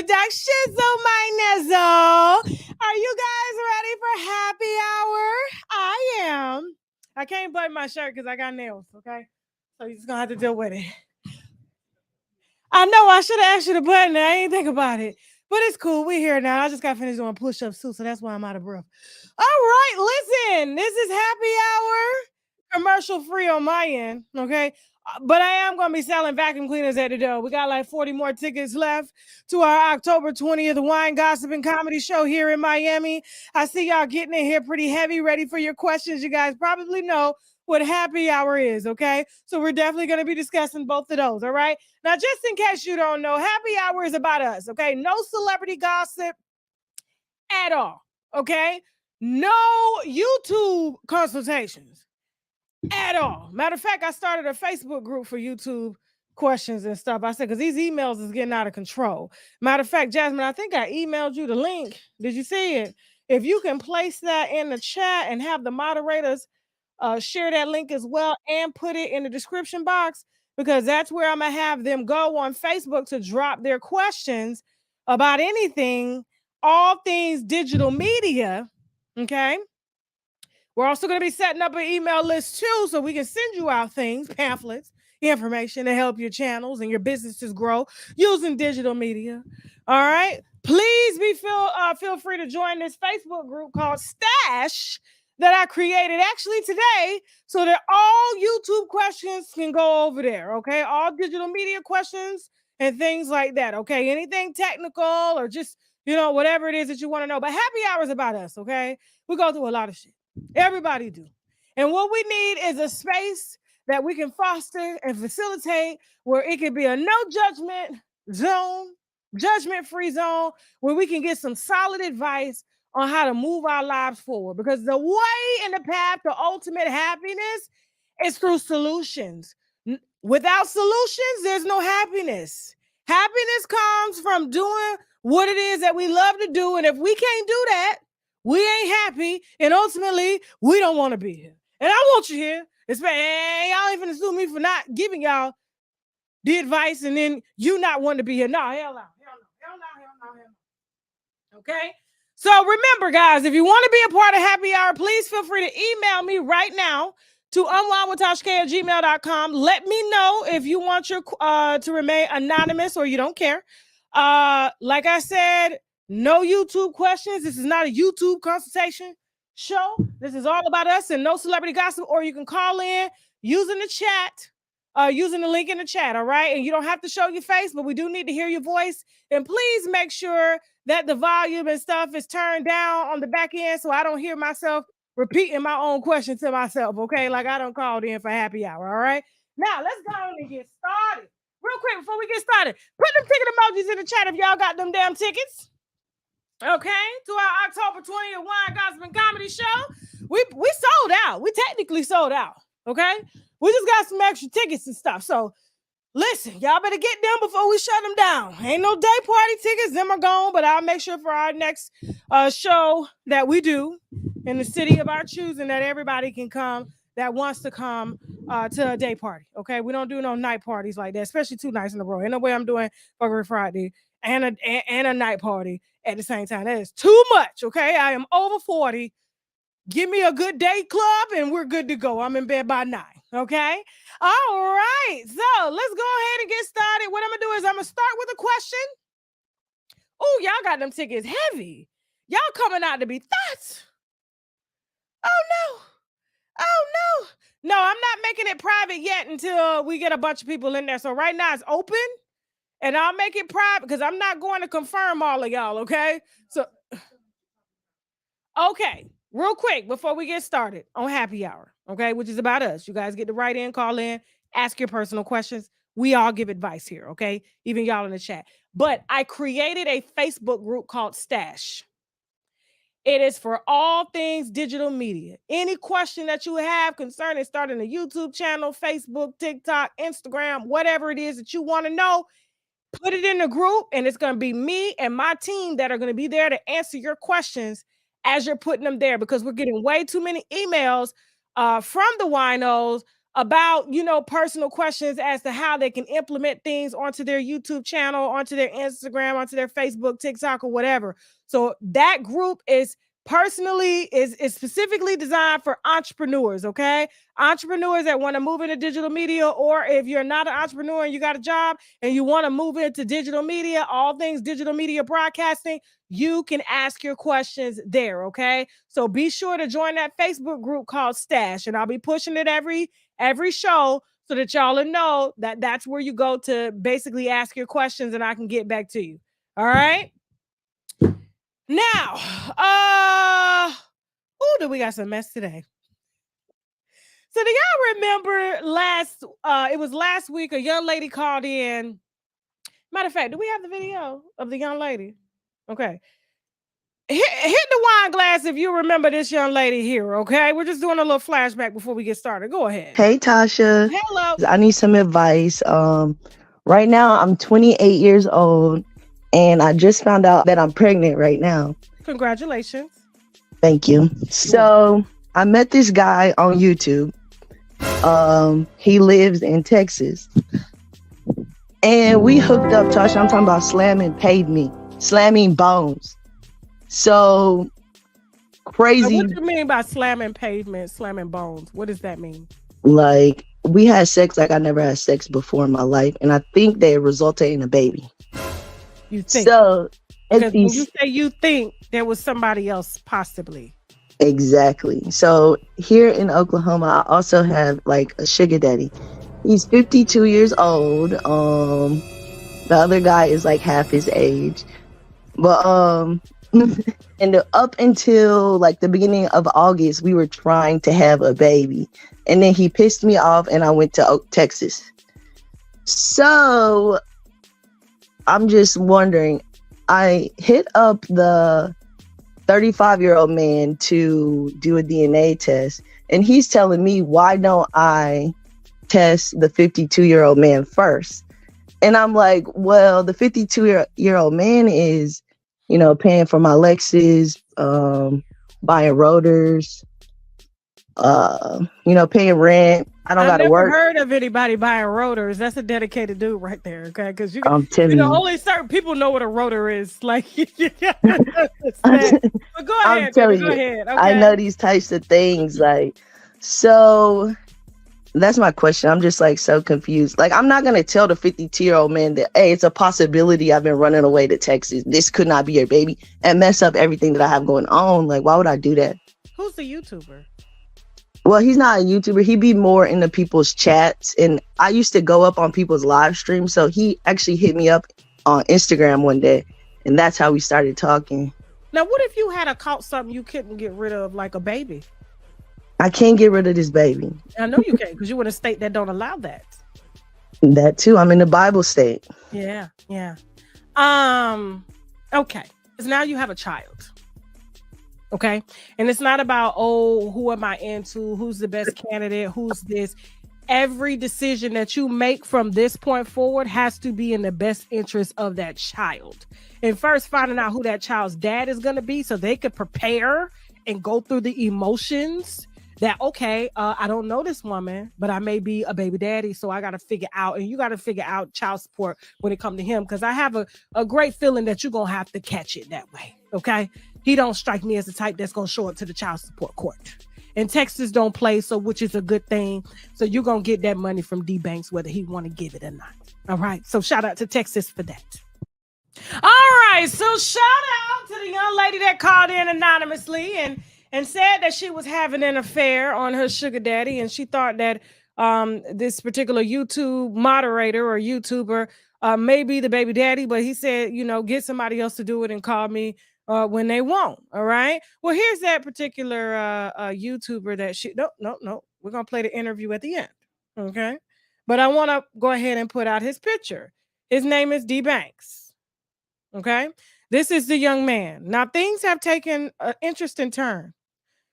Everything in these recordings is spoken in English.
Dark Shizzle, my nizzle. Are you guys ready for happy hour? I am. I can't button my shirt because I got nails, okay? So you're just going to have to deal with it. I know I should have asked you to button it. I ain't think about it. But it's cool. We're here now. I just got finished doing push-ups too, so that's why I'm out of breath. All right, listen. This is happy hour. Commercial free on my end, okay? But I am going to be selling vacuum cleaners at the door. We got like 40 more tickets left to our October 20th Wine Gossip and Comedy Show here in Miami. I see y'all getting in here pretty heavy, ready for your questions. You guys probably know what happy hour is, okay? So we're definitely going to be discussing both of those, all right? Now, just in case you don't know, happy hour is about us, okay? No celebrity gossip at all, okay? No YouTube consultations at all. Matter of fact, I started a Facebook group for YouTube questions and stuff. I said, because these emails is getting out of control. Matter of fact, Jasmine, I think I emailed you the link. Did you see it? If you can place that in the chat and have the moderators share that link as well and put it in the description box, because that's where I'm going to have them go on Facebook to drop their questions about anything, all things digital media, okay? We're also going to be setting up an email list too, so we can send you out things, pamphlets, information to help your channels and your businesses grow using digital media. All right. Please feel free to join this Facebook group called Stash that I created actually today, so that all YouTube questions can go over there. Okay. All digital media questions and things like that. Okay. Anything technical or just, whatever it is that you want to know. But happy hour is about us. Okay. We go through a lot of shit. Everybody do. And what we need is a space that we can foster and facilitate where it can be a no judgment zone, judgment-free zone, where we can get some solid advice on how to move our lives forward. Because the way and the path to ultimate happiness is through solutions. Without solutions, there's no happiness. Happiness comes from doing what it is that we love to do. And if we can't do that, we ain't happy, and ultimately, we don't want to be here. And I want you here. Y'all ain't finna sue me for not giving y'all the advice, and then you not wanting to be here. No, hell no. Okay? So remember, guys, if you want to be a part of happy hour, please feel free to email me right now to unwinewithtashak@gmail.com. Let me know if you want your to remain anonymous or you don't care. Like I said, no YouTube questions. This is not a YouTube consultation show. This is all about us and no celebrity gossip. Or you can call in using the chat, using the link in the chat, all right? And you don't have to show your face, but we do need to hear your voice. And please make sure that the volume and stuff is turned down on the back end so I don't hear myself repeating my own question to myself, okay? Like I don't call in for happy hour, all right? Now, let's go on and get started. Real quick, before we get started, put them ticket emojis in the chat if y'all got them damn tickets. Okay, to our October 20th Wine Gossip and Comedy Show. We sold out. We technically sold out. Okay, we just got some extra tickets and stuff. So listen, y'all better get them before we shut them down. Ain't no day party tickets. Them are gone, but I'll make sure for our next show that we do in the city of our choosing that everybody can come that wants to come to a day party. Okay, we don't do no night parties like that, especially 2 nights in a row. Ain't no way I'm doing Fuckery Friday and a night party at the same time. That is too much. Okay, I am over 40. Give me a good day club and we're good to go. I'm in bed by 9. Okay. All right. So let's go ahead and get started. What I'm gonna do is I'm gonna start with a question. Oh, y'all got them tickets heavy. Y'all coming out to be thoughts. Oh no. Oh no. No, I'm not making it private yet until we get a bunch of people in there. So right now it's open. And I'll make it private because I'm not going to confirm all of y'all, okay? So, okay, real quick before we get started on happy hour, okay, which is about us. You guys get to write in, call in, ask your personal questions. We all give advice here, okay? Even y'all in the chat. But I created a Facebook group called Stash. It is for all things digital media. Any question that you have concerning starting a YouTube channel, Facebook, TikTok, Instagram, whatever it is that you want to know, put it in the group, and it's going to be me and my team that are going to be there to answer your questions as you're putting them there, because we're getting way too many emails from the winos about, personal questions as to how they can implement things onto their YouTube channel, onto their Instagram, onto their Facebook, TikTok, or whatever. So that group is specifically designed for entrepreneurs, okay? Entrepreneurs that want to move into digital media, or if you're not an entrepreneur and you got a job and you want to move into digital media, all things digital media broadcasting, you can ask your questions there, okay? So be sure to join that Facebook group called Stash, and I'll be pushing it every show so that y'all will know that that's where you go to basically ask your questions and I can get back to you. All right? Now, we got some mess today. So do y'all remember it was last week, a young lady called in. Matter of fact, do we have the video of the young lady? Okay. Hit the wine glass if you remember this young lady here, okay? We're just doing a little flashback before we get started. Go ahead. Hey, Tasha. Hello. I need some advice. Right now, I'm 28 years old, and I just found out that I'm pregnant right now. Congratulations. Thank you. So I met this guy on YouTube. He lives in Texas. And we hooked up, Tasha. I'm talking about slamming bones. So crazy. What do you mean by slamming pavement, slamming bones? What does that mean? Like, we had sex like I never had sex before in my life, and I think they resulted in a baby. You think? So, because when you say you think, there was somebody else possibly. Exactly. So here in Oklahoma, I also have like a sugar daddy. He's 52 years old. The other guy is like half his age. But and up until like the beginning of August, we were trying to have a baby. And then he pissed me off and I went to Texas. So I'm just wondering, I hit up the 35-year-old man to do a DNA test, and he's telling me, why don't I test the 52-year-old man first? And I'm like, well, the 52-year-old man is, paying for my Lexus, buying rotors, paying rent. I don't got to work. I've never heard of anybody buying rotors. That's a dedicated dude right there, okay? Because I'm telling you, only certain people know what a rotor is. Like, but go ahead. I'm telling you, okay. I know these types of things. Like, so that's my question. I'm just like so confused. Like, I'm not gonna tell the 52-year-old man that, hey, it's a possibility I've been running away to Texas. This could not be your baby, and mess up everything that I have going on. Like, why would I do that? Who's the YouTuber? Well, he's not a YouTuber. He'd be more into people's chats. And I used to go up on people's live streams. So he actually hit me up on Instagram one day. And that's how we started talking. Now, what if you had caught something you couldn't get rid of, like a baby? I can't get rid of this baby. I know you can't, because you're in a state that don't allow that. That too. I'm in the Bible state. Yeah. Okay. Because now you have a child. Okay. And it's not about, who am I into? Who's the best candidate? Who's this? Every decision that you make from this point forward has to be in the best interest of that child. And first, finding out who that child's dad is going to be so they could prepare and go through the emotions that, okay, I don't know this woman, but I may be a baby daddy. So I got to figure out, and you got to figure out child support when it comes to him. Because I have a great feeling that you're going to have to catch it that way. Okay. He don't strike me as the type that's going to show up to the child support court. And Texas don't play, so which is a good thing. So you're going to get that money from D Banks, whether he want to give it or not. All right. So shout out to Texas for that. All right. So shout out to the young lady that called in anonymously and said that she was having an affair on her sugar daddy. And she thought that this particular YouTube moderator or YouTuber may be the baby daddy. But he said, get somebody else to do it and call me when they won't. All right. Well, here's that particular YouTuber that no. We're going to play the interview at the end. Okay. But I want to go ahead and put out his picture. His name is D Banks. Okay. This is the young man. Now, things have taken an interesting turn.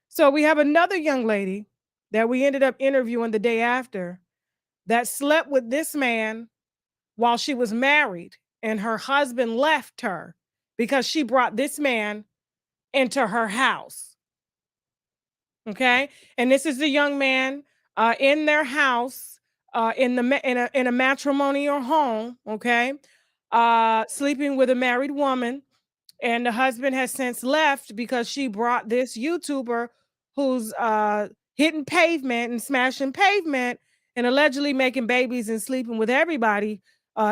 So we have another young lady that we ended up interviewing the day after that slept with this man while she was married, and her husband left her because she brought this man into her house. Okay. And this is the young man in their house, in a matrimonial home, okay, sleeping with a married woman, and the husband has since left because she brought this YouTuber who's hitting pavement and smashing pavement and allegedly making babies and sleeping with everybody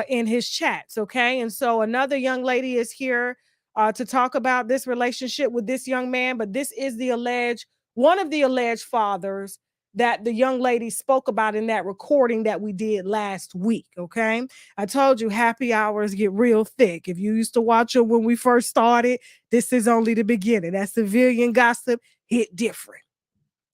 in his chats. Okay. And so another young lady is here to talk about this relationship with this young man, but this is one of the alleged fathers that the young lady spoke about in that recording that we did last week. Okay. I told you happy hours get real thick. If you used to watch it when we first started, this is only the beginning. That civilian gossip hit different.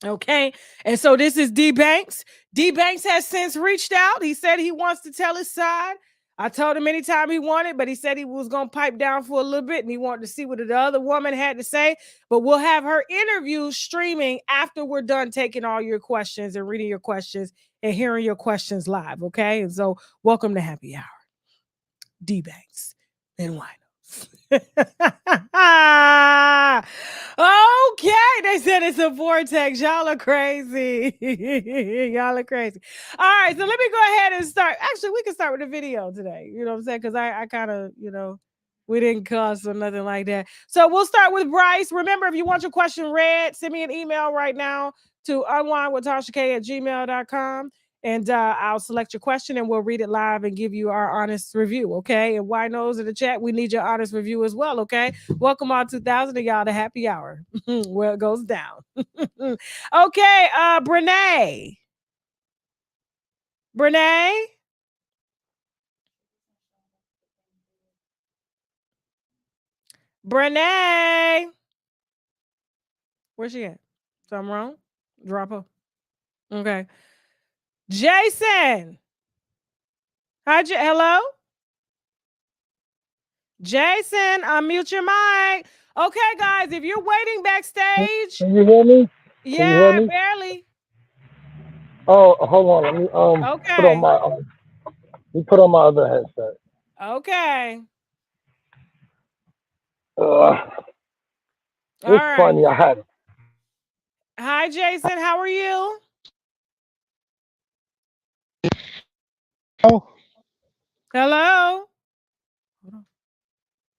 Okay. And so this is D Banks. D Banks has since reached out. He said he wants to tell his side. I told him anytime he wanted, but he said he was going to pipe down for a little bit and he wanted to see what the other woman had to say. But we'll have her interview streaming after we're done taking all your questions and reading your questions and hearing your questions live. Okay. And so welcome to Happy Hour. D Banks and Winos. Okay, they said it's a vortex. Y'all are crazy. Y'all are crazy. All right, so let me go ahead and start. Actually, we can start with the video today. You know what I'm saying? Because I kind of, we didn't cuss or nothing like that. So we'll start with Bryce. Remember, if you want your question read, send me an email right now to unwinewithtashak@gmail.com. And I'll select your question and we'll read it live and give you our honest review, okay? And Winos in the chat, we need your honest review as well, okay? Welcome on 2000 of y'all to Happy Hour, where it goes down. Okay, Brene. Brene? Brene? Where's she at? Something wrong? Drop her. Okay. Jason. Hello? Jason, unmute your mic. Okay, guys, if you're waiting backstage. Can you hear me? Yeah, barely. Oh, hold on. Let me put on Okay. my put on my other headset. Okay. It's All right. funny. I had. Hi, Jason. How are you? Oh, Hello.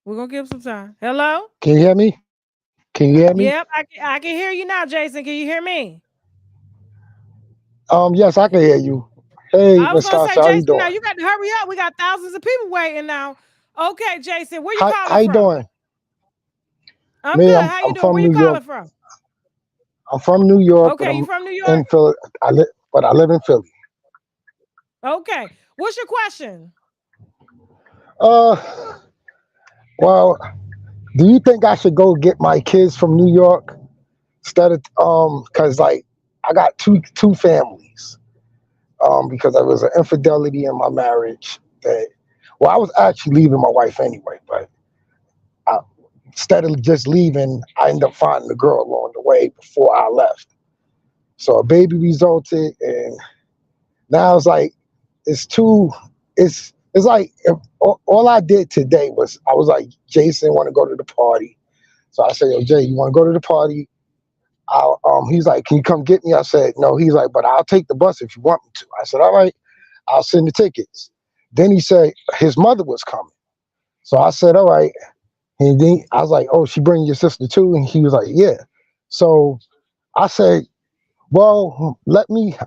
We're gonna give some time. Hello. can you hear me? Can you hear me? Yep, I can hear you now, Jason. Can you hear me? Yes, I can hear you. Hey, I was Miss gonna say, Tasha, how you Jason, now doing? you got to hurry up. We got thousands of people waiting now. Okay, Jason, where you How calling you from? doing? I'm Me, good. I'm How you I'm doing? from Where you New calling York. from? I'm from New York, but Okay, you I'm from New York? in Philly. But I live in Philly. Okay. What's your question? Well, do you think I should go get my kids from New York instead of because like I got two families. Because there was an infidelity in my marriage. I was actually leaving my wife anyway, but instead of just leaving, I ended up finding a girl along the way before I left. So a baby resulted, and now it's like it's too. It's like all I did today was I was like, Jason, want to go to the party? So I said, Yo, Jay, you want to go to the party? He's like, can you come get me? I said, no. He's like, but I'll take the bus if you want me to. I said, all right, I'll send the tickets. Then he said his mother was coming. So I said, all right. And then I was like, oh, she bringing your sister too? And he was like, yeah. So I said, well,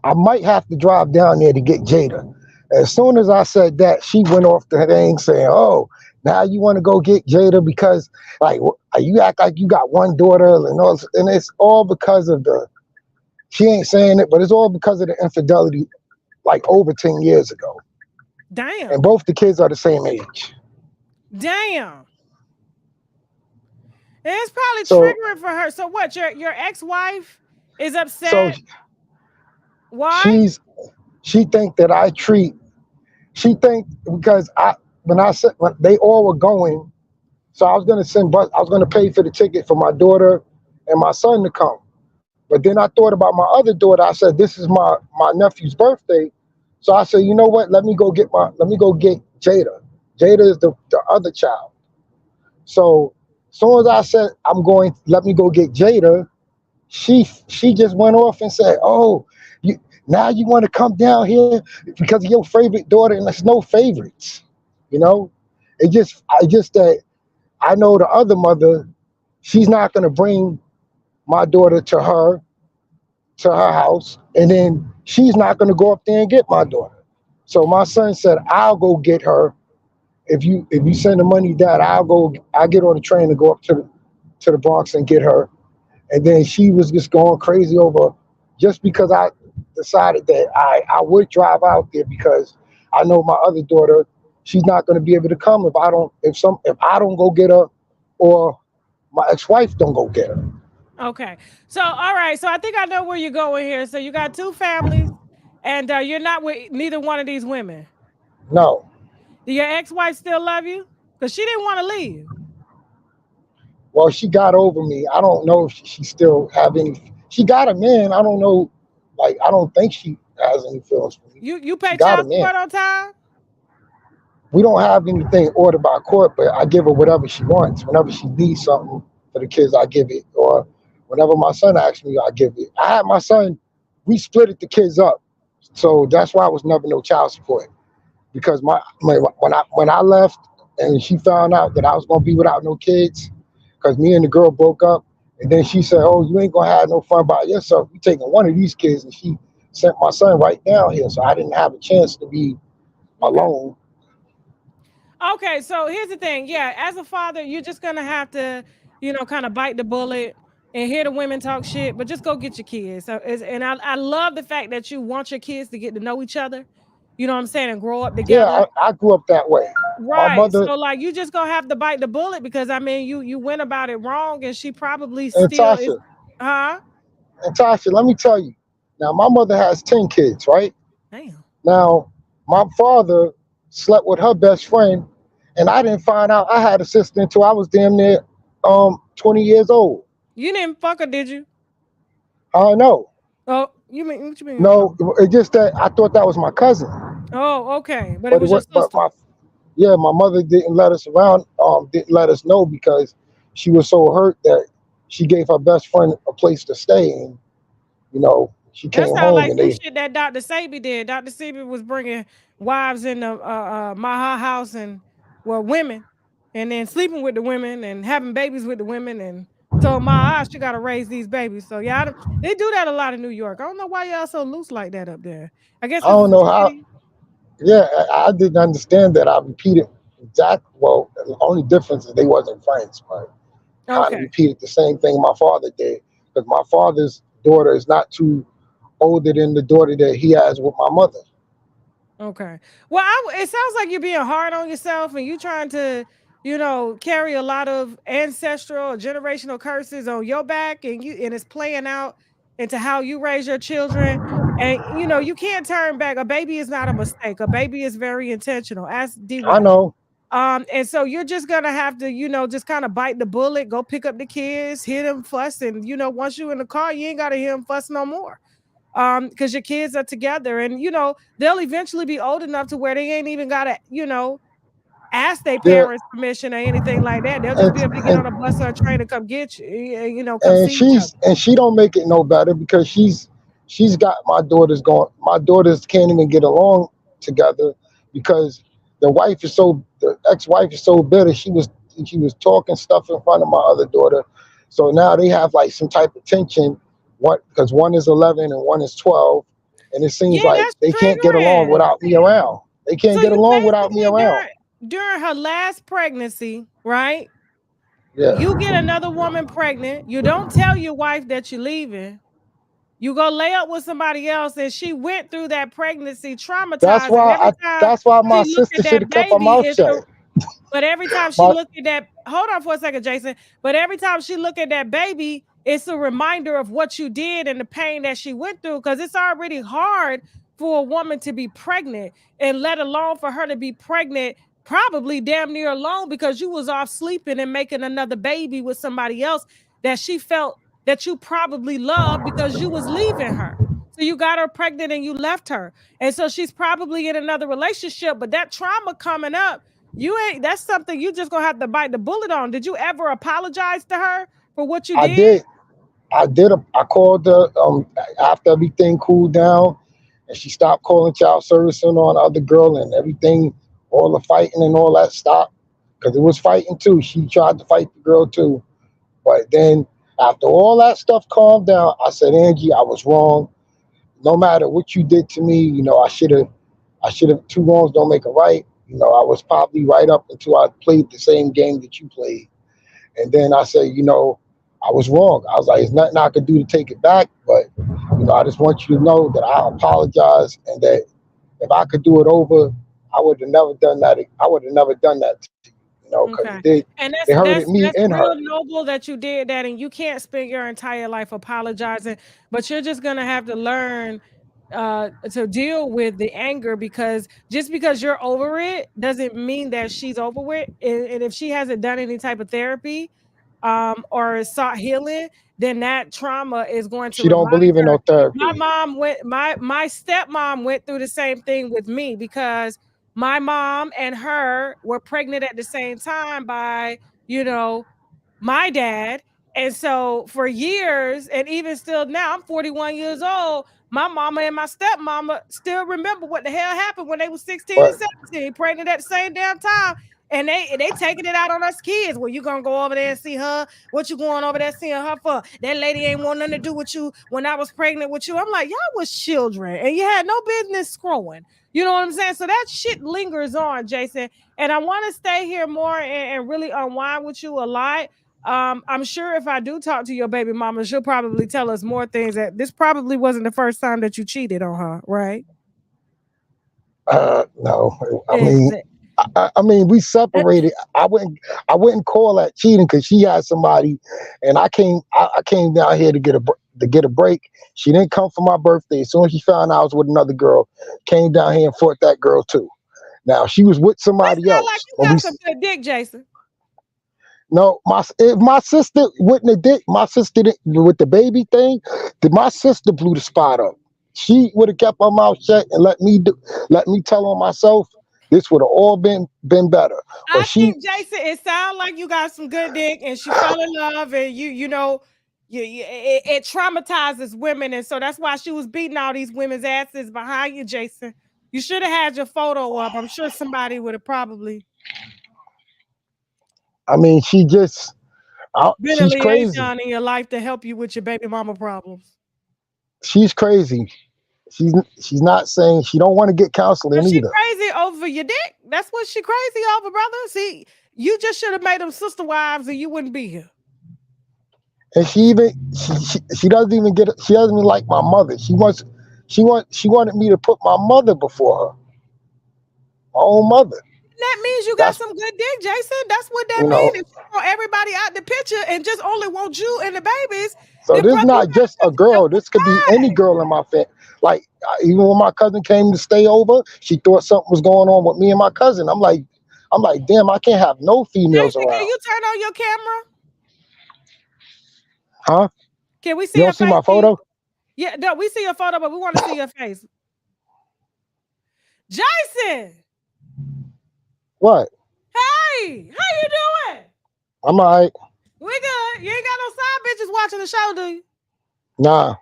I might have to drive down there to get Jada. As soon as I said that, she went off the thing saying, oh, now you want to go get Jada because like you act like you got one daughter and it's all because of she ain't saying it, but it's all because of the infidelity like over 10 years ago. Damn. And both the kids are the same age. Damn. It's probably triggering for her. So what? Your ex-wife is upset. So why? She think that because when they all were going, so I was gonna pay for the ticket for my daughter and my son to come. But then I thought about my other daughter. I said, this is my nephew's birthday. So I said, you know what? Let me go get Jada. Jada is the other child. So as soon as I said let me go get Jada, she just went off and said, oh, Now you want to come down here because of your favorite daughter, and there's no favorites. You know, I just that I know the other mother, she's not gonna bring my daughter to her house, and then she's not gonna go up there and get my daughter. So my son said, "I'll go get her if you send the money down. I'll get on the train and go up to the Bronx and get her." And then she was just going crazy over just because I decided that I would drive out there because I know my other daughter, she's not going to be able to come if I don't go get her or my ex-wife don't go get her. Okay. So, all right. So I think I know where you're going here. So you got two families, and you're not with neither one of these women. No. Do your ex-wife still love you? Because she didn't want to leave. Well, she got over me. I don't know if she still have any. She got a man. I don't know. Like, I don't think she has any feelings for me. You She pay got a child man. support on time? We don't have anything ordered by court, but I give her whatever she wants. Whenever she needs something for the kids, I give it. Or whenever my son asks me, I give it. I had my son, we split it the kids up. So that's why I was never no child support. Because when I left and she found out that I was gonna be without no kids, because me and the girl broke up, and then she said, "Oh, you ain't gonna have no fun by yourself. You taking one of these kids," and she sent my son right down here, so I didn't have a chance to be alone. Okay, so here's the thing. Yeah, as a father, you're just gonna have to, kind of bite the bullet and hear the women talk shit, but just go get your kids. And I love the fact that you want your kids to get to know each other. You know what I'm saying, and grow up Yeah, together. I grew up that way. My Right. mother So like you just gonna have to bite the bullet because I mean you went about it wrong and she probably and still is, Tasha huh? and Tasha, let me tell you. Now my mother has 10 kids, right? Damn. Now my father slept with her best friend, and I didn't find out I had a sister until I was damn near 20 years old. You didn't fuck her, did you? I know. Oh, you mean what you mean? No, it's just that I thought that was my cousin. Oh, okay. But it But it was your was, but sister. my mother didn't let us around, didn't let us know because she was so hurt that she gave her best friend a place to stay, and she That came sounds home like and some they. shit that Dr. Sabi did. Dr. Sabi was bringing wives in the my house and women, and then sleeping with the women and having babies with the women and told my she got to raise these babies. So yeah, they do that a lot in New York. I don't know why y'all so loose like that up there. I guess I because don't it's a know how. city. Yeah, I didn't understand that. I repeated exact. Well, the only difference is they wasn't friends, but kind of Okay. repeated the same thing my father did. Because my father's daughter is not too older than the daughter that he has with my mother. Okay. Well, it sounds like you're being hard on yourself and you trying to, carry a lot of ancestral or generational curses on your back and it's playing out into how you raise your children. And you can't turn back. A baby is not a mistake. A baby is very intentional. Ask I D-West. know. And so you're just gonna have to, just kind of bite the bullet, go pick up the kids, hear them fuss, and once you in the car, you ain't gotta hear them fuss no more because your kids are together and they'll eventually be old enough to where they ain't even gotta ask their Yeah, parents permission or anything like that. They'll just and be able to get and on a bus or a train to come get you, come and see each other. she don't make it no better because she's got my daughters going. My daughters can't even get along together because the ex-wife is so bitter. She was talking stuff in front of my other daughter, so now they have like some type of tension. What? Because one is 11 and one is 12, and it seems Yeah, like that's they can't get along triggering. without me around. They can't So get you along without me basically around. during her last pregnancy, right? You Yeah, get another woman pregnant. You don't tell your wife that you're leaving. You go lay up with somebody else, and she went through that pregnancy that's traumatized, and why every time that's why my she look sister at should have that kept her baby, mouth it's shut. a but every time she My look at that, hold on for a second, Jason. But every time she look at that baby, it's a reminder of what you did and the pain that she went through. Because it's already hard for a woman to be pregnant, and let alone for her to be pregnant, probably damn near alone because you was off sleeping and making another baby with somebody else that she felt that you probably loved because you was leaving her. So you got her pregnant and you left her. And so she's probably in another relationship, but that trauma coming up that's something you just gonna have to bite the bullet on. Did you ever apologize to her for what you I did? did. I called her after everything cooled down, and she stopped calling child servicing on the other girl and everything. All the fighting and all that stopped because it was fighting too. She tried to fight the girl too, but then after all that stuff calmed down, I said, Angie, I was wrong. No matter what you did to me, I should have. Two wrongs don't make a right. I was probably right up until I played the same game that you played. And then I said, I was wrong. I was like, it's nothing I could do to take it back, but I just want you to know that I apologize and that if I could do it over, I would have never done that. I would have never done that to you, because Okay. And it hurted me that's and real her. noble that you did that, and you can't spend your entire life apologizing, but you're just gonna have to learn to deal with the anger, because just because you're over it doesn't mean that she's over it. And if she hasn't done any type of therapy or sought healing, then that trauma is going to She don't remind believe in her. no My therapy. mom went my stepmom went through the same thing with me, because my mom and her were pregnant at the same time by, you know, my dad. And so for years, and even still now, I'm 41 years old. My mama and my stepmama still remember what the hell happened when they were 16 and But 17, pregnant at the same damn time. And they taking it out on us kids. Well, you gonna go over there and see her? What you going over there seeing her for? That lady ain't want nothing to do with you when I was pregnant with you. I'm like, y'all was children and you had no business screwing. You know what I'm saying? So that shit lingers on, Jason. And I want to stay here more and really unwind with you a lot. I'm sure if I do talk to your baby mama, she'll probably tell us more things. That this probably wasn't the first time that you cheated on her, right? no, I mean, Exactly. I mean, we separated. I wouldn't call that cheating because she had somebody, and I came down here to get a break. She didn't come for my birthday. As soon as she found out I was with another girl, came down here and fought that girl too. Now she was with It somebody sound like else you when we. got some good dick, Jason. No, if my sister wouldn't have did my sister with the baby thing, my sister blew the spot up. She would have kept her mouth shut and let me tell on myself. This would have all been better. But I she, think, Jason, it sounds like you got some good dick, and she fell in love, and you know, it traumatizes women, and so that's why she was beating all these women's asses behind you, Jason. You should have had your photo up. I'm sure somebody would have probably I mean, been a she's crazy. liaison in your life to help you with your baby mama problems. She's crazy. She's not saying she don't want to get But counseling she either. crazy over your dick. That's what she crazy over, brother. See, you just should have made them sister wives, and you wouldn't be here. And she doesn't even she doesn't even like my mother. She wanted me to put my mother before her, my own mother. That means you got That's some good dick, Jason. That's what that you know. means. If you want everybody out the picture and just only want you and the babies, So then this brother, you not gotta just a cut yourself girl. some This could be any slack. girl in my family. Like even when my cousin came to stay over, she thought something was going on with me and my cousin. I'm like, damn, I can't have no females Jason, can around, you turn on your camera? huh? Can we You see don't your see face? my photo? Yeah, no, we see your photo, but we want to see your face. Jason, What? hey, how you doing? I'm alright. We good. You ain't got no side bitches watching the show, do you? Nah,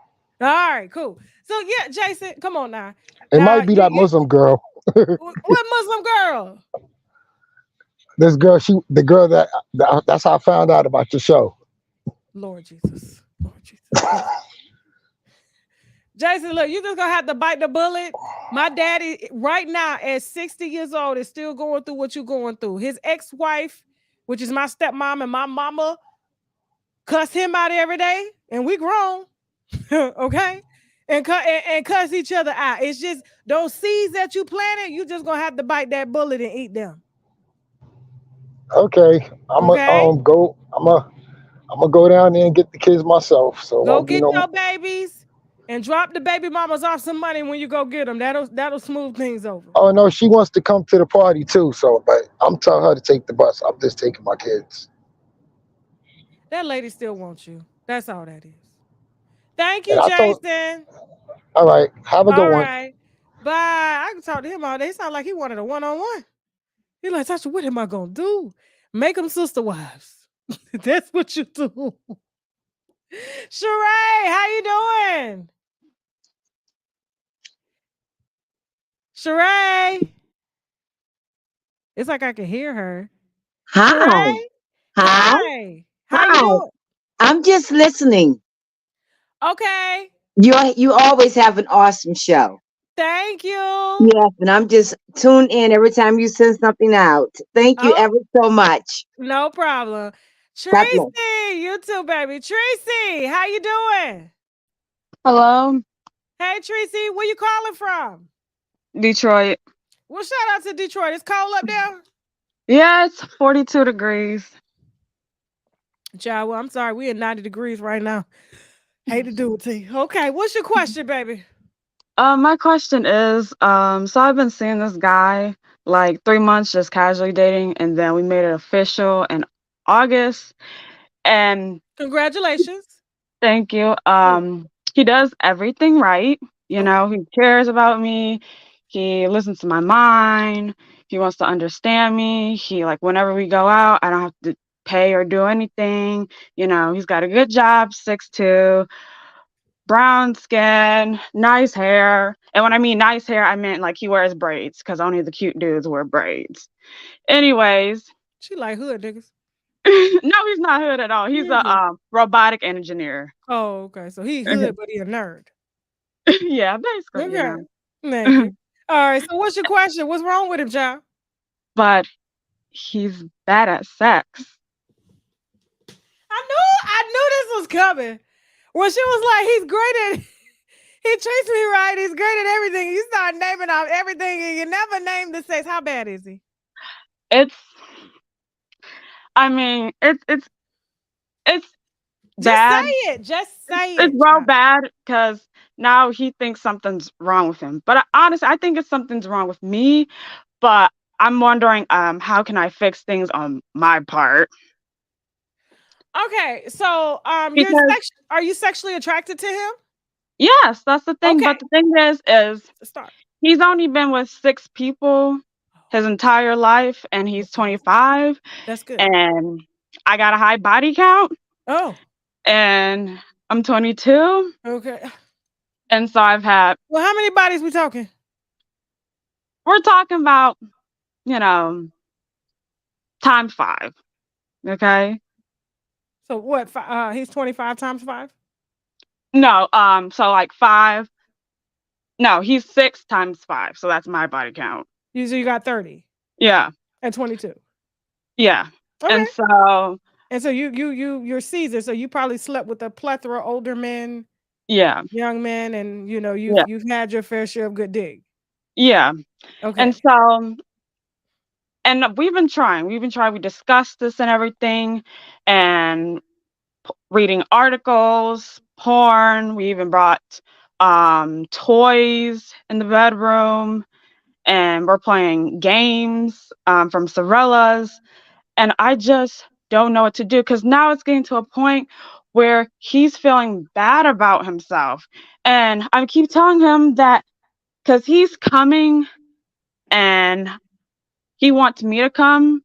All right, cool. So yeah, Jason, come on now. it might be that You Muslim girl. what Muslim girl? This girl, the girl that's how I found out about your show. Lord Jesus. Lord Jesus. Come on. Jason, look, you just gonna have to bite the bullet. My daddy, right now, at 60 years old, is still going through what you're going through. His ex-wife, which is my stepmom and my mama, cuss him out every day, and we grown, okay? And cuss each other out. It's just those seeds that you planted, you just gonna have to bite that bullet and eat them. Okay, I'm gonna Okay? go. I'm gonna go down there and get the kids myself. So it Go won't be get no. your babies and drop the baby mamas off some money when you go get them. That'll smooth things over. Oh no, she wants to come to the party too. So, but I'm telling her to take the bus. I'm just taking my kids. That lady still wants you. That's all that is. Thank And you, I told, Jason. all right, have a good All one. right. Bye. I can talk to him all day. He sound like he wanted a one-on-one. He like, Tasha, what am I gonna do? Make them sister wives. That's what you do. Sheree, how you doing? Sheree. It's like I can hear her. Hi. Sheree. Hi. Hi. How you Hi. doing? I'm just listening. Okay. You always have an awesome show. Thank you. Yes, and I'm just tuned in every time you send something out. Thank you Oh, ever so much. no problem. God bless. Tracy, you too, baby. Tracy, how you doing? Hello, Hey, Tracy, where you calling from? Detroit. Well, shout out to Detroit. It's cold up there. Yeah, it's 42 degrees. Child, well, I'm sorry. We at 90 degrees right now. Hate to do it to you. Okay, what's your question, baby? My question is, so I've been seeing this guy like 3 months just casually dating, and then we made it official in August. And Congratulations. thank you. Yeah. He does everything right. Okay. He cares about me. He listens to my mind. He wants to understand me. He like whenever we go out, I don't have to pay or do anything. He's got a good job, 6'2", brown skin, nice hair. And when I mean nice hair, I meant like he wears braids because only the cute dudes wear braids. Anyways, She like hood niggas. no, he's not hood at all. He's a Mhm. robotic engineer. Oh, okay. So he hood, but he a nerd. Yeah, basically, Okay. Thank you. All right. So what's your question? What's wrong with him, child? But he's bad at sex. I knew this was coming. When she was like, he's great at he treats me right, he's great at everything. You start naming off everything and you never name the sex. How bad is he? It's, I mean, it's Just say bad. it. Just say It's it, real child. bad because now he thinks something's wrong with him. But honestly, I think it's something's wrong with me. But I'm wondering, how can I fix things on my part? Okay, so Because are you sexually attracted to him? yes, that's the thing. Okay, But the thing is start. he's only been with 6 people his entire life, and he's Okay, 25, that's good. and I got a high body count, Oh, and I'm 22, okay. and so Well, how many bodies we talking? we're talking about, you know, times 5, okay? So what? He's 25 times 5. No, so like 5, no, he's 6 times 5, so that's my body count. You got 30 Yeah, and 22. yeah, Okay. and so, And so you're Caesar, so you probably slept with a plethora of older men, yeah, young men, and yeah, you've had your fair share of good dig. yeah, and Okay. so and we discussed this and everything, and reading articles, porn. We even brought toys in the bedroom, and we're playing games from Sorella's. And I just don't know what to do because now it's getting to a point where he's feeling bad about himself. And I keep telling him that because he's coming and he wants me to come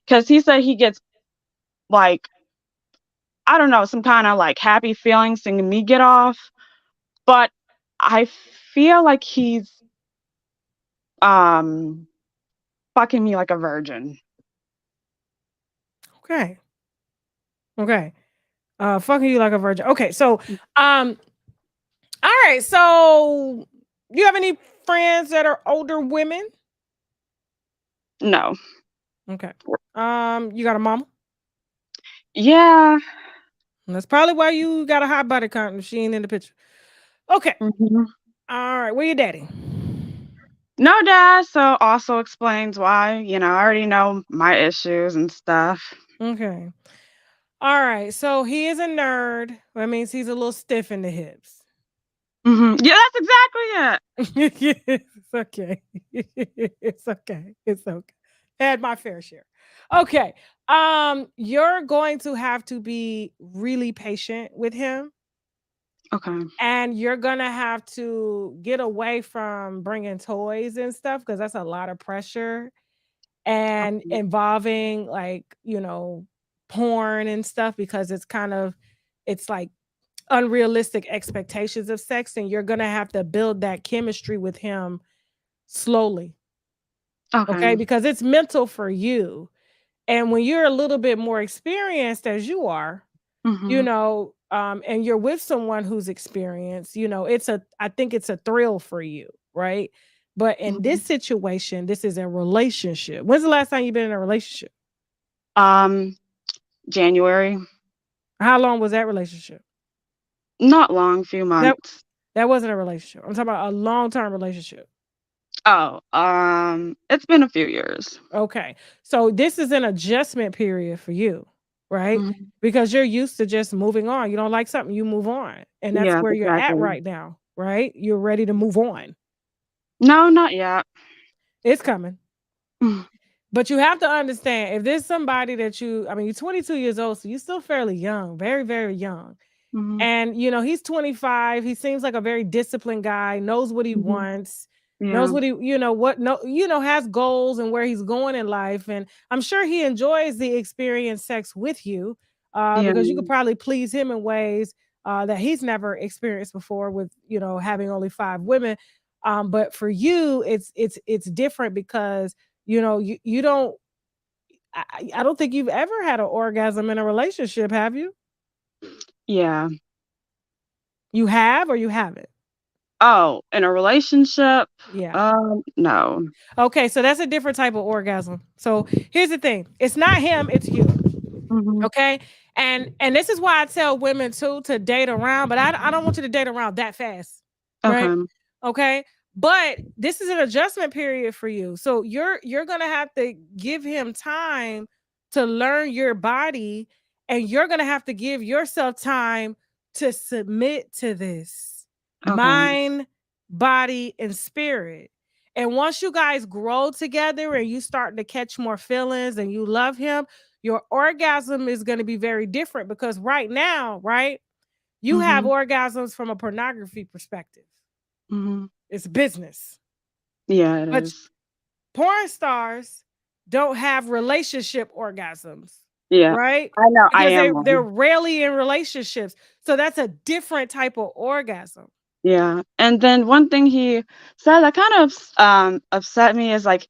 because he said he gets like, I don't know, some kind of like happy feeling seeing me get off. But I feel like he's um fucking me like a virgin. Okay. Okay. Fucking you like a virgin. Okay. So, all right. So, you have any friends that are older women? No. Okay. You got a mama? Yeah. That's probably why you got a high body count if she ain't in the picture. Okay. Hmm. All right. Where your daddy? No dad, so also explains why, I already know my issues and stuff. Okay. All right. So he is a nerd. That means he's a little stiff in the hips. Yeah, that's exactly it. It's okay. It's okay. It's okay. Had my fair share. Okay. You're going to have to be really patient with him. Okay. And you're gonna have to get away from bringing toys and stuff because that's a lot of pressure and Okay. involving like porn and stuff because it's like unrealistic expectations of sex, and you're gonna have to build that chemistry with him slowly. Okay. Okay, because it's mental for you. And when you're a little bit more experienced as you are, Mm-hmm. and you're with someone who's experienced, I think it's a thrill for you, right? But in Mm-hmm. this situation, this is a relationship. When's the last time you've been in a relationship? January. How long was that relationship? Not long, few That months. that wasn't a relationship. I'm talking about a long-term relationship. Oh, it's been a few years. Okay. So this is an adjustment period for you, right? Mm-hmm. Because you're used to just moving on. You don't like something, you move on. And that's Yeah, where you're at exactly. right now, right? You're ready to move on. No, not yet. It's coming. But you have to understand if there's somebody that you're 22 years old, so you're still fairly young, very, very young. Mm-hmm. And he's 25. He seems like a very disciplined guy, knows what he Mm-hmm. wants, knows Yeah. what has goals and where he's going in life. And I'm sure he enjoys the experience sex with you, Yeah. because you could probably please him in ways that he's never experienced before with, having only 5 women. But for you, it's different because, you don't, I don't think you've ever had an orgasm in a relationship, have you? Yeah. You have or you haven't? Oh, in a relationship? Yeah. No. Okay, so that's a different type of orgasm. So here's the thing. It's not him, it's you. Mm-hmm. Okay? And this is why I tell women too to date around, but I don't want you to date around that fast. Right? Okay. Okay? But this is an adjustment period for you. So you're going to have to give him time to learn your body, and you're going to have to give yourself time to submit to this. Okay. Mind, body, and spirit. And once you guys grow together and you start to catch more feelings and you love him, your orgasm is going to be very different because right now, right, you have Mm-hmm. orgasms from a pornography perspective. Mm-hmm. It's business. Yeah, it But is. porn stars don't have relationship orgasms, Yeah. right? I know. I Because am they're one. rarely in relationships. So that's a different type of orgasm. Yeah. And then one thing he said that kind of upset me is like,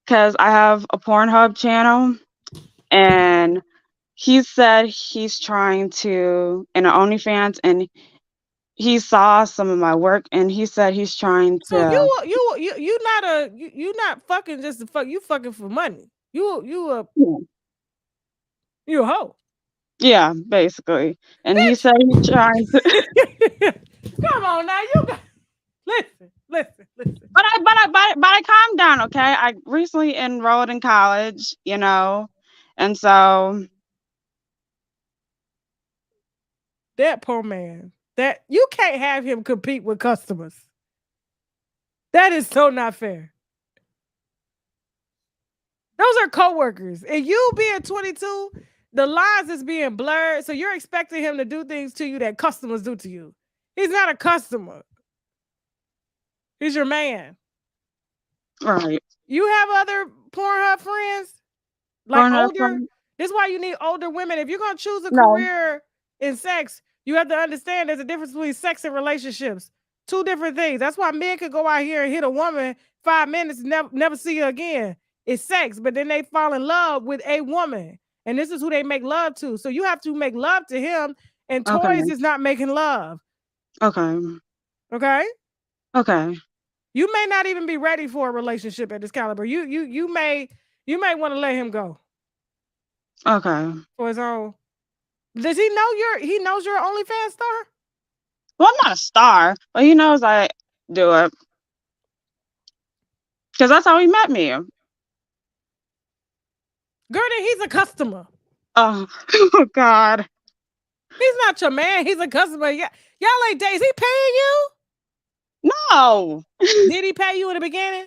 because I have a Pornhub channel, and he said he's trying to in an OnlyFans, and he saw some of my work, and he said he's trying So to. you not fucking just to fuck, you fucking for money. You Yeah, a hoe. yeah, basically. And he Bitch. said he's trying to. Come on now, you got listen. But I calmed down. Okay, I recently enrolled in college, and so That poor man. That you can't have him compete with customers. That is so not fair. Those are coworkers. And you being 22, the lines is being blurred. So you're expecting him to do things to you that customers do to you. He's not a customer. He's your man. right. You have other Pornhub friends? Like Pornhub older? from This is why you need older women. If you're gonna choose a no. career in sex, you have to understand there's a difference between sex and relationships. 2 different things. That's why men could go out here and hit a woman 5 minutes and never see her again. It's sex, but then they fall in love with a woman. And this is who they make love to. So you have to make love to him, and toys Okay. is not making love. Okay. Okay? Okay. You may not even be ready for a relationship at this caliber. You may want to let him go Okay. for his own. Does he knows you're an OnlyFans star? Well, I'm not a star, but he knows I do it because that's how he met me. Gertie, he's a customer. Oh, oh God. He's not your man. He's a customer. Yeah, y'all ain't dating. Is he paying you? No. Did he pay you in the beginning?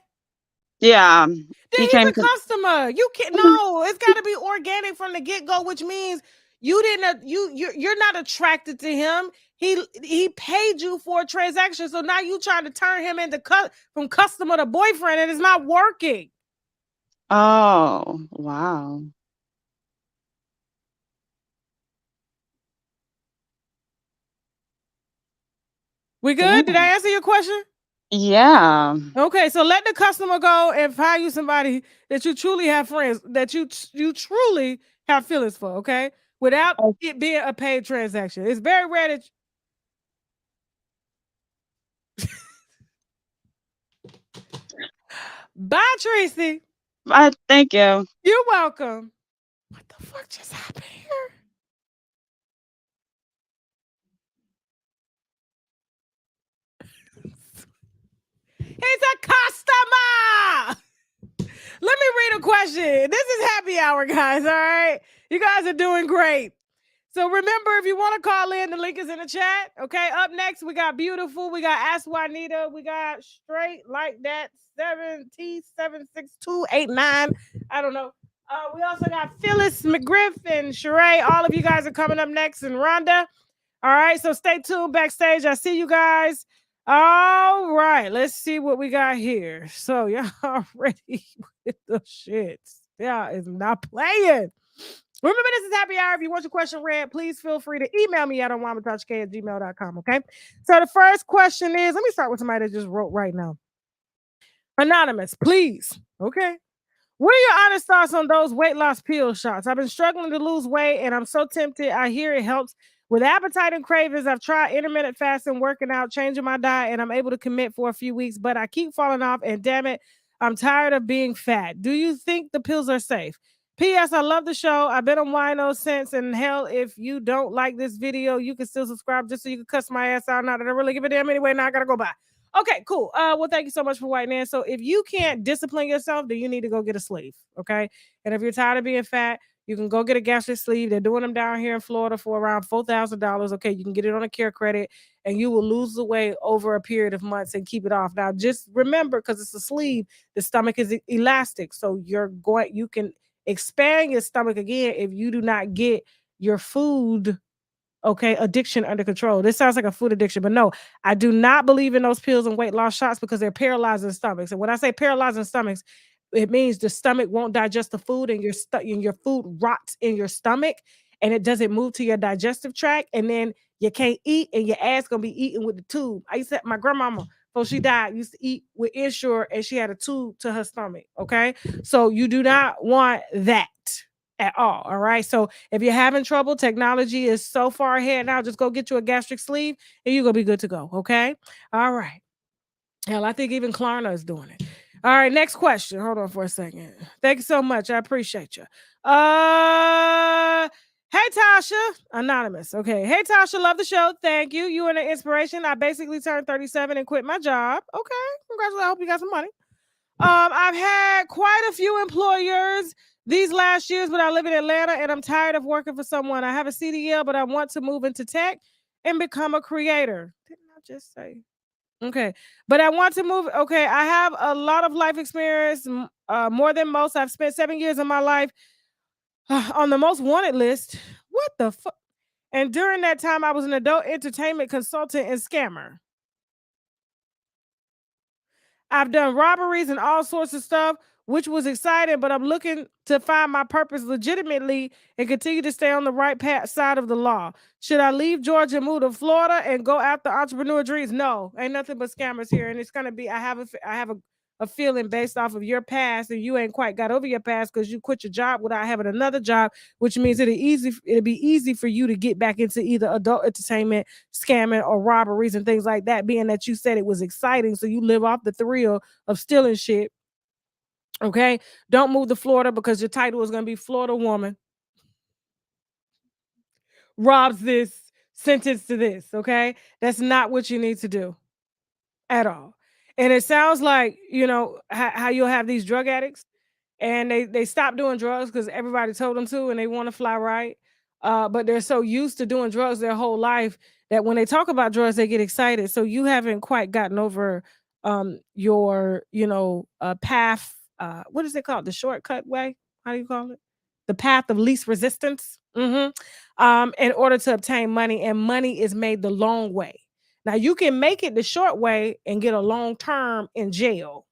Yeah. Then He he's came a to. customer. You can't. No, it's got to be organic from the get go, which means you didn't. You're not attracted to him. He paid you for a transaction, so now you trying to turn him into from customer to boyfriend, and it's not working. Oh, wow. We good? Did I Damn. answer your question? Yeah. Okay, so let the customer go and find you somebody that you truly have friends, that you truly have feelings for, okay? Without Oh, it being a paid transaction. It's very rare that Bye, Tracy. thank you. You're welcome. What the fuck just happened here? He's a customer. Let me read a question. This is happy hour, guys. All right. You guys are doing great. So remember, if you want to call in, the link is in the chat. Okay. Up next, we got Beautiful. We got Ask Juanita. We got Straight Like That 7T76289. I don't know. We also got Phyllis McGriff and Sheree. All of you guys are coming up next, and Rhonda. All right, so stay tuned backstage. I see you guys. All right, let's see what we got here. So y'all ready with the shit? Yeah, is not playing. Remember, this is happy hour. If you want your question read, please feel free to email me at unwinewithtashak@gmail.com. Okay. So the first question is, let me start with somebody that just wrote right now. Anonymous, please. Okay. What are your honest thoughts on those weight loss pill shots? I've been struggling to lose weight and I'm so tempted. I hear it helps with appetite and cravings. I've tried intermittent fasting, working out, changing my diet, and I'm able to commit for a few weeks, but I keep falling off. And damn it, I'm tired of being fat. Do you think the pills are safe? P.S. I love the show. I've been on Wino since, and hell, if you don't like this video, you can still subscribe just so you can cuss my ass out. Not that I really give a damn anyway. Now I gotta go by. Okay, cool. Well, thank you so much for writing in. So if you can't discipline yourself, then you need to go get a sleeve. Okay. And if you're tired of being fat, you can go get a gastric sleeve. They're doing them down here in Florida for around $4,000. Okay. You can get it on a care credit and you will lose the weight over a period of months and keep it off. Now, just remember, because it's a sleeve, the stomach is elastic. So you can expand your stomach again if you do not get your food addiction under control. This sounds like a food addiction, but no, I do not believe in those pills and weight loss shots because they're paralyzing stomachs. And when I say paralyzing stomachs, it means the stomach won't digest the food and your food rots in your stomach and it doesn't move to your digestive tract. And then you can't eat and your ass gonna be eating with the tube. I used to, my grandmama, before she died, used to eat with Ensure and she had a tube to her stomach. Okay. So you do not want that at all. All right. So if you're having trouble, technology is so far ahead now. Just go get you a gastric sleeve and you're gonna be good to go. Okay. All right. Hell, I think even Klarna is doing it. All right, next question. Hold on for a second. Thank you so much. I appreciate you. Hey Tasha, anonymous. Okay. Hey Tasha, love the show. Thank you. You are an inspiration. I basically turned 37 and quit my job. Okay. Congratulations. I hope you got some money. I've had quite a few employers these last years, but I live in Atlanta and I'm tired of working for someone. I have a CDL, but I want to move into tech and become a creator. Didn't I just say? Okay. But I want to move. Okay. I have a lot of life experience, more than most. I've spent 7 years of my life on the most wanted list. What the fuck? And during that time, I was an adult entertainment consultant and scammer. I've done robberies and all sorts of stuff, which was exciting, but I'm looking to find my purpose legitimately and continue to stay on the right side of the law. Should I leave Georgia, move to Florida, and go after entrepreneur dreams? No, ain't nothing but scammers here, and it's gonna be. I have a feeling based off of your past, and you ain't quite got over your past because you quit your job without having another job, which means it'll be easy for you to get back into either adult entertainment, scamming, or robberies and things like that. Being that you said it was exciting, so you live off the thrill of stealing shit. Okay, don't move to Florida because your title is gonna be Florida woman robs this, sentenced to this. Okay, that's not what you need to do at all. And it sounds like how you'll have these drug addicts and they stop doing drugs because everybody told them to and they want to fly right. But they're so used to doing drugs their whole life that when they talk about drugs, they get excited. So you haven't quite gotten over your path. What is it called? The shortcut way? How do you call it? The path of least resistance. In order to obtain money, and money is made the long way. Now you can make it the short way and get a long term in jail.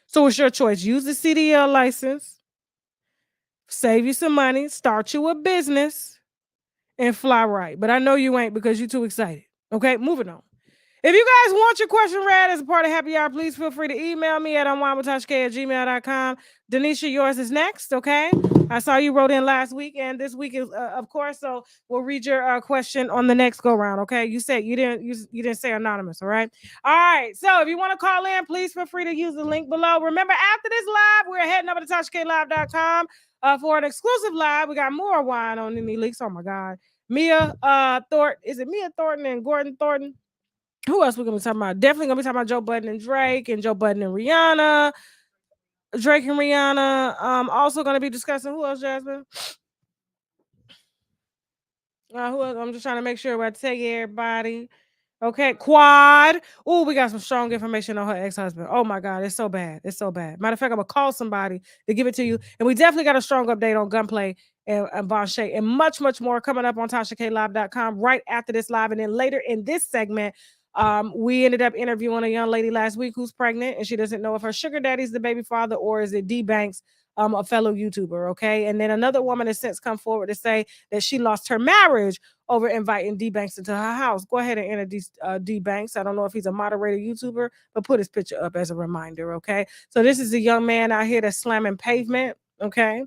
So it's your choice. Use the CDL license, save you some money, start you a business, and fly right. But I know you ain't because you're too excited. Okay, moving on. If you guys want your question read as a part of Happy Hour, please feel free to email me at unwinewithtashak@gmail.com. Denisha, yours is next, okay? I saw you wrote in last week, and this week is, of course, so we'll read your question on the next go-round, okay? You said you didn't say anonymous, all right? All right, so if you want to call in, please feel free to use the link below. Remember, after this live, we're heading over to TashaKLive.com for an exclusive live. We got more wine on Any Leaks. Oh, my God. Mia Thornton. Is it Mia Thornton and Gordon Thornton? Who else we're gonna be talking about? Definitely gonna be talking about Joe Budden and Drake, and Joe Budden and Rihanna. Drake and Rihanna. Also gonna be discussing who else, Jasmine? Who else? I'm just trying to make sure I take everybody. Okay, Quad. Oh, we got some strong information on her ex-husband. Oh my God, it's so bad. It's so bad. Matter of fact, I'm gonna call somebody to give it to you. And we definitely got a strong update on Gunplay and Von Shay and much, much more coming up on TashaKLive.com right after this live. And then later in this segment, we ended up interviewing a young lady last week who's pregnant, and she doesn't know if her sugar daddy's the baby father or is it D Banks, a fellow YouTuber. Okay, and then another woman has since come forward to say that she lost her marriage over inviting D Banks into her house. Go ahead and enter D Banks. I don't know if he's a moderator YouTuber, but put his picture up as a reminder. Okay, so this is a young man out here that's slamming pavement. Okay.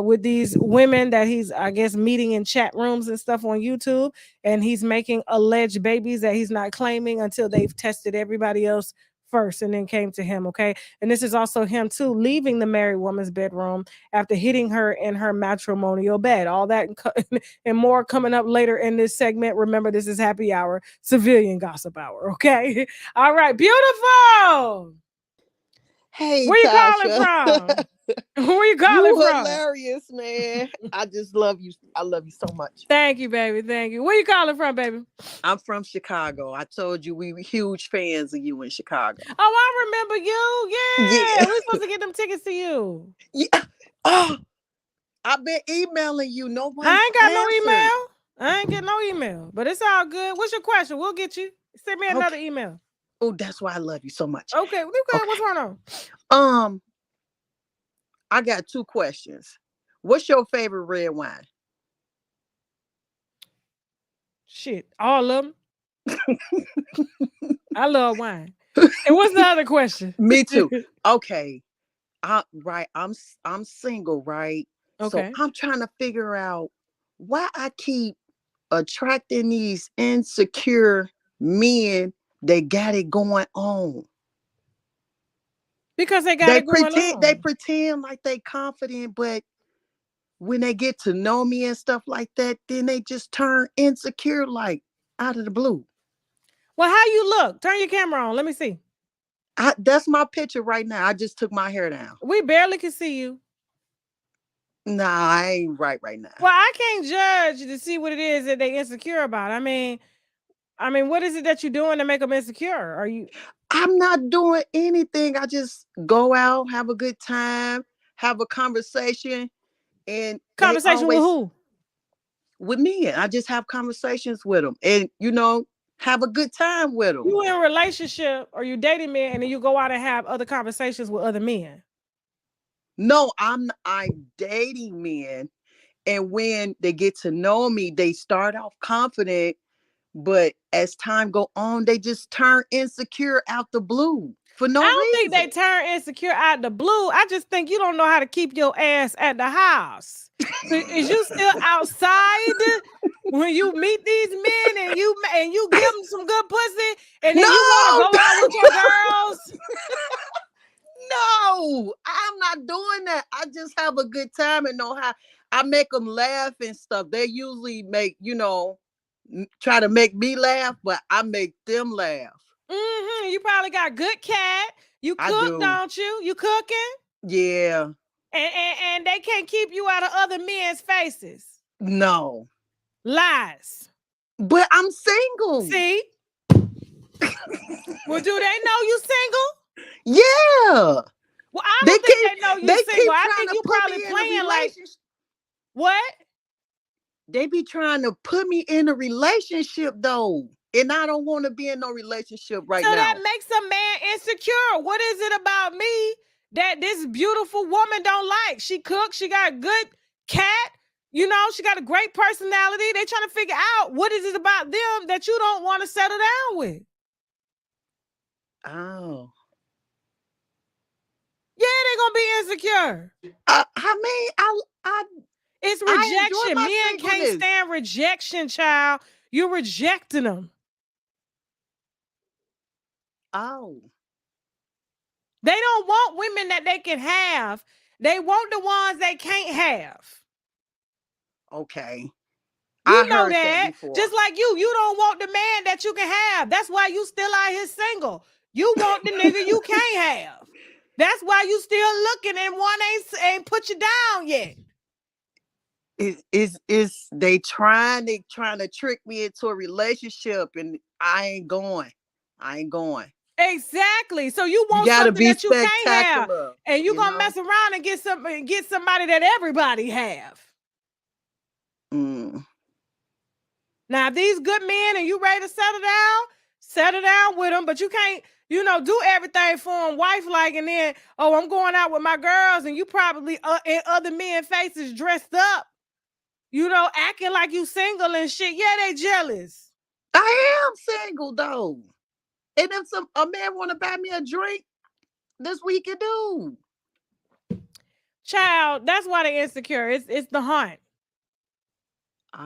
With these women that he's, I guess, meeting in chat rooms and stuff on YouTube, and he's making alleged babies that he's not claiming until they've tested everybody else first and then came to him. Okay, and this is also him too leaving the married woman's bedroom after hitting her in her matrimonial bed. All that and more coming up later in this segment. Remember, this is Happy Hour, civilian gossip hour. Okay, all right, beautiful. Hey, Where you Tasha. calling from? Where you calling You from? hilarious, man. I just love you. I love you so much. Thank you, baby. Thank you. Where you calling from, baby? I'm from Chicago. I told you we were huge fans of you in Chicago. Oh, I remember you. Yeah. We're supposed to get them tickets to you. Yeah. Oh, I've been emailing you. No one. I ain't got no email. I ain't getting no email, but it's all good. What's your question? We'll get you. Send me another email. Oh, that's why I love you so much. Okay. What's going on? I got two questions. What's your favorite red wine? Shit, all of them. I love wine. And what's the other question? Me too. Okay. I'm single, right? Okay. So I'm trying to figure out why I keep attracting these insecure men that got it going on. Because they got it going on. They pretend like they confident, but when they get to know me and stuff like that, then they just turn insecure like out of the blue. Well, how you look? Turn your camera on. Let me see. That's my picture right now. I just took my hair down. We barely can see you. Nah, I ain't right now. Well, I can't judge to see what it is that they insecure about. I mean, what is it that you're doing to make them insecure? I'm not doing anything. I just go out, have a good time, have a conversation. And conversation with who? With me. I just have conversations with them and, have a good time with them. You in a relationship or you dating men and then you go out and have other conversations with other men? No, I'm dating men. And when they get to know me, they start off confident. But as time go on, they just turn insecure out the blue for no reason. I don't think they turn insecure out the blue. I just think you don't know how to keep your ass at the house. Is you still outside when you meet these men and you give them some good pussy and then you want to go out with your girls? No, I'm not doing that. I just have a good time and know how I make them laugh and stuff. They usually make, try to make me laugh, but I make them laugh. Mm-hmm. You probably got good cat. You cook, don't you? You cooking? Yeah. And they can't keep you out of other men's faces. No. Lies. But I'm single. See? Well, do they know you single? Yeah. Well, I don't think they know you single. I think you probably playing like what? They be trying to put me in a relationship though. And I don't want to be in no relationship right now. So that makes a man insecure. What is it about me that this beautiful woman don't like? She cooks, she got good cat, You know, she got a great personality. They trying to figure out what is it about them that you don't want to settle down with. Oh. Yeah, they're gonna be insecure. I mean, It's I enjoy rejection. my Men can't singleness. stand rejection, child. You're rejecting them. Oh. They don't want women that they can have. They want the ones they can't have. Okay. You I know heard that. before. Just like you don't want the man that you can have. That's why you still out here single. You want the nigga you can't have. That's why you still looking and one ain't put you down yet. Is they trying to trick me into a relationship, and I ain't going. Exactly. So you want gotta something be that you can't have, spectacular, and you gonna know? mess around and get somebody that everybody have. Mm. Now, if these good men and you ready to settle down with them, but you can't, do everything for them, wife-like, and then, I'm going out with my girls, and you probably in other men's faces dressed up, acting like you single and shit. Yeah, they jealous. I am single though, and if a man want to buy me a drink, this we can do. Child, that's why they insecure. It's the hunt.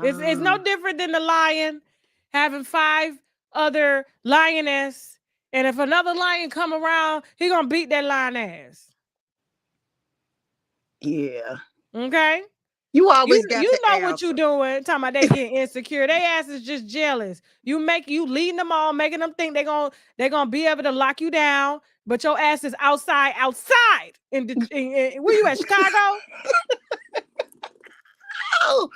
It's no different than the lion having 5 other lioness, and if another lion come around, he gonna beat that lion ass. Yeah. Okay. You always got you the know answer. what you doing. Talking about they getting insecure. They ass is just jealous. You leading them all, making them think they gonna be able to lock you down, but your ass is outside in where you at, Chicago? Oh.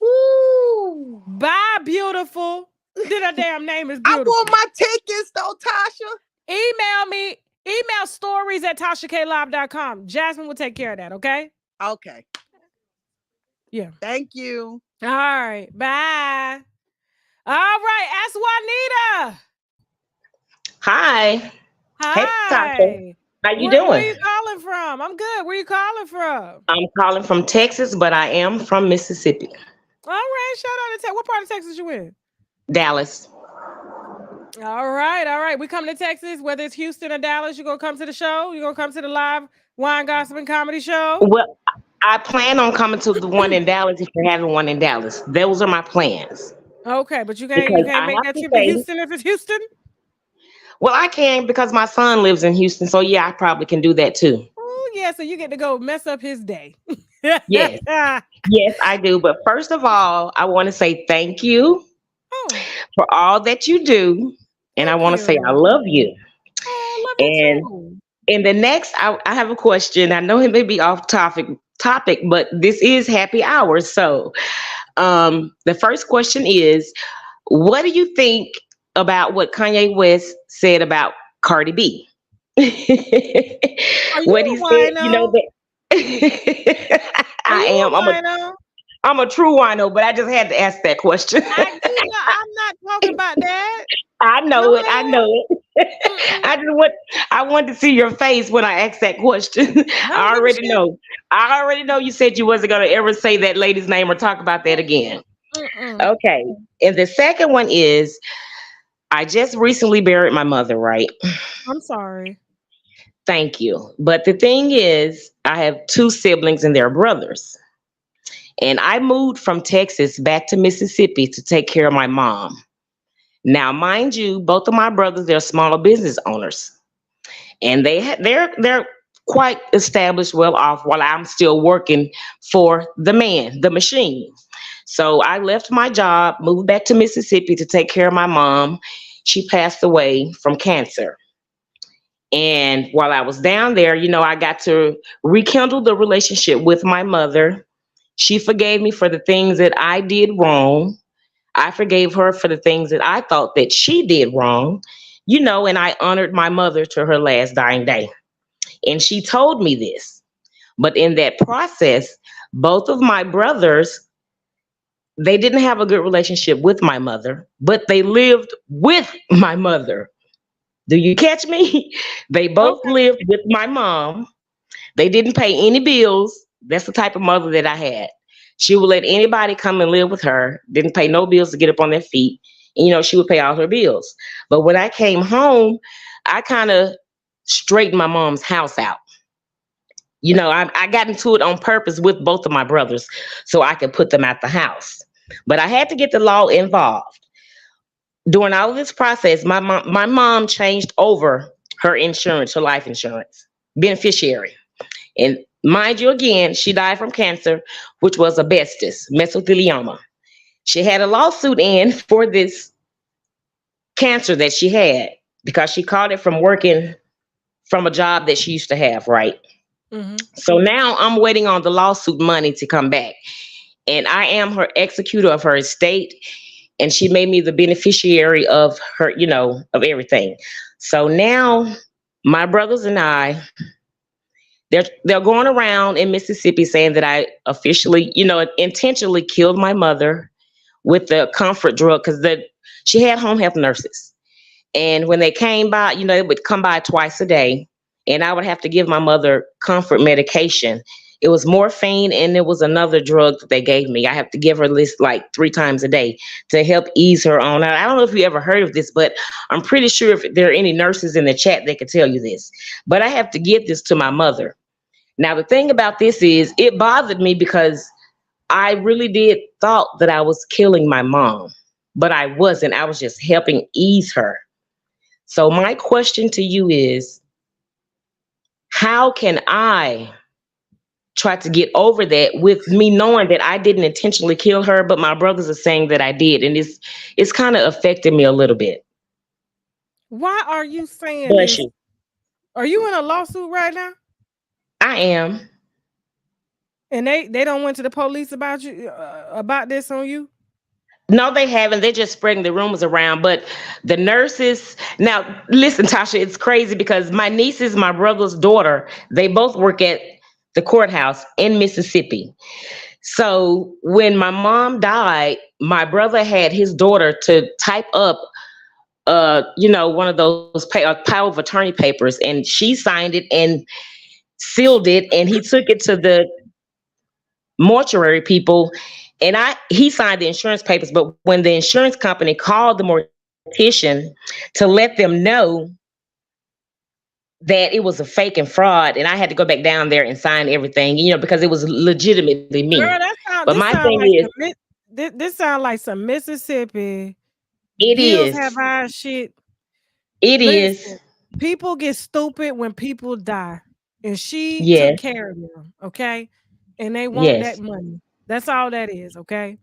Woo. Bye, beautiful. Then her damn name is I beautiful. want my tickets though, Tasha. Email me. Email stories@TashaKLive.com. Jasmine will take care of that, okay? Okay. Yeah. Thank you. All right. Bye. All right. Ask Juanita. Hi. Hi. Hey, Tasha. How you doing? Where you calling from? I'm good. Where you calling from? I'm calling from Texas, but I am from Mississippi. All right. Shout out to Texas. What part of Texas you in? Dallas. All right. We come to Texas, whether it's Houston or Dallas, you gonna come to the show? You gonna come to the live wine, gossip, and comedy show? Well, I plan on coming to the one in Dallas if you're having one in Dallas. Those are my plans. Okay, but you can't make that trip to Houston if it's Houston? Well, I can because my son lives in Houston, so yeah, I probably can do that too. Oh, yeah, so you get to go mess up his day. Yes. Yes, I do. But first of all, I want to say thank you for all that you do. And I want to say I love you. Oh, I love you too. And the next, I have a question. I know it may be off topic, but this is happy hour. So the first question is, what do you think about what Kanye West said about Cardi B? What he said, that I am. I'm a true wino, but I just had to ask that question. I'm not talking about that. I know it. I wanted to see your face when I asked that question. I already know you said you wasn't going to ever say that lady's name or talk about that again. Okay. And the second one is, I just recently buried my mother, right? I'm sorry. Thank you. But the thing is, I have 2 siblings and they're brothers. And I moved from Texas back to Mississippi to take care of my mom. Now, mind you, both of my brothers, they're smaller business owners. And they're quite established, well off, while I'm still working for the man, the machine. So I left my job, moved back to Mississippi to take care of my mom. She passed away from cancer. And while I was down there, I got to rekindle the relationship with my mother. She forgave me for the things that I did wrong. I forgave her for the things that I thought that she did wrong, and I honored my mother to her last dying day. And she told me this. But in that process, both of my brothers, they didn't have a good relationship with my mother, but they lived with my mother. Do you catch me? They both lived with my mom. They didn't pay any bills. That's the type of mother that I had. She would let anybody come and live with her, didn't pay no bills to get up on their feet. And, she would pay all her bills. But when I came home, I kind of straightened my mom's house out. I got into it on purpose with both of my brothers so I could put them out the house. But I had to get the law involved. During all of this process, my mom changed over her insurance, her life insurance, beneficiary. And mind you, again, she died from cancer, which was asbestos, mesothelioma. She had a lawsuit in for this cancer that she had because she caught it from working from a job that she used to have, right? Mm-hmm. So now I'm waiting on the lawsuit money to come back. And I am her executor of her estate. And she made me the beneficiary of her, of everything. So now my brothers and I, they're going around in Mississippi saying that I officially, intentionally killed my mother with the comfort drug because she had home health nurses. And when they came by, they would come by twice a day. And I would have to give my mother comfort medication. It was morphine and there was another drug that they gave me. I have to give her this like 3 times a day to help ease her on. I don't know if you ever heard of this, but I'm pretty sure if there are any nurses in the chat, they could tell you this. But I have to give this to my mother. Now, the thing about this is it bothered me because I really did thought that I was killing my mom, but I wasn't. I was just helping ease her. So my question to you is, how can I try to get over that with me knowing that I didn't intentionally kill her, but my brothers are saying that I did, and it's kind of affected me a little bit. Why are you saying Bless this? you. Are you in a lawsuit right now? I am. And they don't went to the police about you about this on you? No, they haven't. They're just spreading the rumors around. But the nurses, now listen, Tasha, it's crazy because my niece is my brother's daughter. They both work at the courthouse in Mississippi. So when my mom died, my brother had his daughter to type up, one of those power of attorney papers, and she signed it and sealed it, and he took it to the mortuary people, and he signed the insurance papers. But when the insurance company called the mortician to let them know that it was a fake and fraud, and I had to go back down there and sign everything, because it was legitimately me. Girl, But my thing is, this sound like some Mississippi it Hills is. Have Eyes shit. It Listen, is. people get stupid when people die, and she took Yes. care of them, okay? And they want that Yes. money. That's all that is, okay?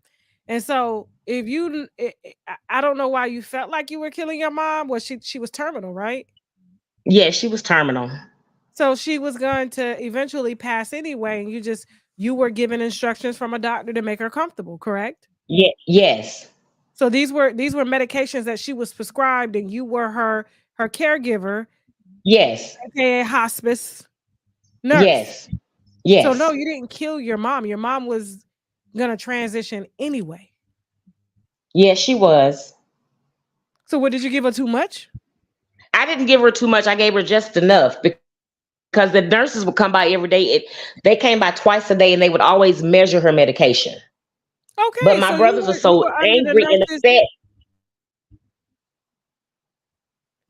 And so if you, I don't know why you felt like you were killing your mom. Well, she was terminal, right? Yes, she was terminal. So she was going to eventually pass anyway, and you were given instructions from a doctor to make her comfortable, correct? Yeah. Yes. So these were medications that she was prescribed, and you were her caregiver, Yes. aka hospice nurse. Yes. Yes. So no, you didn't kill your mom. Your mom was gonna transition anyway. Yes, she was. So what, did you give her too much? I didn't give her too much. I gave her just enough because the nurses would come by every day. They came by twice a day, and they would always measure her medication. Okay, But my so brothers are you so were under the angry and nurses. upset.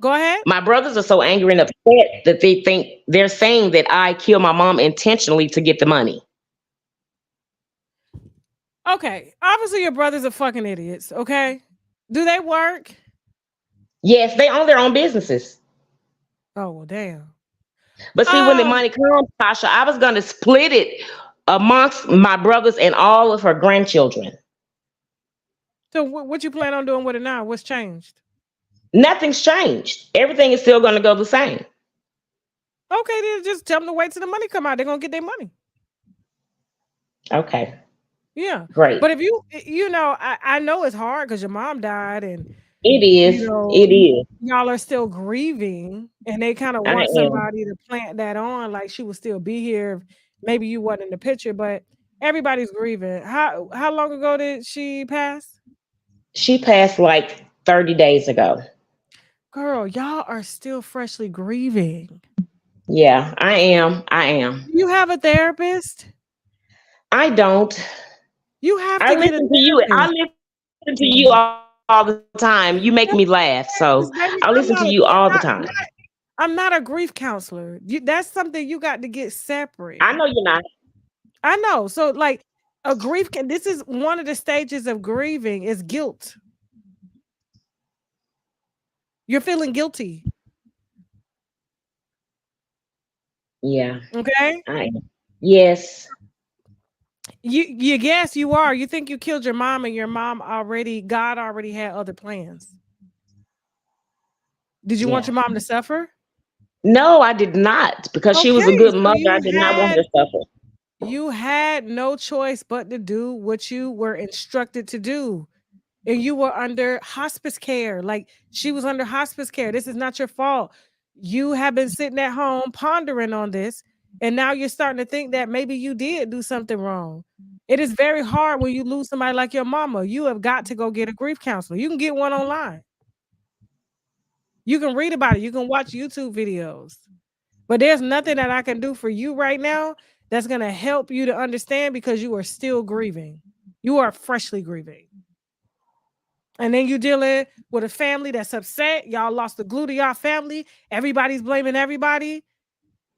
Go ahead. My brothers are so angry and upset that they're saying that I killed my mom intentionally to get the money. Okay, obviously your brothers are fucking idiots. Okay, do they work? Yes, they own their own businesses. Oh well, damn. But see, when the money comes, Tasha, I was going to split it amongst my brothers and all of her grandchildren. So what you plan on doing with it now? What's changed? Nothing's changed. Everything is still going to go the same. Okay, then just tell them to wait till the money come out. They're gonna get their money. Okay. Yeah, Great. but if I know it's hard because your mom died, and It is. It is. y'all are still grieving, and they kind of I want am. somebody to plant that on, like she would still be here. Maybe you wasn't in the picture, but everybody's grieving. How long ago did she pass? She passed like 30 days ago. Girl, y'all are still freshly grieving. Yeah, I am. Do you have a therapist? I don't. You have I to get a listen to you. I therapist. listen to you all the time. You make me laugh. So Baby, I listen to you all the time. I'm not a grief counselor. That's something you got to get separate. I know you're not. I know. So like a grief this is one of the stages of grieving is guilt. You're feeling guilty. Yeah. Okay? Yes. You guess you are. You think you killed your mom and your mom God already had other plans. Did you want Yeah. your mom to suffer? No, I did not. Because she was a Okay, good so mother. I did not want her to suffer. you had no choice but to do what you were instructed to do. And you were under hospice care. Like she was under hospice care. This is not your fault. You have been sitting at home pondering on this. And now you're starting to think that maybe you did do something wrong. It is very hard when you lose somebody like your mama. You have got to go get a grief counselor. You can get one online. You can read about it. You can watch YouTube videos. But there's nothing that I can do for you right now that's going to help you to understand because you are still grieving. You are freshly grieving. And then you dealing with a family that's upset. Y'all lost the glue to y'all family. Everybody's blaming everybody.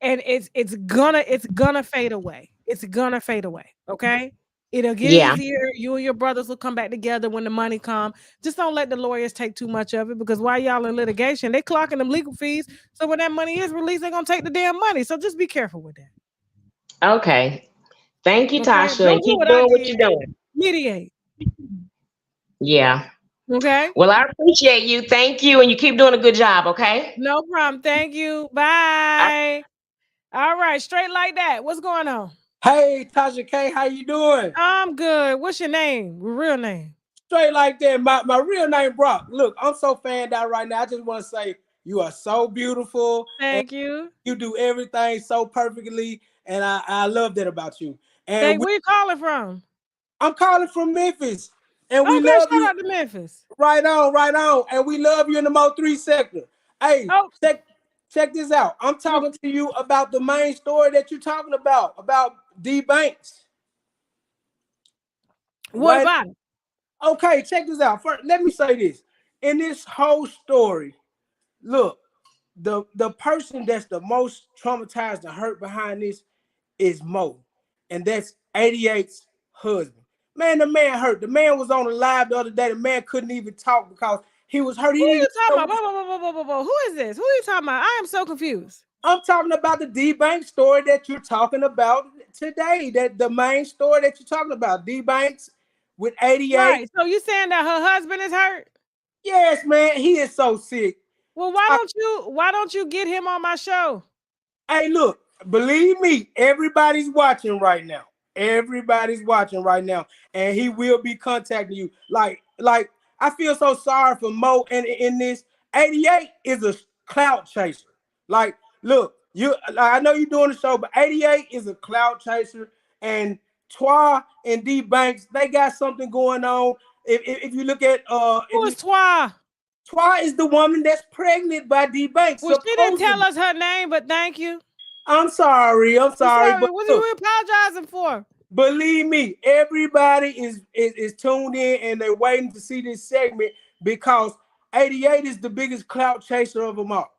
And it's gonna fade away. It's gonna fade away. Okay. It'll get easier. You and your brothers will come back together when the money come. Just don't let the lawyers take too much of it because while y'all in litigation, they clocking them legal fees. So when that money is released, they're gonna take the damn money. So just be careful with that. Okay. Thank you, Okay. Tasha. Don't And do keep what I doing what did. you're doing. Mediate. Yeah. Okay. Well, I appreciate you. Thank you. And you keep doing a good job, okay? No problem. Thank you. Bye. All right. Straight like that. What's going on? Hey, Tasha K, how you doing? I'm good. What's your name? Your real name? Straight like that. My real name, Brock. Look, I'm so fanned out right now. I just want to say you are so beautiful. Thank you. You do everything so perfectly, and I love that about you. And Where you calling from? I'm calling from Memphis, and we Okay, love shout you. out to Memphis. Right on, right on. And we love you in the Mo 3 sector. Hey, check this out. I'm talking to you about the main story that you're talking about D Banks. What about it? Okay, check this out. First, let me say this. In this whole story, look, the person that's the most traumatized and hurt behind this is Mo. And that's 88's husband. Man, the man hurt. The man was on the live the other day. The man couldn't even talk because he was hurt. Who are you talking about? Whoa. Who is this? Who are you talking about? I am so confused. I'm talking about the D Banks story that you're talking about today. That the main story that you're talking about. D Banks with 88. Right. So you saying that her husband is hurt? Yes, man. He is so sick. Well, why don't you get him on my show? Hey, look, believe me, everybody's watching right now. Everybody's watching right now, and he will be contacting you. Like I feel so sorry for Mo. And in this, 88 is a clout chaser. Like, look, I know you're doing the show, but 88 is a clout chaser, and Twa and D Banks, they got something going on. If you look at who is Twa? Twa is the woman that's pregnant by D Banks. Well, she didn't tell us her name, but thank you. I'm sorry. But what are you apologizing for? Believe me, everybody is tuned in and they're waiting to see this segment because 88 is the biggest clout chaser of them all.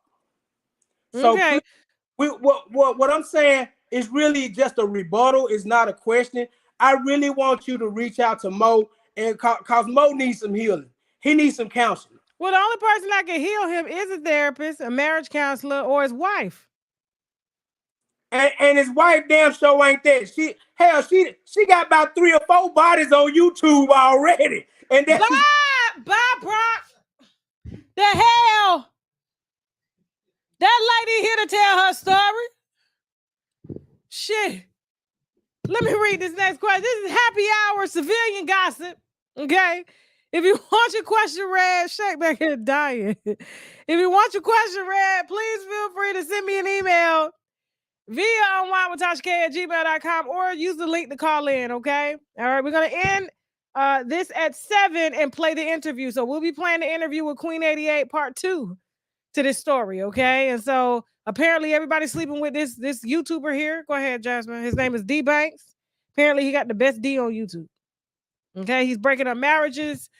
So okay. What I'm saying is really just a rebuttal. It's not a question. I really want you to reach out to Mo and cause Mo needs some healing. He needs some counseling. Well, the only person that can heal him is a therapist, a marriage counselor, or his wife. And his wife damn sure ain't that. She got about 3 or 4 bodies on YouTube already. And that's Bye, Brock. The hell? That lady here to tell her story. Shit. Let me read this next question. This is happy hour civilian gossip. Okay. If you want your question read, Shake back here dying. If you want your question read, please feel free to send me an email via unwinewithtashak@gmail.com or use the link to call in, okay? All right, we're going to end this at 7 and play the interview. So we'll be playing the interview with Queen 88 part 2 to this story, okay? And so apparently everybody's sleeping with this YouTuber here. Go ahead, Jasmine. His name is D Banks. Apparently he got the best D on YouTube. Okay, he's breaking up marriages.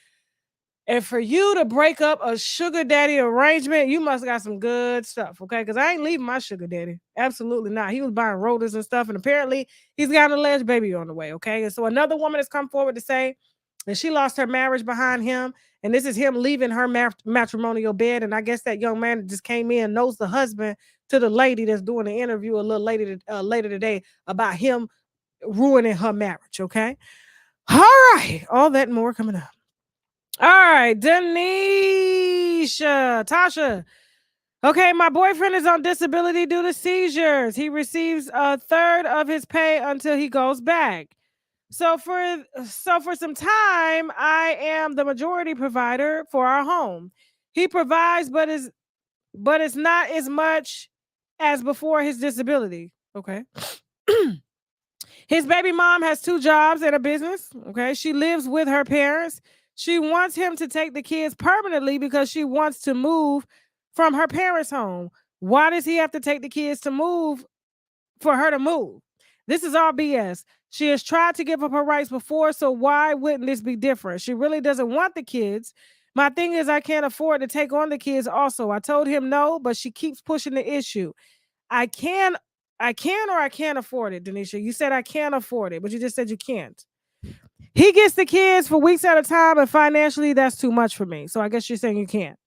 And for you to break up a sugar daddy arrangement, you must got some good stuff, okay? Because I ain't leaving my sugar daddy. Absolutely not. He was buying rotors and stuff, and apparently he's got an alleged baby on the way, okay? And so another woman has come forward to say that she lost her marriage behind him, and this is him leaving her matrimonial bed. And I guess that young man that just came in knows the husband to the lady that's doing the interview a little later today about him ruining her marriage, okay? All right, all that and more coming up. All right, Denisha, Tasha. Okay, my boyfriend is on disability due to seizures. He receives a third of his pay until he goes back. So for some time, I am the majority provider for our home. He provides, but it's not as much as before his disability. Okay. His baby mom has 2 jobs and a business. Okay. She lives with her parents. She wants him to take the kids permanently because she wants to move from her parents' home. Why does he have to take the kids to move for her to move? This is all BS. She has tried to give up her rights before, so why wouldn't this be different? She really doesn't want the kids. My thing is, I can't afford to take on the kids also. I told him no, but she keeps pushing the issue. I can or I can't afford it, Denisha. You said I can't afford it, but you just said you can't. He gets the kids for weeks at a time, and financially, that's too much for me. So I guess you're saying you can't.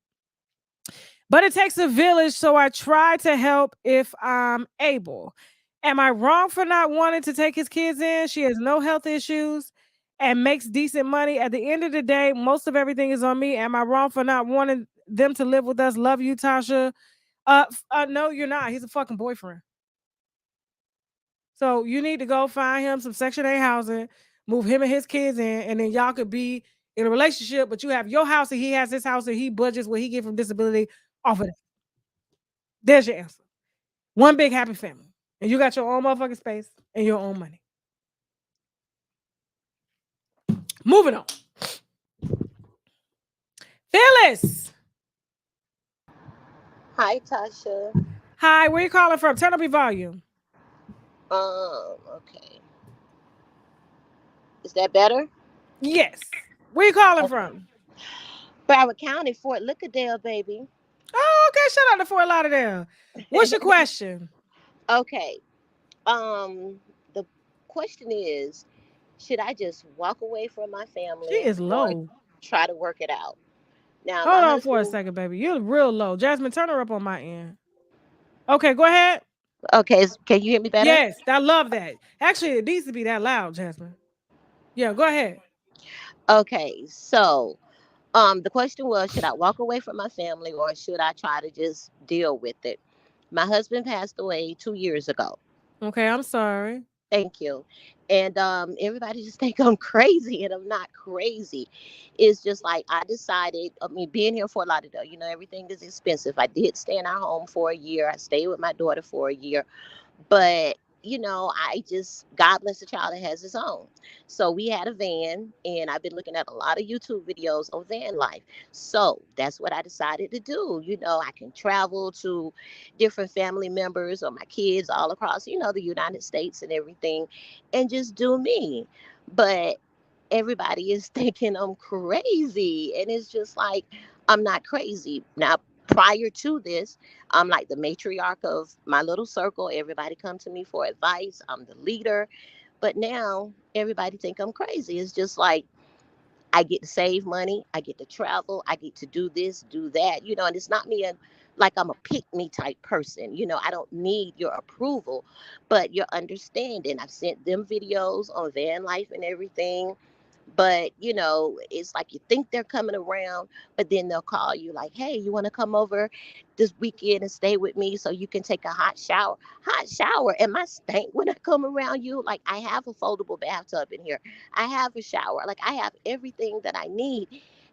But it takes a village, so I try to help if I'm able. Am I wrong for not wanting to take his kids in? She has no health issues and makes decent money. At the end of the day, most of everything is on me. Am I wrong for not wanting them to live with us? Love you, Tasha. No, you're not. He's a fucking boyfriend. So you need to go find him some Section 8 housing, move him and his kids in, and then y'all could be in a relationship, but you have your house and he has his house and he budgets what he get from disability off of that. There's your answer. One big happy family. And you got your own motherfucking space and your own money. Moving on. Phyllis. Hi, Tasha. Hi, where you calling from? Turn up your volume. Okay. Is that better? Yes. Where you calling from? Broward County, Fort Lauderdale, baby. Oh, okay. Shout out to Fort Lauderdale. What's your question? Okay. The question is, should I just walk away from my She family is or low. try to work it out? Now, my Hold on for a husband. second, baby. You're real low. Jasmine, turn her up on my end. Okay, go ahead. Okay, can you hear me better? Yes, I love that. Actually, it needs to be that loud, Jasmine. Yeah, go ahead. Okay, so the question was, should I walk away from my family or should I try to just deal with it? My husband passed away 2 years ago. Okay, I'm sorry. Thank you. And everybody just think I'm crazy, and I'm not crazy. It's just like I decided. I mean, being here for a lot of everything is expensive. I did stay in our home for a year. I stayed with my daughter for a year, but I just, God bless the child that has his own. So we had a van, and I've been looking at a lot of YouTube videos on van life. So that's what I decided to do. I can travel to different family members or my kids all across the United States and everything, and just do me. But everybody is thinking I'm crazy, and it's just like, I'm not crazy. Now, prior to this, I'm like the matriarch of my little circle. Everybody come to me for advice. I'm the leader. But now everybody think I'm crazy. It's just like, I get to save money, I get to travel, I get to do this, do that, and it's not me like I'm a pick me type person. I don't need your approval, but your understanding. I've sent them videos on van life and everything. But it's like you think they're coming around, but then they'll call you like, hey, you want to come over this weekend and stay with me so you can take a hot shower. And my stank when I come around you, like, I have a foldable bathtub in here, I have a shower, like, I have everything that I need.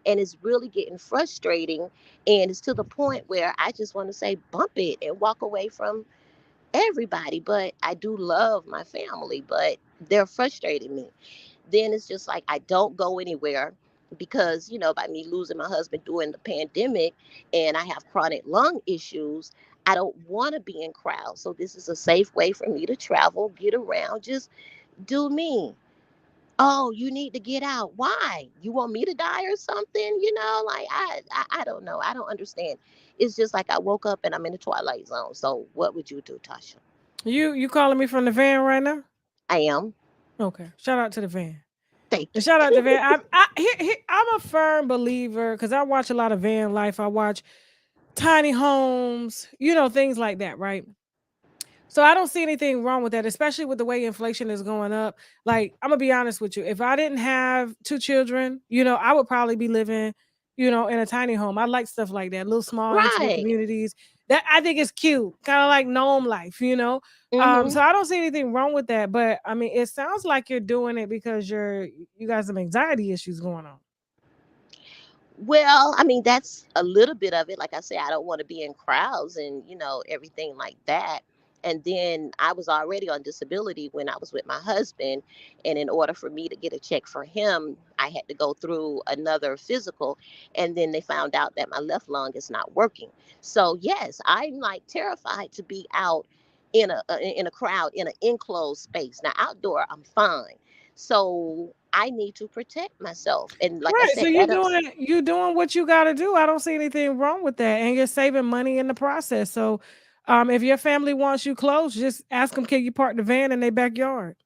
And it's really getting frustrating, and it's to the point where I just want to say bump it and walk away from everybody. But I do love my family, but they're frustrating me. Then it's just like I don't go anywhere because, by me losing my husband during the pandemic, and I have chronic lung issues, I don't want to be in crowds. So this is a safe way for me to travel, get around, just do me. Oh, you need to get out. Why? You want me to die or something? Like I don't know. I don't understand. It's just like I woke up and I'm in the twilight zone. So what would you do, Tasha? You calling me from the van right now? I am. Okay. Shout out to the van. Thank And you. shout out to Van. I'm a firm believer because I watch a lot of van life. I watch tiny homes, things like that, right? So I don't see anything wrong with that, especially with the way inflation is going up. Like, I'm gonna be honest with you. If I didn't have two children, I would probably be living, in a tiny home. I like stuff like that, little small intimate Right. communities. That I think is cute, kind of like gnome life. Mm-hmm. So I don't see anything wrong with that. But I mean, it sounds like you're doing it because you got some anxiety issues going on. Well, I mean, that's a little bit of it. Like I say, I don't want to be in crowds and, everything like that. And then I was already on disability when I was with my husband. And in order for me to get a check for him, I had to go through another physical. And then they found out that my left lung is not working. So, yes, I'm like terrified to be out in a crowd, in an enclosed space. Now, outdoor, I'm fine. So I need to protect myself. And like I Right. So said, that you doing what you got to do. I don't see anything wrong with that, and you're saving money in the process. So, if your family wants you close, just ask them, can you park the van in their backyard?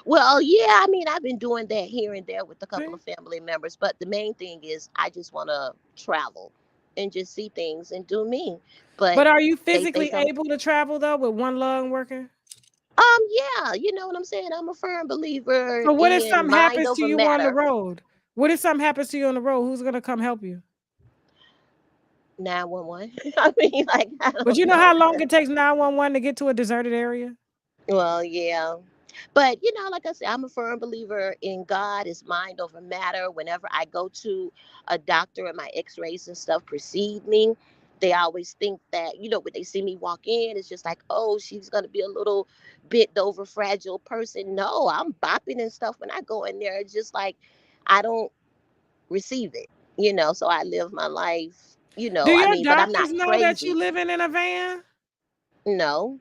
well, yeah, I mean, I've been doing that here and there with a couple See? of family members, but the main thing is I just want to travel and just see things and do me. But But are you they physically think I'm able to travel though with one lung working? yeah, you know what I'm saying? I'm a firm believer So what if in something mind happens to over you on the matter. road? What if something happens to you on the road? Who's gonna come help you? 911. I mean, like, I But don't you know how know. long it takes 911 to get to a deserted area? Well, yeah. But, like I said, I'm a firm believer in God is mind over matter. Whenever I go to a doctor and my x-rays and stuff precede me, they always think that, when they see me walk in, it's just like, oh, she's going to be a little bit over fragile person. No, I'm bopping and stuff when I go in there. It's just like I don't receive it, so I live my life, Do I your mean, but I'm doctors not know that you crazy. living in a van? No.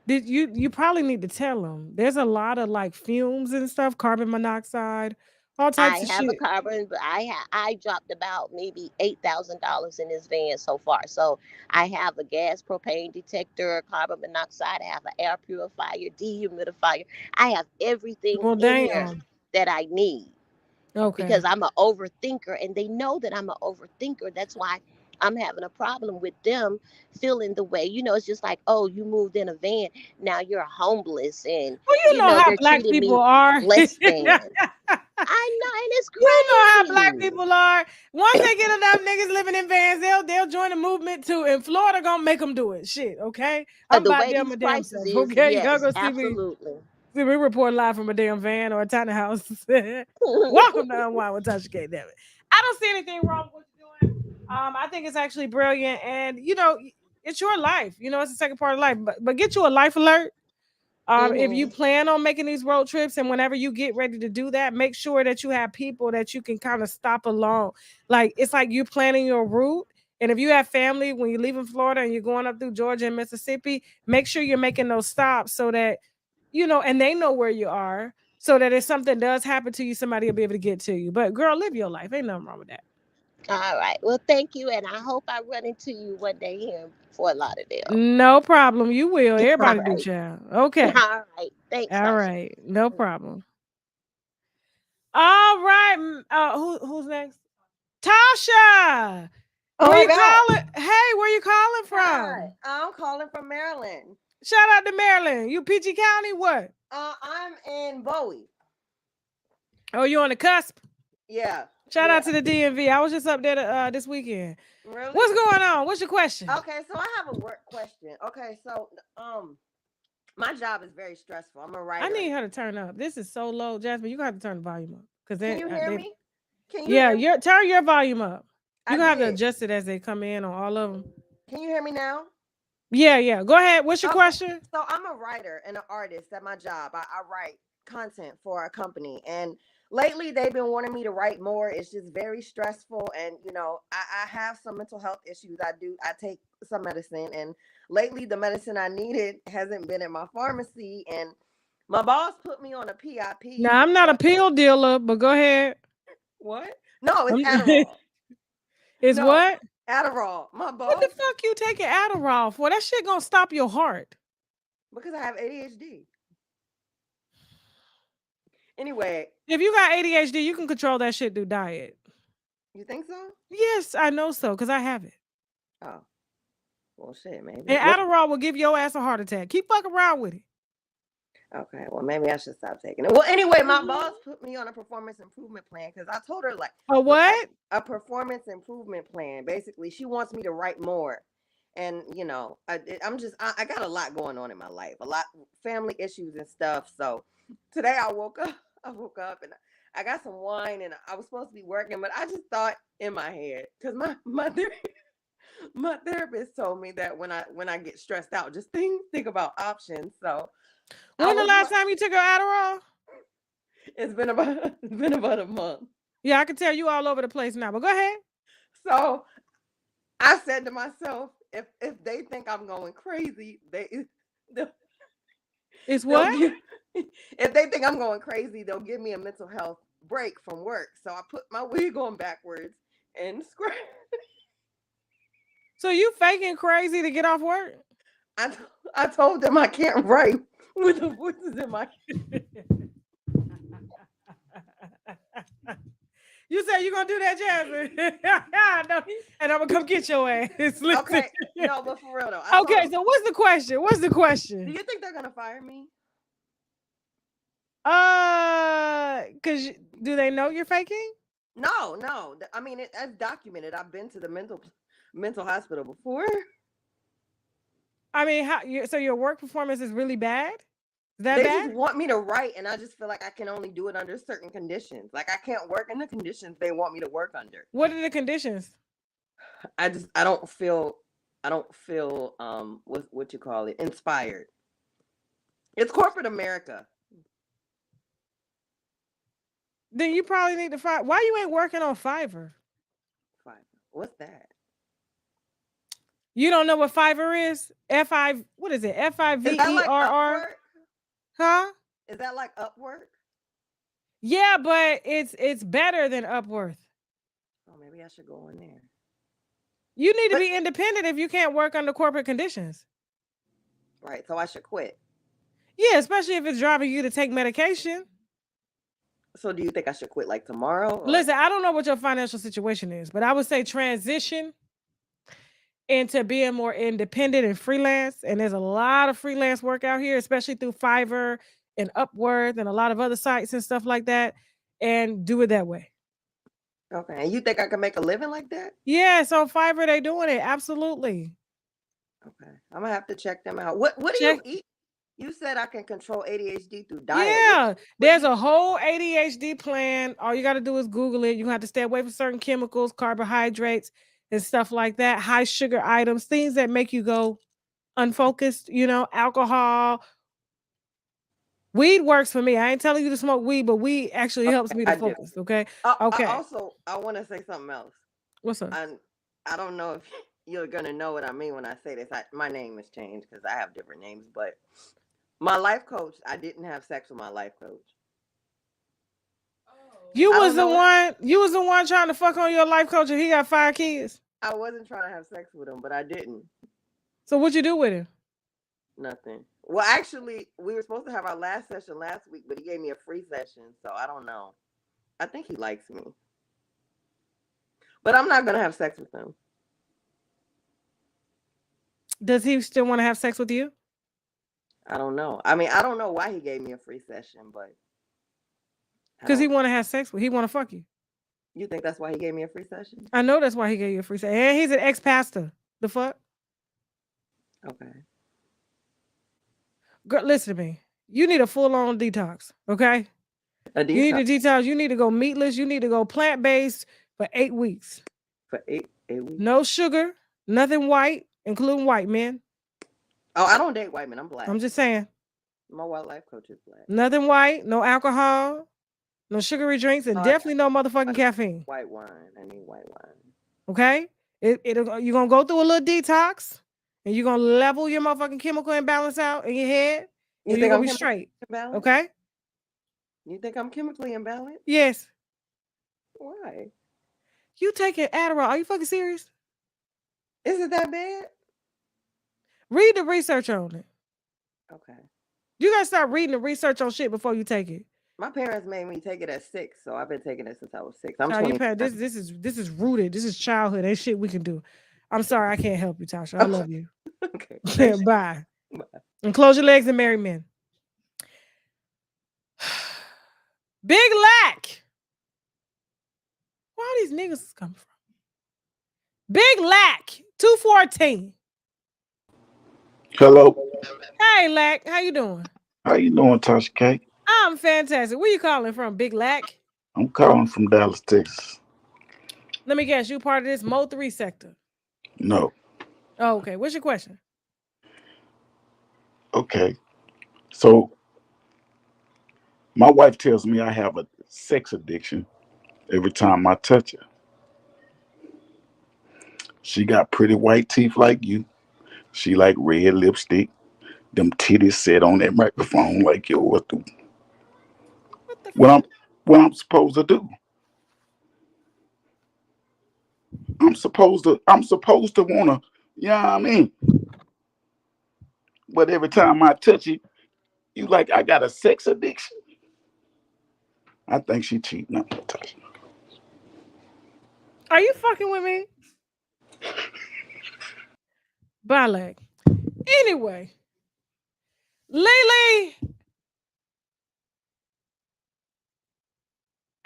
Did you probably need to tell them. There's a lot of like fumes and stuff, carbon monoxide, all I types of have a shit. carbon, but I dropped about maybe $8,000 in this van so far. So I have a gas propane detector, carbon monoxide. I have an air purifier, dehumidifier. I have everything Well, in here damn. that I need Okay. because I'm an overthinker, and they know that I'm an overthinker. That's why I'm having a problem with them feeling the way. It's just like, oh, you moved in a van, now you're homeless, and Well, you know how they're black treating people me are. less than. I know, and it's You know how black crazy. people are. Once they get enough niggas living in vans, they'll join the movement too. And Florida gonna make them do it. Shit, okay? I'm The about way damn these my damn prices self. is, Okay, y'all yes, gonna absolutely. see me report live from a damn van or a tiny house. Welcome to Unwind with Tasha K. David. I don't see anything wrong with what you're doing. I think it's actually brilliant, and it's your life. It's the second part of life. But get you a life alert. If you Hmm. plan on making these road trips and whenever you get ready to do that, make sure that you have people that you can kind of stop along. Like it's like you planning your route. And if you have family when you're leaving Florida and you're going up through Georgia and Mississippi, make sure you're making those stops so that, and they know where you are so that if something does happen to you, somebody will be able to get to you. But girl, live your life. Ain't nothing wrong with that. All right. Well, thank you, and I hope I run into you one day here in Fort Lauderdale. No problem. You will. All Everybody do, right. child. Okay. All right. Thanks, All Tasha. right. No problem. All right. Who's next? Tasha. Oh Where my you God. calling? Hey, where you calling Hi. from? I'm calling from Maryland. Shout out to Maryland. You PG County? What? I'm in Bowie. Oh, you on the cusp? Yeah. Shout out Yeah. to the DMV. I was just up there this weekend. Really? What's going on? What's your question? Okay, so I have a work question. Okay, so my job is very stressful. I'm a I writer. need her to turn up. This is so low, Jasmine. You got to turn the volume up because Can you hear me? Can you yeah, hear me? turn your volume up. I You gonna have to did. adjust it as they come in on all of them. Can you hear me now? Yeah. Go ahead. What's your Okay. question? So I'm a writer and an artist at my job. I write content for a company, and lately they've been wanting me to write more. It's just very stressful, and I have some mental health issues. I take some medicine, and lately the medicine I needed hasn't been at my pharmacy, and My boss put me on a PIP. Now, I'm not a pill dealer, but go ahead. What? No, it's I'm- Adderall. It's No, what? Adderall. My What boss, the fuck you taking Adderall for? That shit gonna stop your heart. because I have ADHD. Anyway, If you got ADHD, you can control that shit through diet. you think so? Yes, I know so, because I have it. Oh, well, shit, maybe. And Adderall will give your ass a heart attack. Keep fucking around with it. Okay, well, maybe I should stop taking it. Well, anyway, my boss put me on a performance improvement plan because I told her, like, A what? a performance improvement plan. Basically, she wants me to write more. And, I got a lot going on in my life, a lot family issues and stuff. So today I woke up and I got some wine and I was supposed to be working, but I just thought in my head, because my therapist told me that when I get stressed out, just think about options. So When the last time you took your Adderall? it's been about a month. Yeah, I can tell you all over the place now, but go ahead. So I said to myself, if they think I'm going crazy, It's what? If they think I'm going crazy, they'll give me a mental health break from work. So I put my wig on backwards and scratch. So you faking crazy to get off work? I told them I can't write with the voices in my head. You said you're gonna do that, Jasmine. No, and I'm gonna come get your ass. Listen. Okay, no, but for real though. Okay, so what's the question? What's the question? Do you think they're gonna fire me? Cause do they know you're faking? No. I mean, it's documented. I've been to the mental hospital before. I mean, so your work performance is really bad? Is that They bad? just want me to write, and I just feel like I can only do it under certain conditions. Like I can't work in the conditions they want me to work under. What are the conditions? I don't feel what you call it, inspired. It's corporate America. Then you probably need to find. Why you ain't working on Fiverr? What's that? You don't know what Fiverr is? What is it? Fiverr? Huh? Is that like Upwork? Yeah, but it's better than Upwork. Oh, maybe I should go in there. You need to be independent if you can't work under corporate conditions. Right. So I should quit. Yeah, especially if it's driving you to take medication. So do you think I should quit like tomorrow? Or? Listen, I don't know what your financial situation is, but I would say transition into being more independent and freelance. And there's a lot of freelance work out here, especially through Fiverr and Upwork and a lot of other sites and stuff like that. And do it that way. Okay. And you think I can make a living like that? Yeah, so Fiverr, they doing it. Absolutely. Okay. I'm gonna have to check them out. What do you eat? You said I can control ADHD through diet. Yeah, there's a whole ADHD plan. All you got to do is Google it. You have to stay away from certain chemicals, carbohydrates, and stuff like that. High sugar items, things that make you go unfocused, alcohol. Weed works for me. I ain't telling you to smoke weed, but weed actually helps me to focus. Okay. Okay. I want to say something else. What's up? I don't know if you're gonna know what I mean when I say this. My name has changed because I have different names, but my life coach, I didn't have sex with my life coach. You was the one trying to fuck on your life coach and he got 5 kids. I wasn't trying to have sex with him, but I didn't. So what you do with him? Nothing. Well, actually, we were supposed to have our last session last week, but he gave me a free session, so I don't know. I think he likes me. But I'm not gonna have sex with him. Does he still want to have sex with you? I don't know. I mean, I don't know why he gave me a free session, but because he want to have sex with, he want to fuck you. You think that's why he gave me a free session? I know that's why he gave you a free session. And he's an ex-pastor. The fuck? Okay. Girl, listen to me. You need a full-on detox, okay? A detox. You need a detox. You need to go meatless. You need to go plant-based for 8 weeks. For 8 weeks? No sugar, nothing white, including white men. Oh, I don't date white men. I'm black. I'm just saying. My white life coach is black. Nothing white, no alcohol, no sugary drinks, and definitely no motherfucking caffeine. White wine. I need white wine. Okay? You're going to go through a little detox, and you're going to level your motherfucking chemical imbalance out in your head, You You're think gonna I'm be chemically straight. imbalanced? Okay? You think I'm chemically imbalanced? Yes. Why? You taking Adderall. Are you fucking serious? Is it that bad? Read the research on it. Okay. You gotta start reading the research on shit before you take it. My parents made me take it at 6, so I've been taking it since I was 6. I'm Child, you 20. parent, this is rooted. This is childhood. Ain't shit we can do. I'm sorry, I can't help you, Tasha. I love you. Okay. Thanks. Bye. Bye. And close your legs and marry men. Big Lack. Where all these niggas come from? Big Lack, 214. Hello. Hey, Lack, how you doing? How you doing, Tasha K? I'm fantastic. Where you calling from, Big Lack? I'm calling from Dallas, Texas. Let me guess, you part of this Mo 3 sector? No. Oh, okay. What's your question? Okay. So my wife tells me I have a sex addiction every time I touch her. She got pretty white teeth like you. She like red lipstick. Them titties set on that microphone like yo, What the what fuck? I'm supposed to do? I'm supposed to wanna, you know what I mean? But every time I touch you, you like I got a sex addiction. I think she cheating on me, Tasha. Are you fucking with me? Bye, Lack. Anyway, Lily.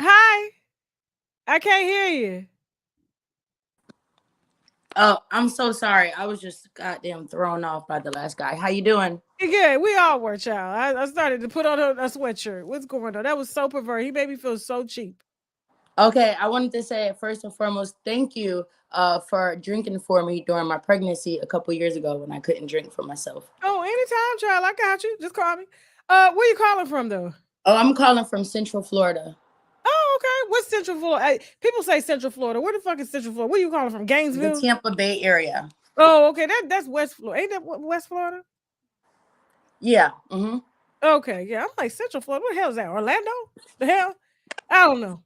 Hi. I can't hear you. Oh, I'm so sorry. I was just goddamn thrown off by the last guy. How you doing? Yeah, we all were, child. I started to put on a sweatshirt. What's going on? That was so perverted. He made me feel so cheap. Okay, I wanted to say first and foremost, thank you for drinking for me during my pregnancy a couple years ago when I couldn't drink for myself. Oh, anytime, child. I got you. Just call me. Where you calling from, though? Oh, I'm calling from Central Florida. Oh, okay. What's Central Florida? People say Central Florida. Where the fuck is Central Florida? Where you calling from? Gainesville? The Tampa Bay area. Oh, okay. That's West Florida. Ain't that West Florida? Yeah. Mm-hmm. Okay, yeah. I'm like Central Florida. What the hell is that? Orlando? The hell? I don't know.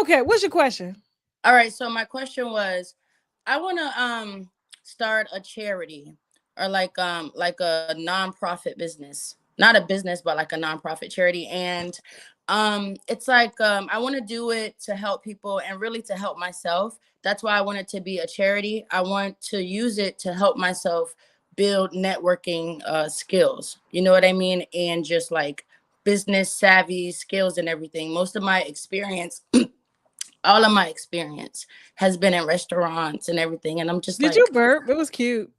Okay, what's your question? All right. So my question was, I want to start a charity or like a nonprofit business, not a business, but like a nonprofit charity. And it's like I want to do it to help people and really to help myself. That's why I want it to be a charity. I want to use it to help myself build networking skills. You know what I mean? And just like business savvy skills and everything. Most of my experience, all of my experience has been in restaurants and everything. And I'm just Did like, you burp? It was cute.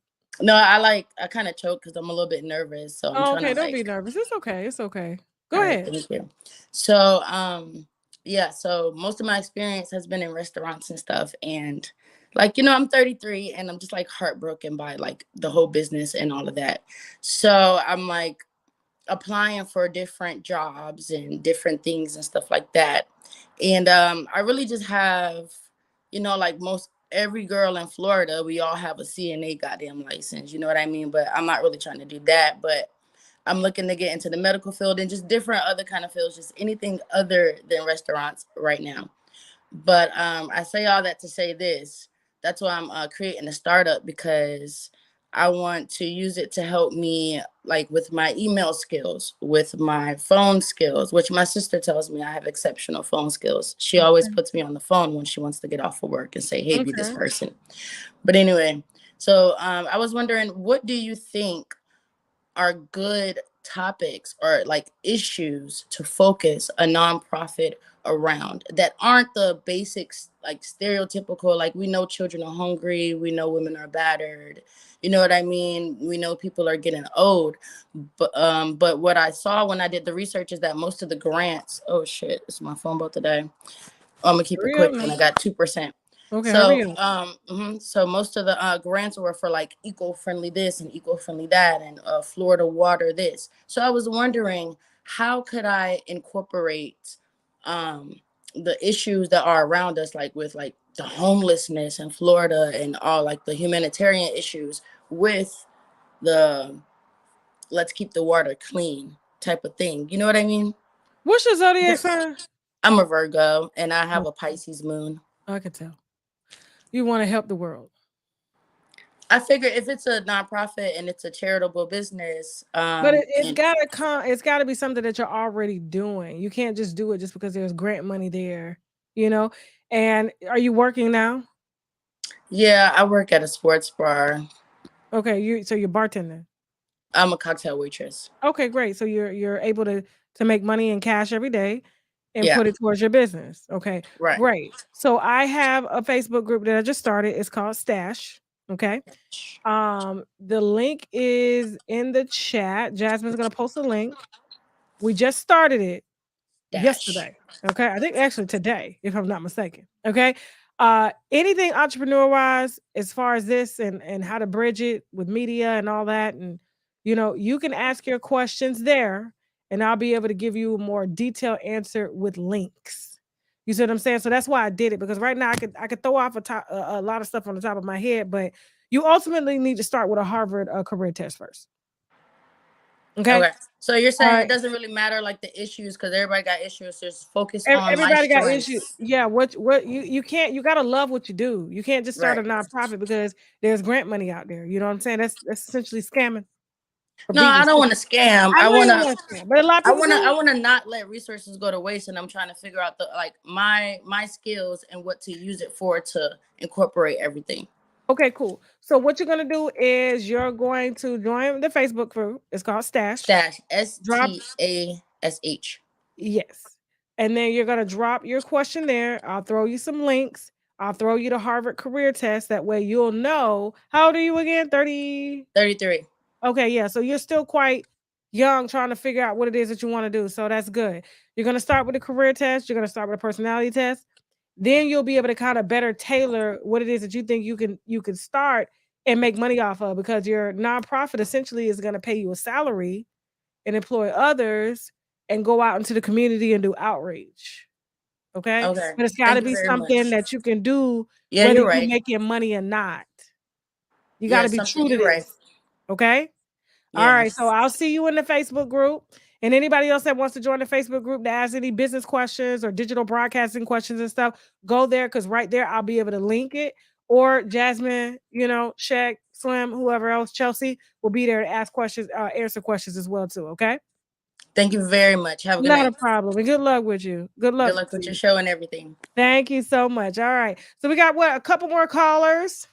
no, I kind of choke because I'm a little bit nervous. So I'm Oh, trying okay. to Don't like, be nervous. It's okay. It's okay. Go all right, ahead. thank you. So, yeah, so most of my experience has been in restaurants and stuff. And like, I'm 33 and I'm just like heartbroken by like the whole business and all of that. So I'm like applying for different jobs and different things and stuff like that. And I really just have, like most every girl in Florida, we all have a CNA goddamn license. You know what I mean? But I'm not really trying to do that. But I'm looking to get into the medical field and just different other kind of fields, just anything other than restaurants right now. But I say all that to say this. That's why I'm creating a startup, because I want to use it to help me like with my email skills, with my phone skills, which my sister tells me I have exceptional phone skills. She always puts me on the phone when she wants to get off of work and say, hey, be this Okay. person. But anyway, so I was wondering, what do you think are good topics or like issues to focus a nonprofit around that aren't the basics, like stereotypical, like we know children are hungry, we know women are battered, you know what I mean, we know people are getting old, but what I saw when I did the research is that most of the grants, oh shit, is my phone about to die? I'm gonna keep it Hurry up quick now. and I got 2%. Okay, So hurry up. so most of the grants were for like eco-friendly this and eco-friendly that and Florida water this. So I was wondering, how could I incorporate the issues that are around us, like with like the homelessness in Florida and all like the humanitarian issues with the let's keep the water clean type of thing. You know what I mean? What's your zodiac sign? I'm a Virgo and I have a Pisces moon. I can tell. You want to help the world. I figure if it's a nonprofit and it's a charitable business, But it's gotta come. It's gotta be something that you're already doing. You can't just do it just because there's grant money there, you know. And are you working now? Yeah, I work at a sports bar. Okay, you're bartending. I'm a cocktail waitress. Okay, great. So you're able to make money in cash every day and Yeah. put it towards your business. Okay, Right. great. So I have a Facebook group that I just started. It's called Stash. Okay. The link is in the chat. Jasmine's gonna post a link. We just started it yesterday. Okay. I think actually today, if I'm not mistaken. Okay. Anything entrepreneur wise, as far as this and how to bridge it with media and all that, and you can ask your questions there, and I'll be able to give you a more detailed answer with links. You see what I'm saying? So that's why I did it, because right now I could throw off a lot of stuff on the top of my head, but you ultimately need to start with a Harvard career test first. Okay. So you're saying it doesn't really matter like the issues, because everybody got issues. Just focus on everybody my got strengths. issues. Yeah. What you can't, you gotta love what you do. You can't just start a nonprofit because there's grant money out there. You know what I'm saying? That's essentially scamming. No, I don't want to scam. I want to, but a lot of people I want to not let resources go to waste, and I'm trying to figure out my skills and what to use it for to incorporate everything. Okay, cool. So what you're gonna do is you're going to join the Facebook group. It's called Stash. Stash. STASH. Yes. And then you're gonna drop your question there. I'll throw you some links. I'll throw you the Harvard career test. That way you'll know. How old are you again? 33. Okay, yeah. So you're still quite young, trying to figure out what it is that you want to do. So that's good. You're gonna start with a career test. You're gonna start with a personality test. Then you'll be able to kind of better tailor what it is that you think you can start and make money off of, because your nonprofit essentially is going to pay you a salary and employ others and go out into the community and do outreach. Okay. But it's got to be something that you can do, whether you're making money or not. You got to be true to this. Okay. All right. So I'll see you in the Facebook group. And anybody else that wants to join the Facebook group to ask any business questions or digital broadcasting questions and stuff, go there, because right there I'll be able to link it. Or Jasmine, Shaq, Slim, whoever else, Chelsea will be there to ask questions, answer questions as well too. Okay. Thank you very much. Have a good night. Not a problem. And good luck with you. Good luck with your show and everything. Thank you so much. All right. So we got a couple more callers.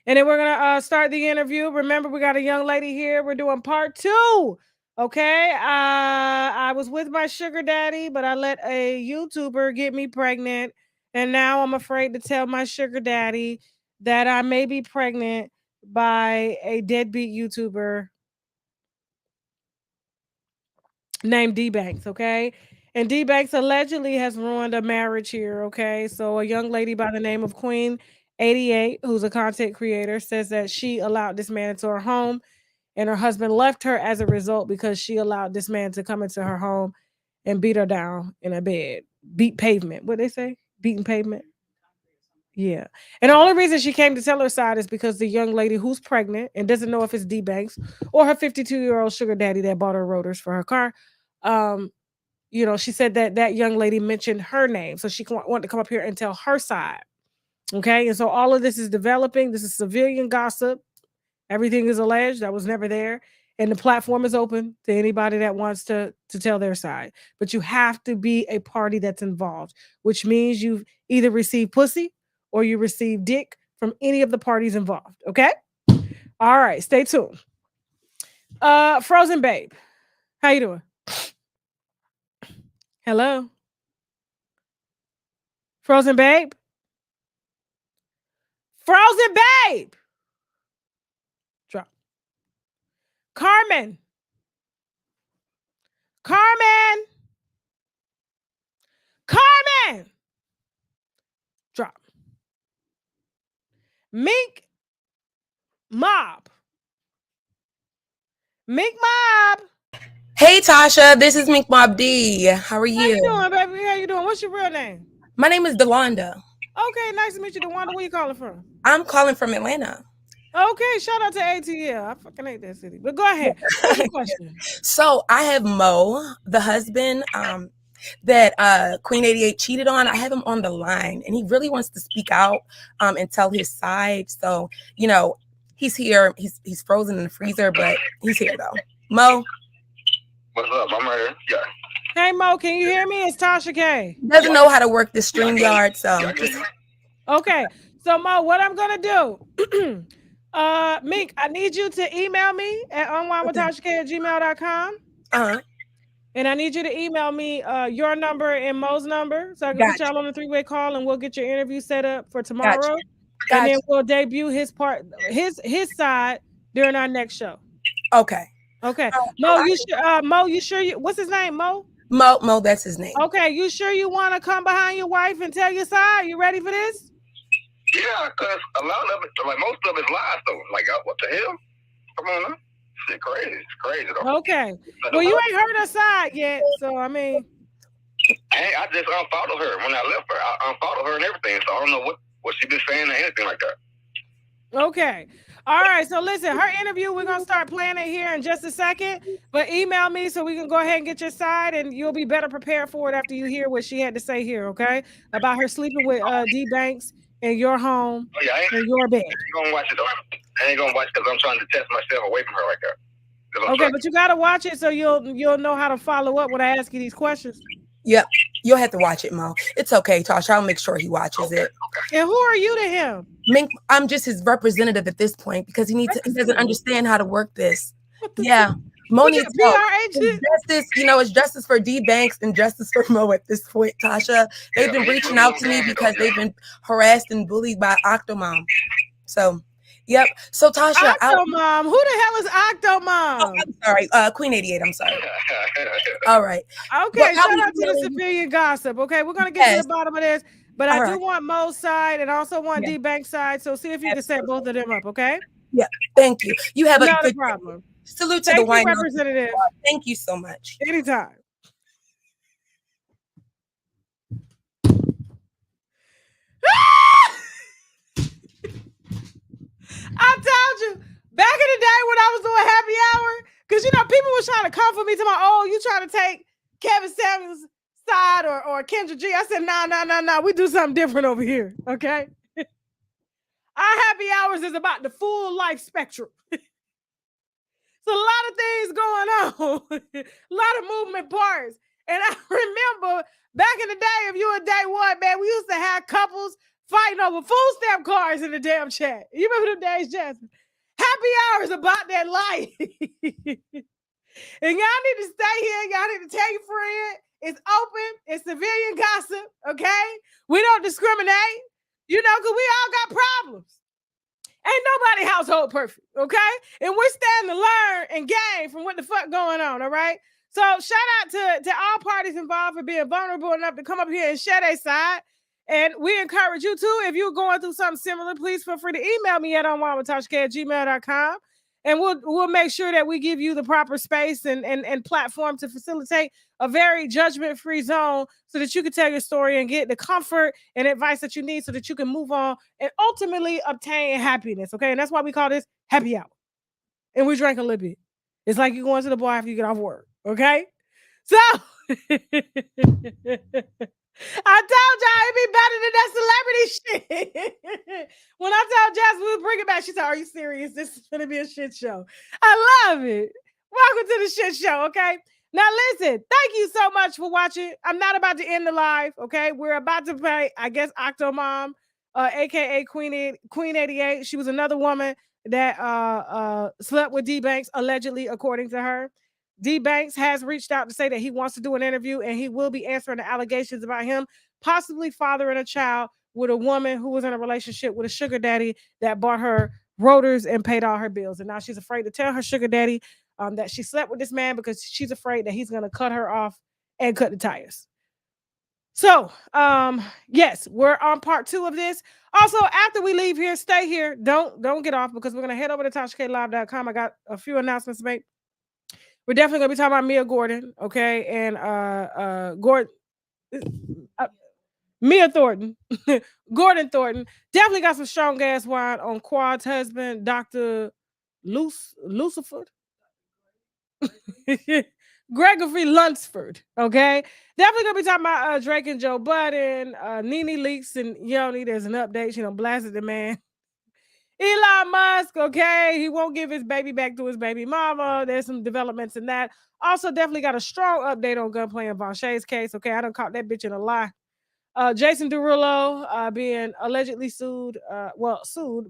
And then we're going to start the interview. Remember, we got a young lady here. We're doing part 2. Okay. I was with my sugar daddy, but I let a YouTuber get me pregnant. And now I'm afraid to tell my sugar daddy that I may be pregnant by a deadbeat YouTuber named D Banks. Okay. And D Banks allegedly has ruined a marriage here. Okay. So a young lady by the name of Queen 88, who's a content creator, says that she allowed this man into her home, and her husband left her as a result because she allowed this man to come into her home and beat her down in a bed. Beat pavement. What they say? Beating pavement. Yeah. And the only reason she came to tell her side is because the young lady who's pregnant and doesn't know if it's D Banks or her 52-year-old sugar daddy that bought her rotors for her car. She said that young lady mentioned her name. So she wanted to come up here and tell her side. Okay. And so all of this is developing. This is civilian gossip. Everything is alleged. That was never there. And the platform is open to anybody that wants to tell their side. But you have to be a party that's involved, which means you've either received pussy or you receive dick from any of the parties involved. Okay? All right. Stay tuned. Frozen Babe. How you doing? Hello? Frozen Babe? Frozen Babe! Drop. Carmen! Drop. Mink Mob. Hey Tasha, this is Mink Mob D. How are you? How you doing, baby? How you doing? What's your real name? My name is Delonda. Okay, nice to meet you, Delonda. Where you calling from? I'm calling from Atlanta. Okay, shout out to ATL. I fucking hate that city. But go ahead. What's your question? So I have Mo, the husband that Queen 88 cheated on. I have him on the line, and he really wants to speak out and tell his side. So, you know, he's here. He's frozen in the freezer, but he's here though. Mo. What's up? I'm right here. Yeah. Hey Mo, can you hear me? It's Tasha K. Doesn't know how to work the StreamYard, so just... Okay. So Mo, what I'm gonna do, Meek, I need you to email me at unwinewithtashak@gmail.com. Uh-huh. And I need you to email me your number and Mo's number so I can put y'all on a 3-way call and we'll get your interview set up for tomorrow. And then we'll debut his side during our next show. Okay. Okay. Mo, you sure what's his name? Mo, that's his name. Okay, you sure you want to come behind your wife and tell your side? You ready for this? Yeah, because a lot of it, like most of it's lies though. Like, what the hell? Come on now. Shit crazy. It's crazy though. Okay. Well, you ain't heard her side yet, so I mean. I just unfollowed her when I left her. I unfollowed her and everything, so I don't know what she been saying or anything like that. Okay. All right. So listen, her interview, we're going to start playing it here in just a second, but email me so we can go ahead and get your side and you'll be better prepared for it after you hear what she had to say here. Okay. About her sleeping with D Banks in your home in your bed. I ain't going to watch it though. I ain't going to watch it because I'm trying to test myself away from her like that. Okay. But you got to watch it so you'll know how to follow up when I ask you these questions. Yep. You'll have to watch it, Mo. It's okay, Tasha. I'll make sure he watches it. And who are you to him? Mink, I'm just his representative at this point because he doesn't understand how to work this. Yeah. Mo needs help. Justice, it's justice for D Banks and justice for Mo at this point, Tasha. They've been reaching out to me because they've been harassed and bullied by Octomom. So, yep. So Tasha, Octomom. Who the hell is Octomom? Oh, I'm sorry. Queen 88. I'm sorry. All right. Okay. Shout out to the civilian gossip. Okay, we're gonna get to the bottom of this, but I do want Mo's side and also want D Bank's side. So see if you can set both of them up. Okay. Yeah. Thank you. You have not a problem. Salute to the wine representative. Thank you so much. Anytime. I told you back in the day when I was doing happy hour, because people was trying to come for me to you trying to take Kevin Samuels' side or Kendra G. I said, nah, we do something different over here. Okay. Our happy hours is about the full life spectrum. It's a lot of things going on, a lot of movement parts. And I remember back in the day, if you were day one, man, we used to have couples fighting over food stamp cards in the damn chat. You remember them days, Jasmine? Happy hours about that life. And y'all need to stay here. Y'all need to tell your friend. It's open. It's civilian gossip, okay? We don't discriminate, because we all got problems. Ain't nobody household perfect, okay? And we're standing to learn and gain from what the fuck going on, all right? So shout out to all parties involved for being vulnerable enough to come up here and share their side. And we encourage you too, if you're going through something similar, please feel free to email me at unwinewithtashak@gmail.com. And we'll make sure that we give you the proper space and platform to facilitate a very judgment-free zone so that you can tell your story and get the comfort and advice that you need so that you can move on and ultimately obtain happiness, okay? And that's why we call this happy hour. And we drink a little bit. It's like you going to the bar after you get off work, okay? So, I told y'all it'd be better than that celebrity shit. When I told Jasmine we'll bring it back, she said, "Are you serious? This is gonna be a shit show." I love it. Welcome to the shit show, okay? Now listen, thank you so much for watching. I'm not about to end the live, okay? We're about to play, I guess, Octomom, aka Queen 88. She was another woman that slept with D Banks, allegedly, according to her. D Banks has reached out to say that he wants to do an interview and he will be answering the allegations about him possibly fathering a child with a woman who was in a relationship with a sugar daddy that bought her rotors and paid all her bills. And now she's afraid to tell her sugar daddy that she slept with this man because she's afraid that he's going to cut her off and cut the tires. So, yes, we're on part 2 of this. Also, after we leave here, stay here. Don't get off because we're going to head over to TashaKLive.com. I got a few announcements to make. We're definitely gonna be talking about Mia Gordon, okay? And Mia Thornton, Gordon Thornton. Definitely got some strong ass wine on Quad's husband, Dr. Lucifer. Gregory Lunsford. Okay. Definitely gonna be talking about Drake and Joe Budden, Nene Leakes and Yoni. There's an update. She done blasted the man. Elon Musk, okay, he won't give his baby back to his baby mama. There's some developments in that. Also, definitely got a strong update on Gunplay and Von Shay's case. Okay, I done caught that bitch in a lie. Jason Derulo being allegedly sued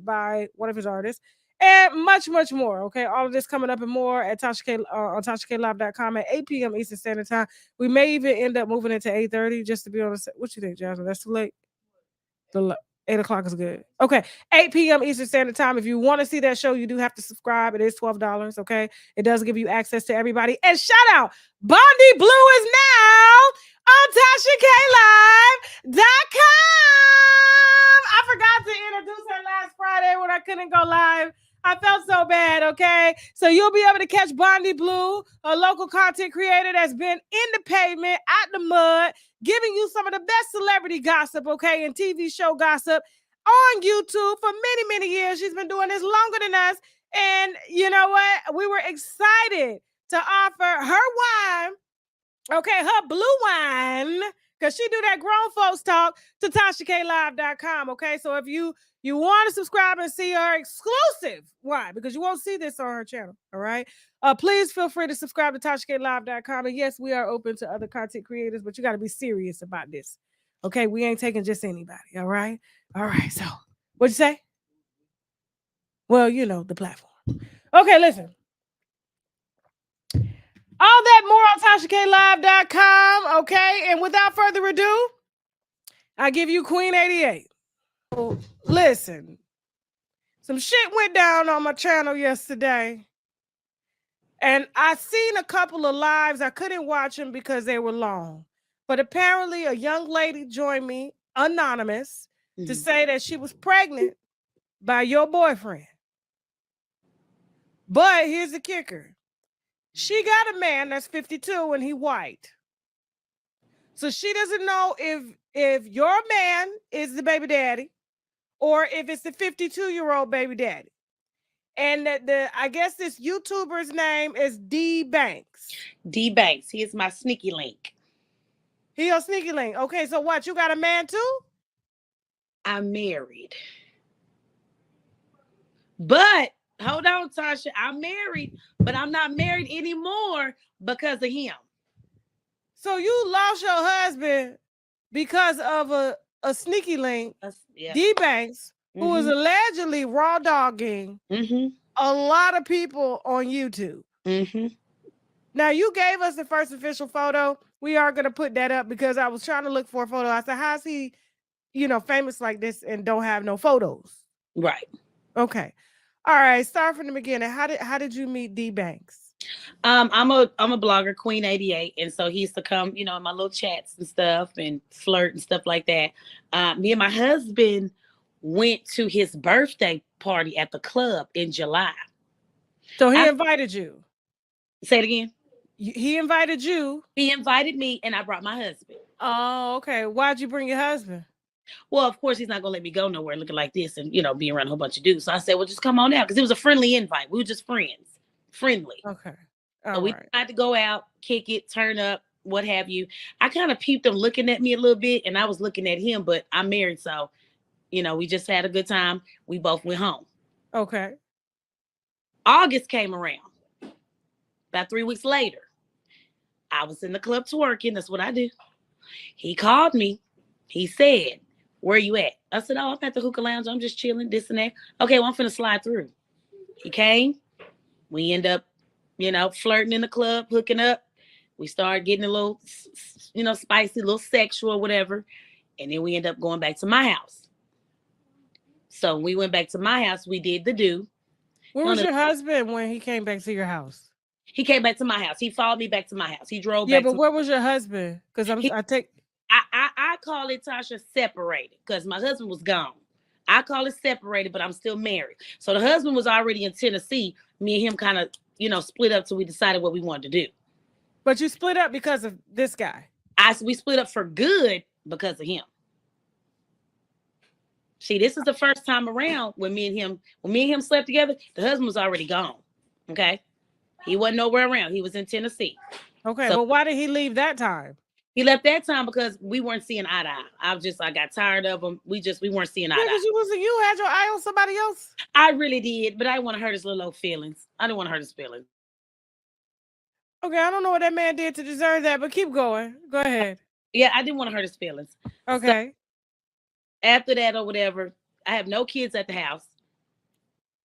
by one of his artists, and much, much more. Okay, all of this coming up and more at Tasha K on TashaKLive.com at 8 p.m. Eastern Standard Time. We may even end up moving into 8:30 just to be on the. What you think, Jasmine? That's too late. 8 o'clock is good. Okay, 8 p.m. Eastern Standard Time. If you want to see that show, you do have to subscribe. It is $12. Okay, it does give you access to everybody. And shout out, Bondi Blue is now on TashaKLive.com. I forgot to introduce her last Friday when I couldn't go live. I felt so bad, okay? So you'll be able to catch Bondi Blue, a local content creator that's been in the pavement, out the mud, giving you some of the best celebrity gossip, okay, and TV show gossip on YouTube for many, many years. She's been doing this longer than us. And you know what? We were excited to offer her wine, okay, her blue wine, because she do that grown folks talk, to TashaKLive.com, okay? So if you want to subscribe and see her exclusive wine, because you won't see this on her channel, all right? Please feel free to subscribe to TashaKLive.com. And yes, we are open to other content creators, but you got to be serious about this, okay? We ain't taking just anybody, all right? All right, so what'd you say? Well, you know, the platform. Okay, listen. All that more on TashaKLive.com, okay? And without further ado, I give you Queen 88. So, listen, some shit went down on my channel yesterday, and I seen a couple of lives. I couldn't watch them because they were long, but apparently a young lady joined me, anonymous, to say that she was pregnant by your boyfriend. But here's the kicker. She got a man that's 52 and he white. So she doesn't know if your man is the baby daddy or if it's the 52-year-old baby daddy. And I guess this YouTuber's name is D Banks. D Banks. He is my sneaky link. He your sneaky link. Okay, so what? You got a man too? I'm married. But hold on, Tasha. I'm married, but I'm not married anymore because of him. So you lost your husband because of a sneaky link, D Banks, who is allegedly raw dogging a lot of people on YouTube. Now, you gave us the first official photo. We are going to put that up because I was trying to look for a photo. I said, how's he, famous like this and don't have no photos? Right. Okay. All right. Start from the beginning. How did you meet D Banks? I'm a blogger, Queen 88, and so he used to come, in my little chats and stuff and flirt and stuff like that. Me and my husband went to his birthday party at the club in July. So he invited you. Say it again. He invited you. He invited me, and I brought my husband. Oh, okay. Why'd you bring your husband? Well, of course, he's not gonna let me go nowhere looking like this and being around a whole bunch of dudes. So I said, well, just come on out, because it was a friendly invite. We were just friends, friendly. Okay. So we tried to go out, kick it, turn up, what have you. I kind of peeped him looking at me a little bit, and I was looking at him, but I'm married, so we just had a good time. We both went home. Okay. August came around. About 3 weeks later, I was in the club twerking. That's what I do. He called me. He said, where you at? I said, oh, I'm at the hookah lounge. I'm just chilling, this and that. Okay, well, I'm finna slide through. He came. We end up, flirting in the club, hooking up. We started getting a little, spicy, a little sexual, whatever. And then we end up going back to my house. So we went back to my house. We did the do. Where was your husband when he came back to your house? He came back to my house. He followed me back to my house. He drove back. Yeah, but where was your husband? Because I call it, Tasha, separated, because my husband was gone. I call it separated, but I'm still married. So the husband was already in Tennessee. Me and him kind of, split up, so we decided what we wanted to do. But you split up because of this guy? We split up for good because of him. See, this is the first time around when me and him slept together. The husband was already gone. Okay, he wasn't nowhere around. He was in Tennessee. Okay, So but why did he leave that time? he left that time because we weren't seeing eye to eye. I got tired of him. We weren't seeing eye to eye. Because you had your eye on somebody else. I really did, but I didn't want to hurt his little old feelings. I didn't want to hurt his feelings. Okay, I don't know what that man did to deserve that, but keep going. Go ahead. Yeah, I didn't want to hurt his feelings. Okay. So after that or whatever, I have no kids at the house.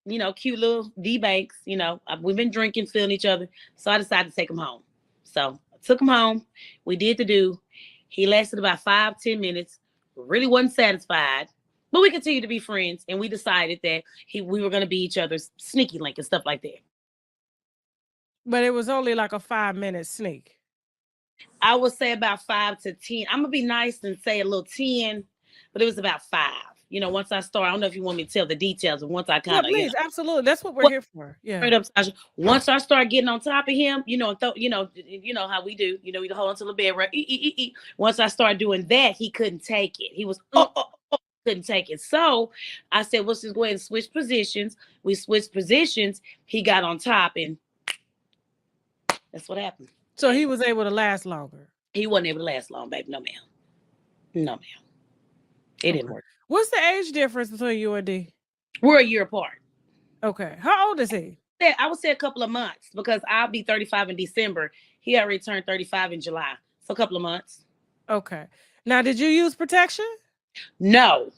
Cute little D-Banks. We've been drinking, feeling each other. So I decided to take him home. So I took him home. We did the do. He lasted about 5-10 minutes. Really wasn't satisfied. But we continued to be friends. And we decided that we were going to be each other's sneaky link and stuff like that. But it was only like a 5-minute sneak. I would say about 5 to 10. I'm going to be nice and say a little 10. But it was about 5. Once I start, I don't know if you want me to tell the details, but once I kind of, please, absolutely, that's what we're here for. Yeah. Straight up, Tasha. Once I start getting on top of him, you know how we do. We hold onto the bed, right? Once I start doing that, he couldn't take it. He was couldn't take it. So I said, let's just go ahead and switch positions. We switched positions. He got on top, and that's what happened. So he was able to last longer. He wasn't able to last long, baby. No, ma'am. No, ma'am. It didn't work. What's the age difference between you and D? We're a year apart. Okay. How old is he? I would say a couple of months because I'll be 35 in December. He already turned 35 in July. So a couple of months. Okay. Now, did you use protection? No.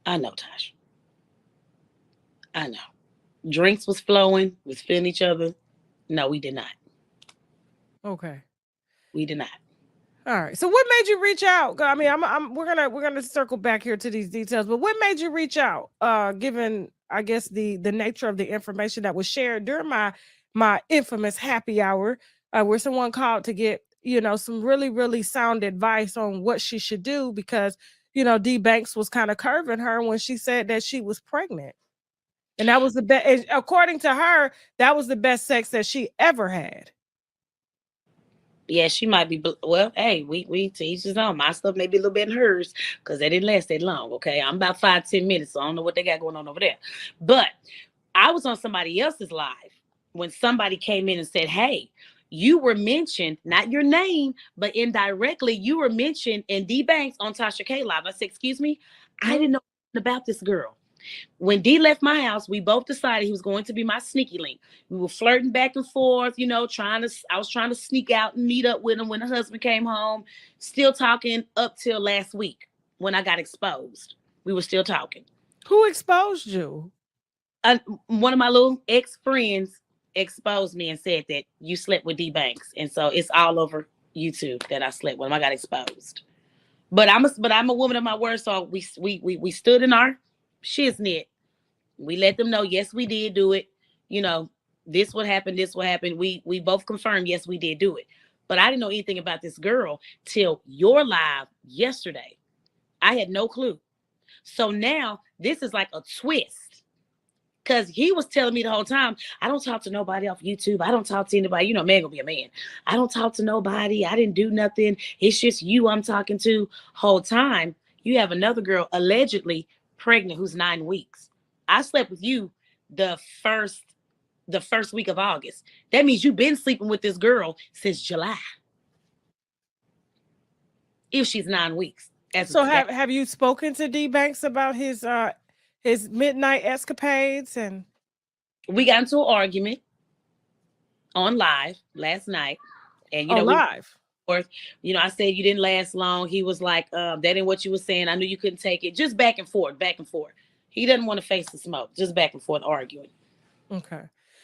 I know, Tosh. I know. Drinks was flowing. Was feeling each other. No, we did not. Okay. We did not. All right. So what made you reach out? I mean, we're gonna circle back here to these details, but what made you reach out? Given, I guess, the nature of the information that was shared during my infamous happy hour, where someone called to get some really, really sound advice on what she should do because D Banks was kind of curving her when she said that she was pregnant, and that was the best. According to her, that was the best sex that she ever had. Yeah, she might be. Well, hey, we to each his own. My stuff may be a little bit in hers because they didn't last that long. Okay, I'm about 5-10 minutes, so I don't know what they got going on over there. But I was on somebody else's live when somebody came in and said, "Hey, you were mentioned, not your name, but indirectly, you were mentioned in D Banks on Tasha K Live." I said, "Excuse me, I didn't know about this girl." When D left my house, we both decided he was going to be my sneaky link. We were flirting back and forth, I was trying to sneak out and meet up with him when the husband came home. Still talking up till last week when I got exposed. We were still talking. Who exposed you? One of my little ex-friends exposed me and said that you slept with D Banks. And so it's all over YouTube that I slept with him. I got exposed. But I'm a woman of my word, so we stood in our shiznit. We let them know, yes, we did do it. This would happen, this would happen. We both confirmed, yes, we did do it. But I didn't know anything about this girl till your live yesterday. I had no clue. So now this is like a twist. Because he was telling me the whole time, I don't talk to nobody off YouTube. I don't talk to anybody. Man gonna be a man. I don't talk to nobody. I didn't do nothing. It's just you I'm talking to. Whole time, you have another girl allegedly pregnant who's 9 weeks. I slept with you the first week of August. That means you've been sleeping with this girl since July. If she's 9 weeks. So have you spoken to D Banks about his midnight escapades? And we got into an argument on live last night. And live. I said you didn't last long. He was like, that ain't what you were saying. I knew you couldn't take it. Just back and forth. He doesn't want to face the smoke. Just back and forth arguing. Okay.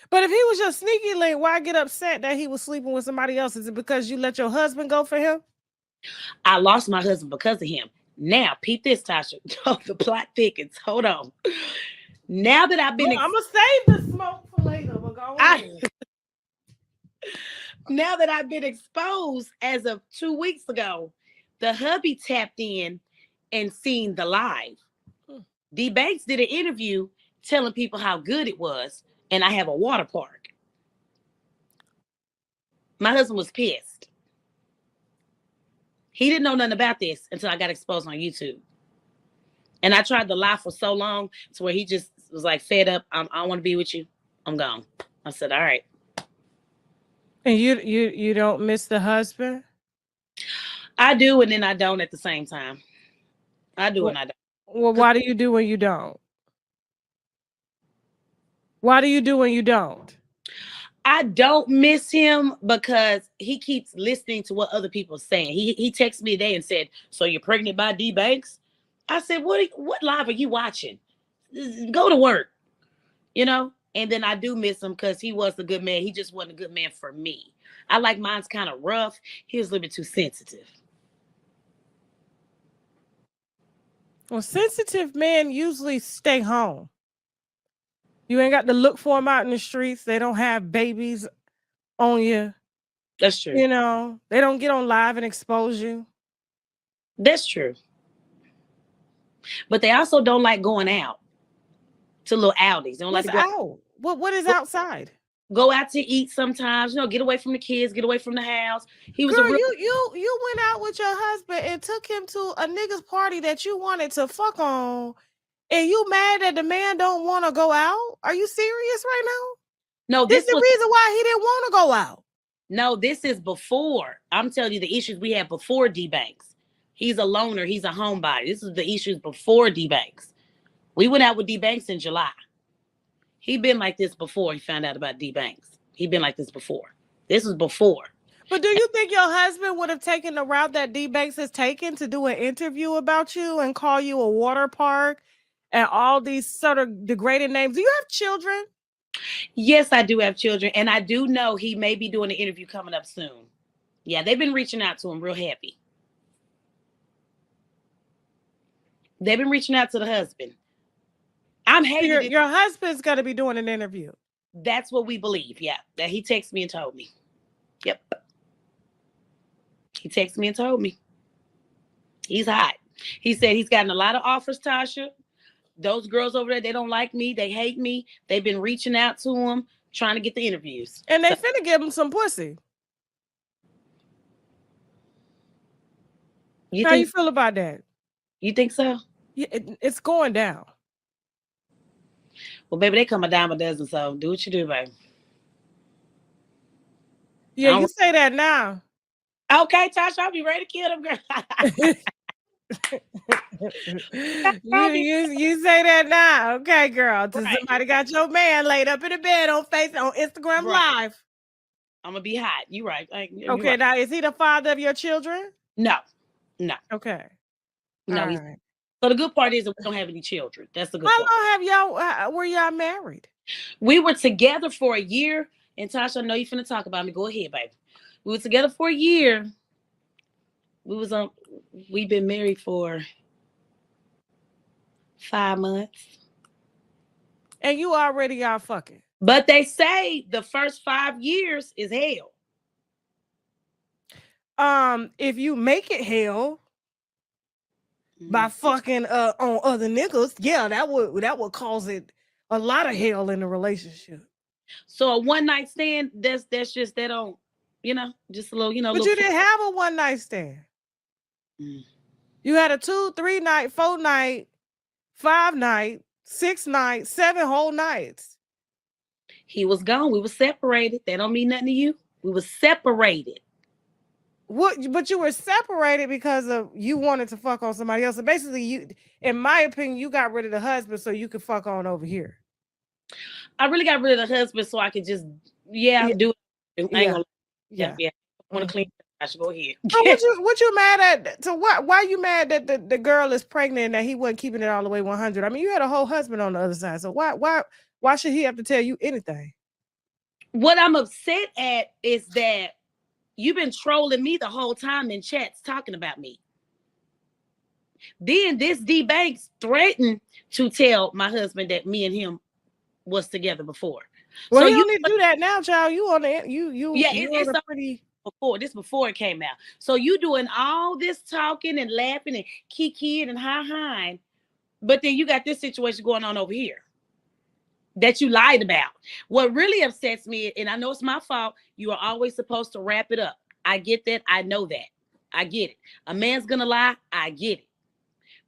But if he was your sneaky link, why get upset that he was sleeping with somebody else? Is it because you let your husband go for him? I lost my husband because of him. Now, peep this, Tasha. The plot thickens. Hold on. Now that I've been... I'm going to save the smoke for later. But go ahead. Now that I've been exposed as of 2 weeks ago, the hubby tapped in and seen the live. D Banks did an interview telling people how good it was, and I have a water park. My husband was pissed. He didn't know nothing about this until I got exposed on YouTube. And I tried to lie for so long to where he just was like fed up. I don't want to be with you. I'm gone. I said, all right. And you don't miss the husband? I do, and then I don't at the same time. I do and I don't. Well, why do you do when you don't? Why do you do when you don't? I don't miss him because he keeps listening to what other people are saying. He texted me today and said, "So you're pregnant by D Banks?" I said, "What live are you watching? Go to work." You know? And then I do miss him because he was a good man. He just wasn't a good man for me. I like mine's kind of rough. He was a little bit too sensitive. Well, sensitive men usually stay home. You ain't got to look for them out in the streets. They don't have babies on you. That's true. You know, they don't get on live and expose you. That's true. But they also don't like going out to little outings. They don't What's like to go out? What is outside? Go out to eat sometimes, get away from the kids, get away from the house. He was Girl, a real you went out with your husband and took him to a nigga's party that you wanted to fuck on, and you mad that the man don't want to go out? Are you serious right now? No, this is the reason why he didn't want to go out. No, this is before. I'm telling you the issues we had before D Banks. He's a loner. He's a homebody. This is the issues before D Banks. We went out with D Banks in July. He been like this before he found out about D Banks. He been like this before. This was before. But do you think your husband would have taken the route that D Banks has taken to do an interview about you and call you a water park and all these sort of degrading names? Do you have children? Yes, I do have children. And I do know he may be doing an interview coming up soon. Yeah, they've been reaching out to him real happy. They've been reaching out to the husband. I'm hating your husband's going to be doing an interview. That's what we believe. Yeah. That he texted me and told me. Yep. He texted me and told me. He's hot. He said he's gotten a lot of offers, Tasha. Those girls over there, they don't like me. They hate me. They've been reaching out to him, trying to get the interviews. And they finna give him some pussy. How you feel about that? You think so? Yeah, it's going down. Well, baby, they come a dime a dozen, so do what you do, baby. Yeah, you say that now. Okay, Tasha, I'll be ready to kill them girls. you say that now. Okay, girl. Somebody got your man laid up in the bed on Instagram Live. I'm gonna be hot. You right. Okay, right. Now is he the father of your children? No. Okay. No. Right. So the good part is that we don't have any children. That's the good part. How long were y'all married? We were together for a year. And Tasha, I know you finna talk about me. Go ahead, baby. We were together for a year. We've been married for 5 months. And you already are fucking. But they say the first 5 years is hell. If you make it hell by fucking on other niggas, yeah, that would cause it a lot of hell in the relationship. So a one night stand, that's just they don't, just a little, But you didn't have a one night stand. You had a 2, 3 night, 4 night, 5 night, 6 night, 7 whole nights. He was gone. We were separated. That don't mean nothing to you. We were separated. What? But you were separated because of you wanted to fuck on somebody else. So basically, you, in my opinion, you got rid of the husband so you could fuck on over here. I really got rid of the husband so I could just, do it. I want to clean. I should go ahead. What you mad at? So what? Why you mad that the girl is pregnant and that he wasn't keeping it all the way 100? I mean, you had a whole husband on the other side. So why should he have to tell you anything? What I'm upset at is that you've been trolling me the whole time in chats talking about me. Then this D Banks threatened to tell my husband that me and him was together before. Well, so you need to do that now, child. You on the it's pretty before it came out. So you doing all this talking and laughing and kikiing and hi, but then you got this situation going on over here that you lied about. What really upsets me, and I know it's my fault, you are always supposed to wrap it up. I get that. I know that. I get it. A man's gonna lie. I get it.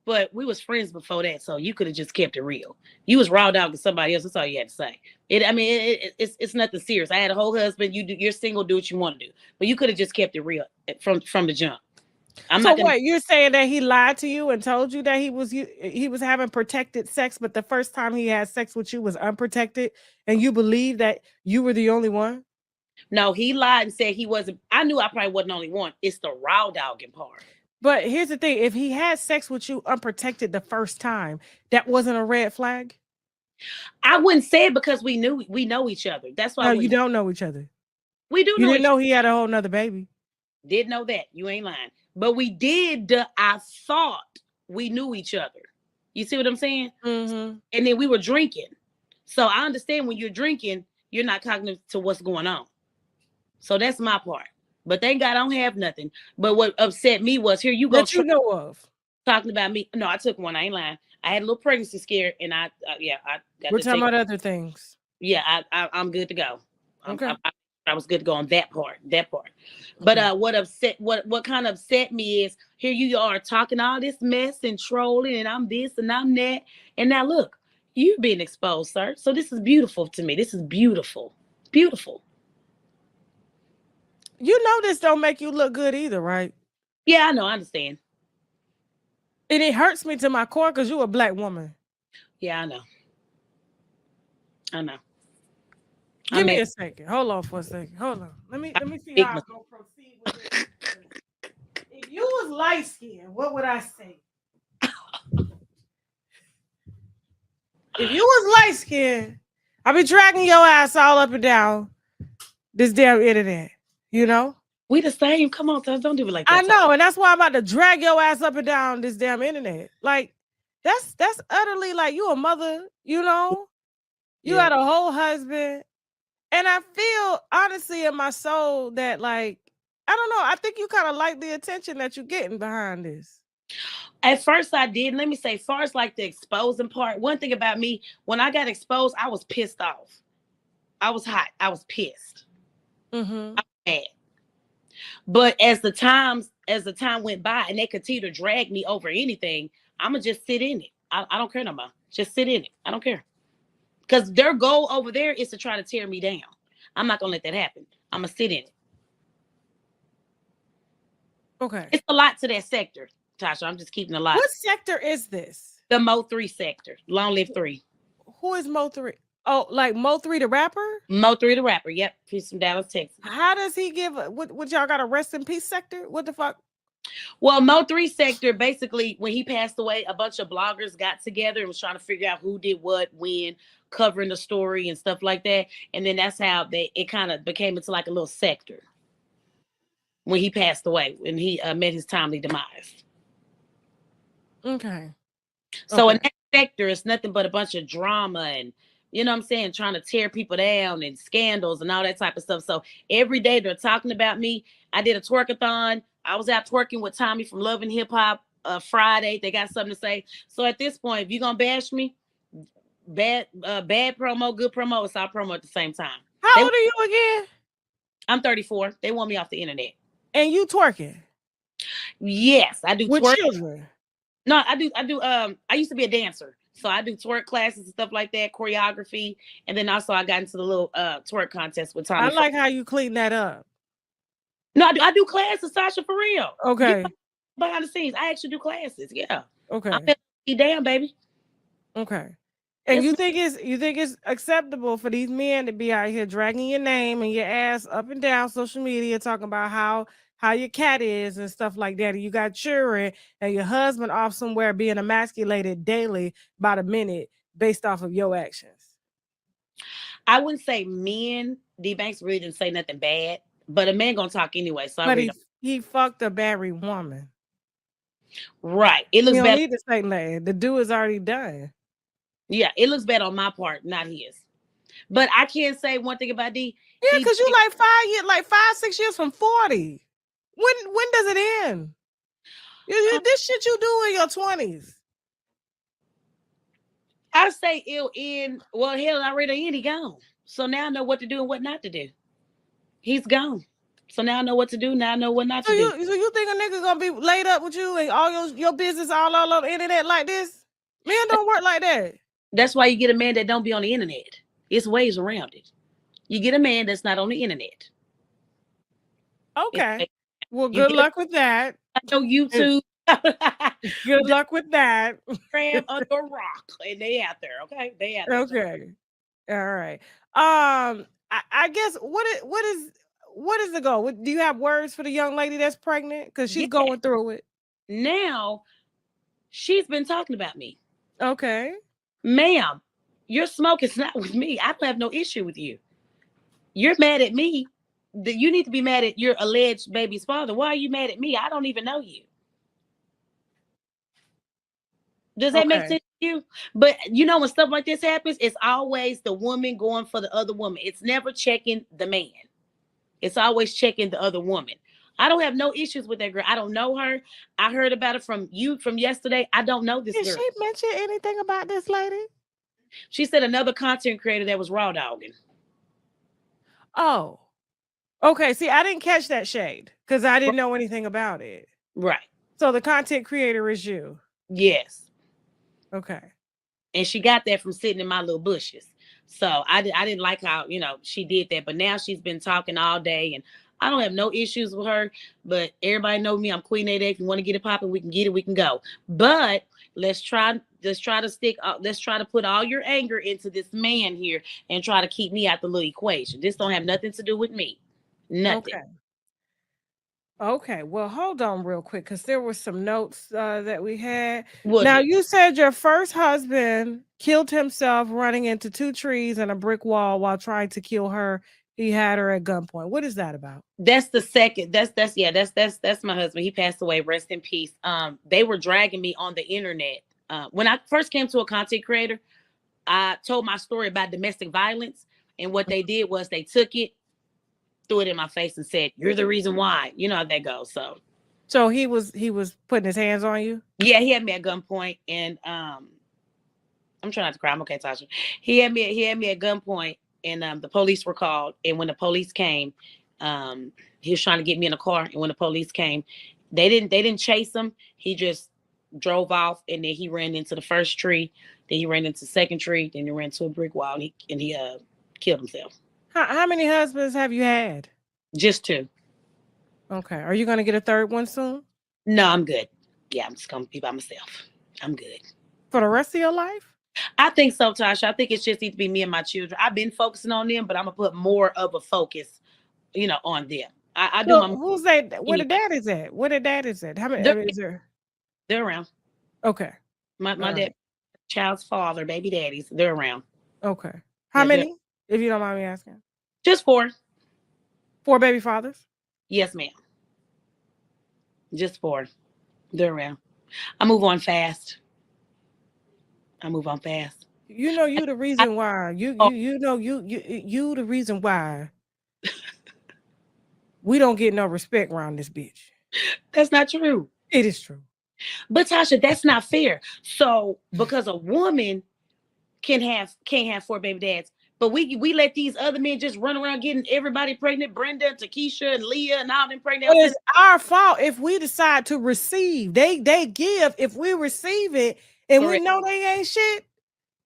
But we was friends before that, so you could have just kept it real. You was raw dog to somebody else. That's all you had to say. It's nothing serious. I had a whole husband. You're single. Do what you want to do. But you could have just kept it real from the jump. So what you're saying that he lied to you and told you that he was having protected sex, but the first time he had sex with you was unprotected, and you believe that you were the only one? No, he lied and said he wasn't. I knew I probably wasn't the only one. It's the raw dogging part. But here's the thing: if he had sex with you unprotected the first time, that wasn't a red flag. I wouldn't say it because we know each other. That's why. No, you don't know each other. We do. You didn't know he had a whole nother baby. Did know that. You ain't lying. But we did. I thought we knew each other. You see what I'm saying? Mm-hmm. And then we were drinking. So I understand when you're drinking, you're not cognitive to what's going on. So that's my part. But thank God I don't have nothing. But what upset me was, here you go. That you know of. Talking about me. No, I took one. I ain't lying. I had a little pregnancy scare, and I got. We're talking about other things. Yeah, I'm good to go. Okay. I was good to go on that part. But what kind of upset me is, here you are talking all this mess and trolling, and I'm this and I'm that. And now look, you're being exposed, sir. So this is beautiful to me. This is beautiful. Beautiful. You know this don't make you look good either, right? Yeah, I know. I understand. And it hurts me to my core because you're a black woman. Yeah, I know. Give me a second. Hold on for a second. Hold on. Let me see how I'm gonna proceed with this. If you was light skinned, what would I say? If you was light skinned, I'd be dragging your ass all up and down this damn internet. You know? We the same. Come on, don't do it like that. I know, and that's why I'm about to drag your ass up and down this damn internet. Like, that's utterly like, you a mother, you know? You had a whole husband. And I feel honestly in my soul that, like, I don't know, I think you kind of like the attention that you're getting behind this. At first I did. Let me say, far as like the exposing part, one thing about me, when I got exposed, I was pissed off. I was hot. I was pissed. Mm-hmm. I was mad. But as the time went by and they continue to drag me over anything, I'ma just sit in it. I don't care no more. Just sit in it. I don't care. Because their goal over there is to try to tear me down. I'm not gonna let that happen. I'm gonna sit in it. Okay. It's a lot to that sector, Tasha. I'm just keeping a lot. What sector is this? The Mo 3 sector. Long live 3. Who is Mo 3? Oh, like Mo 3 the rapper? Mo 3 the rapper. Yep. He's from Dallas, Texas. How does he give what y'all got a rest in peace sector? What the fuck? Well, Mo 3 sector, basically, when he passed away, a bunch of bloggers got together and was trying to figure out who did what, when, covering the story and stuff like that. And then that's how it kind of became into like a little sector when he passed away, when he met his timely demise. Okay. So in that sector, it's nothing but a bunch of drama and, you know what I'm saying, trying to tear people down and scandals and all that type of stuff. So every day they're talking about me. I did a twerkathon. I was out twerking with Tommy from Love and Hip Hop Friday. They got something to say. So at this point, if you're going to bash me, bad promo, good promo, it's all promo at the same time. How old are you again? I'm 34. They want me off the internet. And you twerking? Yes, I do. With twerk. Children? No, I do. I used to be a dancer. So I do twerk classes and stuff like that, choreography. And then also I got into the little twerk contest with Tommy. I like how you clean that up. No, I do classes, Sasha, for real. Okay. Behind the scenes, I actually do classes. Yeah. Okay. I'm down, baby. Okay. And you think it's acceptable for these men to be out here dragging your name and your ass up and down social media, talking about how your cat is and stuff like that, and you got children and your husband off somewhere being emasculated daily by the minute based off of your actions? I wouldn't say men. D Banks really didn't say nothing bad, but a man gonna talk anyway. So but he fucked a married woman. Right. It looks bad. better. Need to say nothing. The do is already done. Yeah, it looks bad on my part, not his. But I can't say one thing about D. Yeah, because you like 5-6 years from 40. When does it end? This shit you do in your 20s. I say it'll end. Well, hell, already end. He gone. So now I know what to do and what not to do. He's gone. So now I know what to do. Now I know what not So to do. you think a nigga gonna be laid up with you and all your business all on the internet like this? Men don't work like that. That's why you get a man that don't be on the internet. It's ways around it. You get a man that's not on the internet. Okay. Well, You good get luck with that. no YouTube. Good luck with that. Cram under a rock, and they out there. Okay, they out there. Okay. All right. I guess what is the goal? Do you have words for the young lady that's pregnant? Because she's going through it. Now, she's been talking about me. Okay. Ma'am, your smoke is not with me. I don't have no issue with you. You're mad at me. You need to be mad at your alleged baby's father. Why are you mad at me? I don't even know you. Does that make sense to you? But you know, when stuff like this happens, it's always the woman going for the other woman. It's never checking the man. It's always checking the other woman. I don't have no issues with that girl. I don't know her. I heard about it from you from yesterday. I don't know this girl. Did she mention anything about this lady? She said another content creator that was raw dogging. Oh. Okay. See, I didn't catch that shade because I didn't know anything about it. Right. So the content creator is you. Yes. Okay. And she got that from sitting in my little bushes. So I didn't like how, she did that. But now she's been talking all day, and I don't have no issues with her. But everybody know me. I'm Queen A Day. If you want to get it popping, we can get it. We can go. But let's try to put all your anger into this man here and try to keep me out the little equation. This don't have nothing to do with me. Nothing. Okay. Well, hold on real quick because there were some notes that we had. Was now, it? you said your first husband killed himself running into 2 trees and a brick wall while trying to kill her. He had her at gunpoint. What is that about? That's the second. That's my husband. He passed away. Rest in peace. They were dragging me on the internet. When I first came to a content creator, I told my story about domestic violence, and what they did was they took it, threw it in my face, and said, "You're the reason why." You know how that goes. So he was putting his hands on you? Yeah, he had me at gunpoint, and I'm trying not to cry. I'm okay, Tasha. He had me at gunpoint, and the police were called. And when the police came, he was trying to get me in a car. And when the police came, they didn't chase him. He just drove off, and then he ran into the first tree. Then he ran into the second tree. Then he ran to a brick wall, and he killed himself. How many husbands have you had? Just 2. Okay. Are you going to get a third one soon? No, I'm good. Yeah, I'm just going to be by myself. I'm good. For the rest of your life? I think so, Tasha. I think it's just need to be me and my children. I've been focusing on them, but I'm going to put more of a focus, on them. I do. Who's that? Where the dad is at? Where the dad is at? How many is there? They're around. Okay. My dad, child's father, baby daddies, they're around. Okay. How many? If you don't mind me asking. Just 4. 4 baby fathers? Yes, ma'am. Just 4. They're around. I move on fast. You know, you the reason why. You the reason why we don't get no respect around this bitch. That's not true. It is true. But Tasha, that's not fair. So because a woman can't have 4 baby dads, but we let these other men just run around getting everybody pregnant, Brenda and Takesha and Leah and all them pregnant. But it's our fault if we decide to receive. They give if we receive it and we know they ain't shit.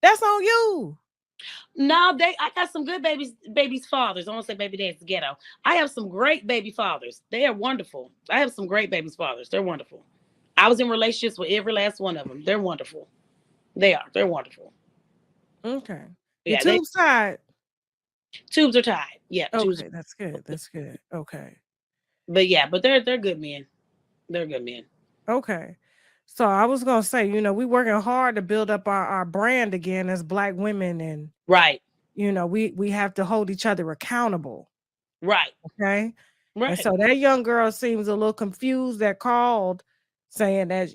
That's on you. No, I got some good babies fathers. I don't say baby dads ghetto. I have some great baby fathers. They are wonderful. I have some great babies fathers. They're wonderful. I was in relationships with every last one of them. They're wonderful. They are. They're wonderful. Okay. Your tubes tied. Tubes are tied. Yeah. Okay, that's good. That's good. Okay. But they're good men. They're good men. Okay. So I was gonna say, we working hard to build up our brand again as Black women, and right. We have to hold each other accountable. Right. Okay. Right. And so that young girl seems a little confused that called, saying that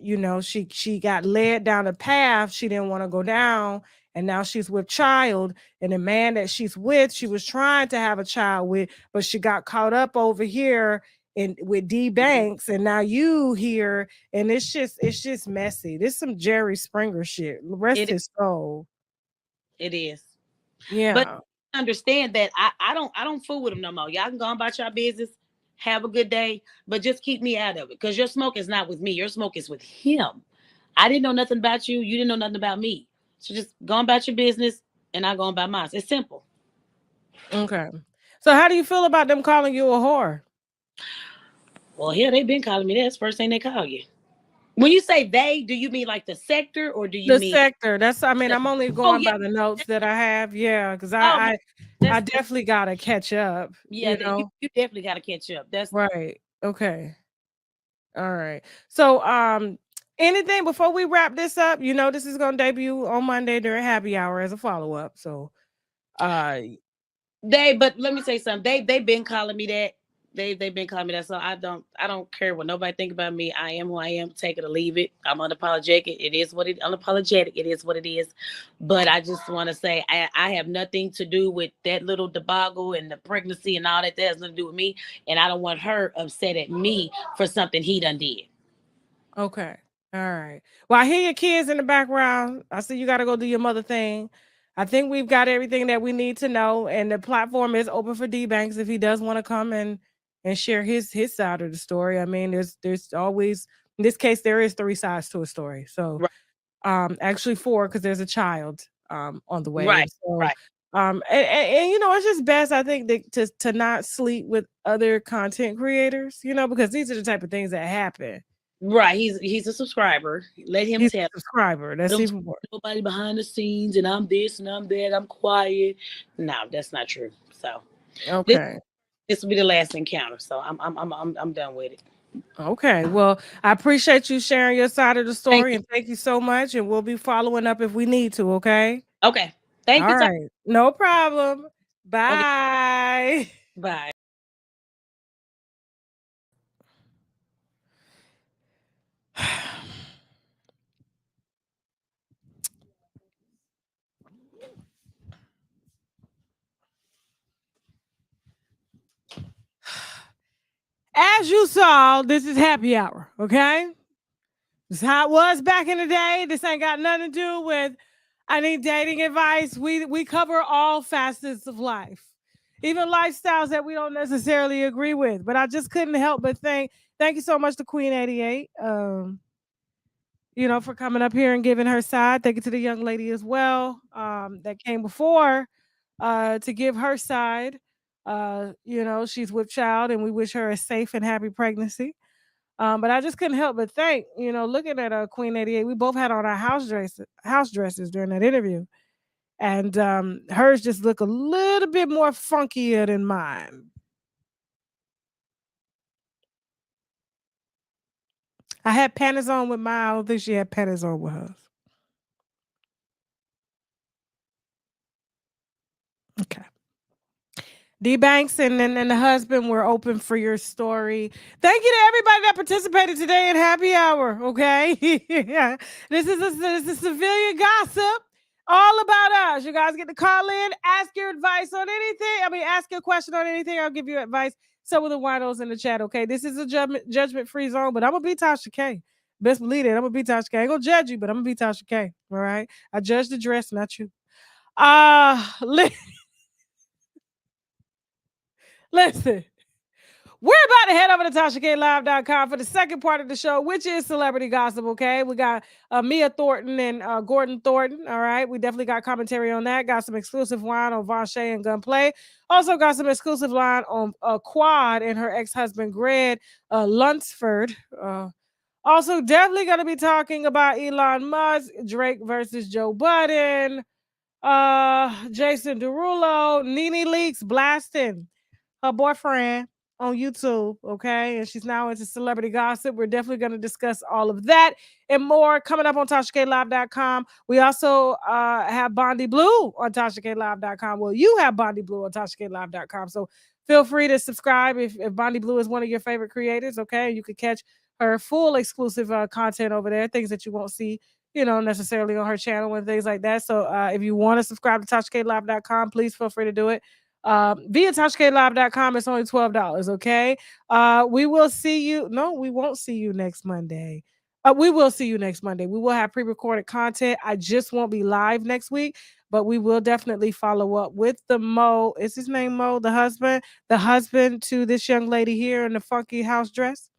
she got led down a path she didn't want to go down, and now she's with child, and the man that she's with, she was trying to have a child with, but she got caught up over here with D Banks, and now you here, and it's just messy. This some Jerry Springer shit. Rest his soul. It is. Yeah. But understand that I don't fool with them no more. Y'all can go on about your business. Have a good day, but just keep me out of it because your smoke is not with me. Your smoke is with him. I didn't know nothing about you. You didn't know nothing about me. So just go about your business and I go about mine. It's simple. Okay. So how do you feel about them calling you a whore? Well, hell, they've been calling me that. That's the first thing they call you. When you say they, do you mean like the sector or do you The mean sector. That's, I mean, I'm only going yeah. by the notes that I have. Yeah, because Oh, I definitely gotta catch up. Yeah, You know? you definitely gotta catch up. That's right. Okay. All right. So anything before we wrap this up, you know this is gonna debut on Monday during happy hour as a follow-up. So but let me say something. They've been calling me that. They've been calling me that. So I don't care what nobody think about me. I am who I am. Take it or leave it. I'm unapologetic. It is what it unapologetic. It is what it is. But I just want to say I have nothing to do with that little debacle and the pregnancy and all that. That has nothing to do with me. And I don't want her upset at me for something he done did. Okay. All right. Well, I hear your kids in the background. I see you got to go do your mother thing. I think we've got everything that we need to know, and the platform is open for D Banks if he does want to come and share his side of the story. I mean, there's always, in this case there is 3 sides to a story. So, actually 4 because there's a child on the way. Right. So, right. And you know, it's just best, I think, to not sleep with other content creators, you know, because these are the type of things that happen. Right, he's a subscriber. Let him He's tell. a subscriber. That's even more. Nobody behind the scenes, and I'm this and I'm that. I'm quiet. No, that's not true. So, okay, this will be the last encounter. So I'm done with it. Okay, well, I appreciate you sharing your side of the story, and thank you so much. And we'll be following up if we need to. Okay. Okay. Thank you. All right. No problem. Bye. Okay. Bye. As you saw, this is happy hour. Okay. This is how it was back in the day. This ain't got nothing to do with I need dating advice. We cover all facets of life, even lifestyles that we don't necessarily agree with. But I just couldn't help but thank you so much to Queen 88. You know, for coming up here and giving her side. Thank you to the young lady as well that came before to give her side. You know, she's with child, and we wish her a safe and happy pregnancy. But I just couldn't help but think, you know, looking at Queen 88, we both had on our house dresses during that interview. And hers just look a little bit more funkier than mine. I had panties on with mine. I don't think she had panties on with hers. Okay. D Banks and the husband were open for your story. Thank you to everybody that participated today in happy hour. Okay. Yeah. This is civilian gossip. All about us. You guys get to call in, ask your advice on anything. I mean, ask your question on anything. I'll give you advice. So will the winos in the chat. Okay. This is a judgment-free zone, but I'm gonna be Tasha K. Best believe it. I'm gonna be Tasha K. I ain't gonna judge you, but I'm gonna be Tasha K. All right. I judge the dress, not you. Listen, we're about to head over to TashaKLive.com for the second part of the show, which is celebrity gossip. Okay, we got Mia Thornton and Gordon Thornton. All right, we definitely got commentary on that. Got some exclusive line on Von Shay and Gunplay. Also got some exclusive line on Quad and her ex-husband Greg Lunsford. Also, definitely going to be talking about Elon Musk, Drake versus Joe Budden, Jason Derulo, Nene Leakes blasting her boyfriend on YouTube, okay? And she's now into celebrity gossip. We're definitely going to discuss all of that and more coming up on TashaKLive.com. We also have Bondi Blue on TashaKLive.com. Well, you have Bondi Blue on TashaKLive.com. So feel free to subscribe if Bondi Blue is one of your favorite creators, okay? You could catch her full exclusive content over there, things that you won't see, you know, necessarily on her channel and things like that. So if you want to subscribe to TashaKLive.com, please feel free to do it. Via TashaKLive.com, it's only $12, okay? We will see you. No, we won't see you next Monday. We will see you next Monday. We will have pre-recorded content. I just won't be live next week, but we will definitely follow up with the Mo. Is his name Mo, the husband to this young lady here in the funky house dress?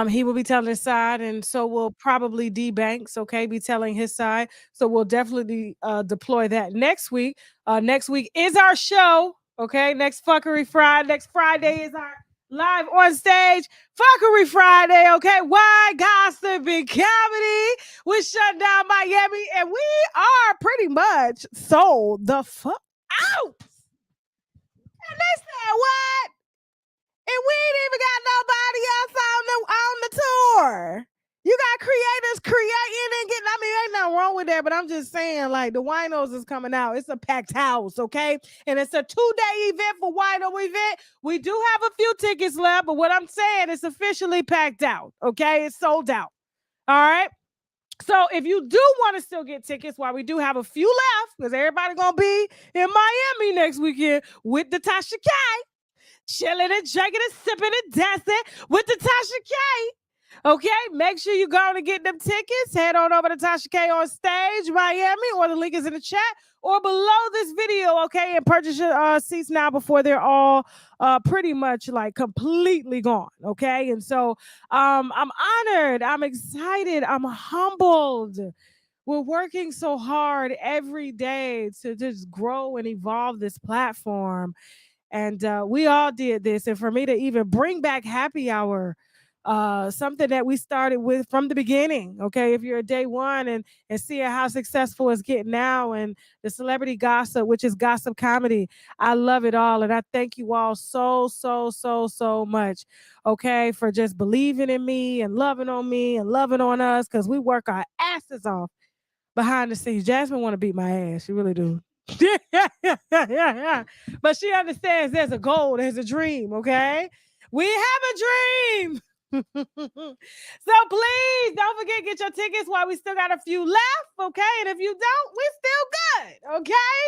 He will be telling his side, and so will probably D Banks, okay, be telling his side. So we'll definitely deploy that next week. Next week is our show, okay? Next Friday is our live on stage Fuckery Friday, okay? Why gossip and comedy? We shut down Miami, and we are pretty much sold the fuck out. And they said what? And we ain't even got nobody else on the tour. You got creators creating and getting, I mean, ain't nothing wrong with that, but I'm just saying, like, the Winos is coming out. It's a packed house, okay? And it's a 2-day event for Wino event. We do have a few tickets left, but what I'm saying, it's officially packed out, okay? It's sold out, all right? So if you do want to still get tickets, while we do have a few left, because everybody going to be in Miami next weekend with the Tasha K, chilling and drinking and sipping and dancing with the Tasha K. Okay, make sure you go and get them tickets. Head on over to Tasha K on stage, Miami, or the link is in the chat or below this video, okay? And purchase your seats now before they're all pretty much like completely gone, okay? And so I'm honored, I'm excited, I'm humbled. We're working so hard every day to just grow and evolve this platform. And we all did this. And for me to even bring back happy hour, something that we started with from the beginning. Okay, if you're a day one and seeing how successful it's getting now, and the celebrity gossip, which is gossip comedy, I love it all, and I thank you all so much. Okay, for just believing in me and loving on me and loving on us, because we work our asses off behind the scenes. Jasmine want to beat my ass. She really do. But she understands there's a goal, there's a dream, okay? We have a dream. So please don't forget, get your tickets while we still got a few left, okay? And if you don't, we still good, okay?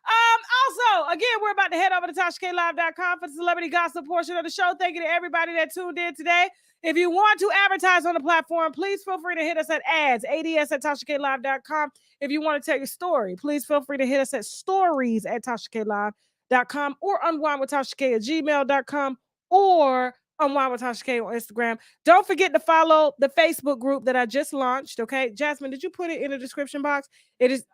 Also, again, we're about to head over to TashaKLive.com for the celebrity gossip portion of the show. Thank you to everybody that tuned in today. If you want to advertise on the platform, please feel free to hit us at ads@TashaKLive.com. If you want to tell your story, please feel free to hit us at stories@TashaKLive.com or unwindwithtashak@gmail.com or Unwind with Tasha K on Instagram. Don't forget to follow the Facebook group that I just launched, okay? Jasmine, did you put it in the description box? It is,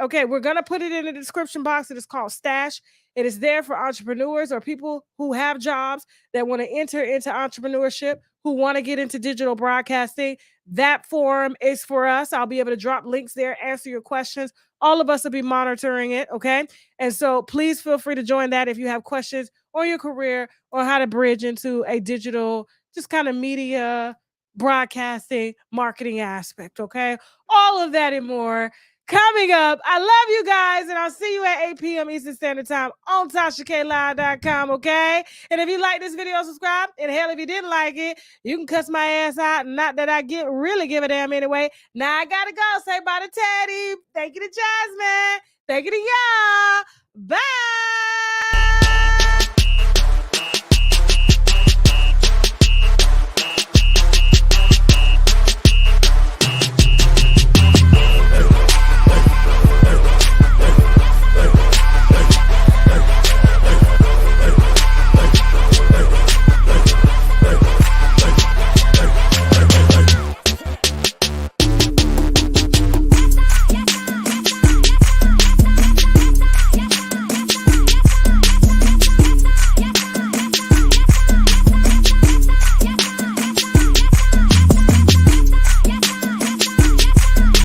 okay, we're going to put it in the description box. It is called Stash. It is there for entrepreneurs or people who have jobs that want to enter into entrepreneurship, who want to get into digital broadcasting. That forum is for us. I'll be able to drop links there, answer your questions. All of us will be monitoring it, okay? And so please feel free to join that if you have questions on your career or how to bridge into a digital, just kind of media, broadcasting, marketing aspect, okay? All of that and more coming up. I love you guys, and I'll see you at 8 p.m. Eastern Standard Time on TashaKLive.com, okay? And if you like this video, subscribe. And hell, if you didn't like it, you can cuss my ass out. Not that I really give a damn anyway. Now I gotta go. Say bye to Teddy. Thank you to Jasmine. Thank you to y'all.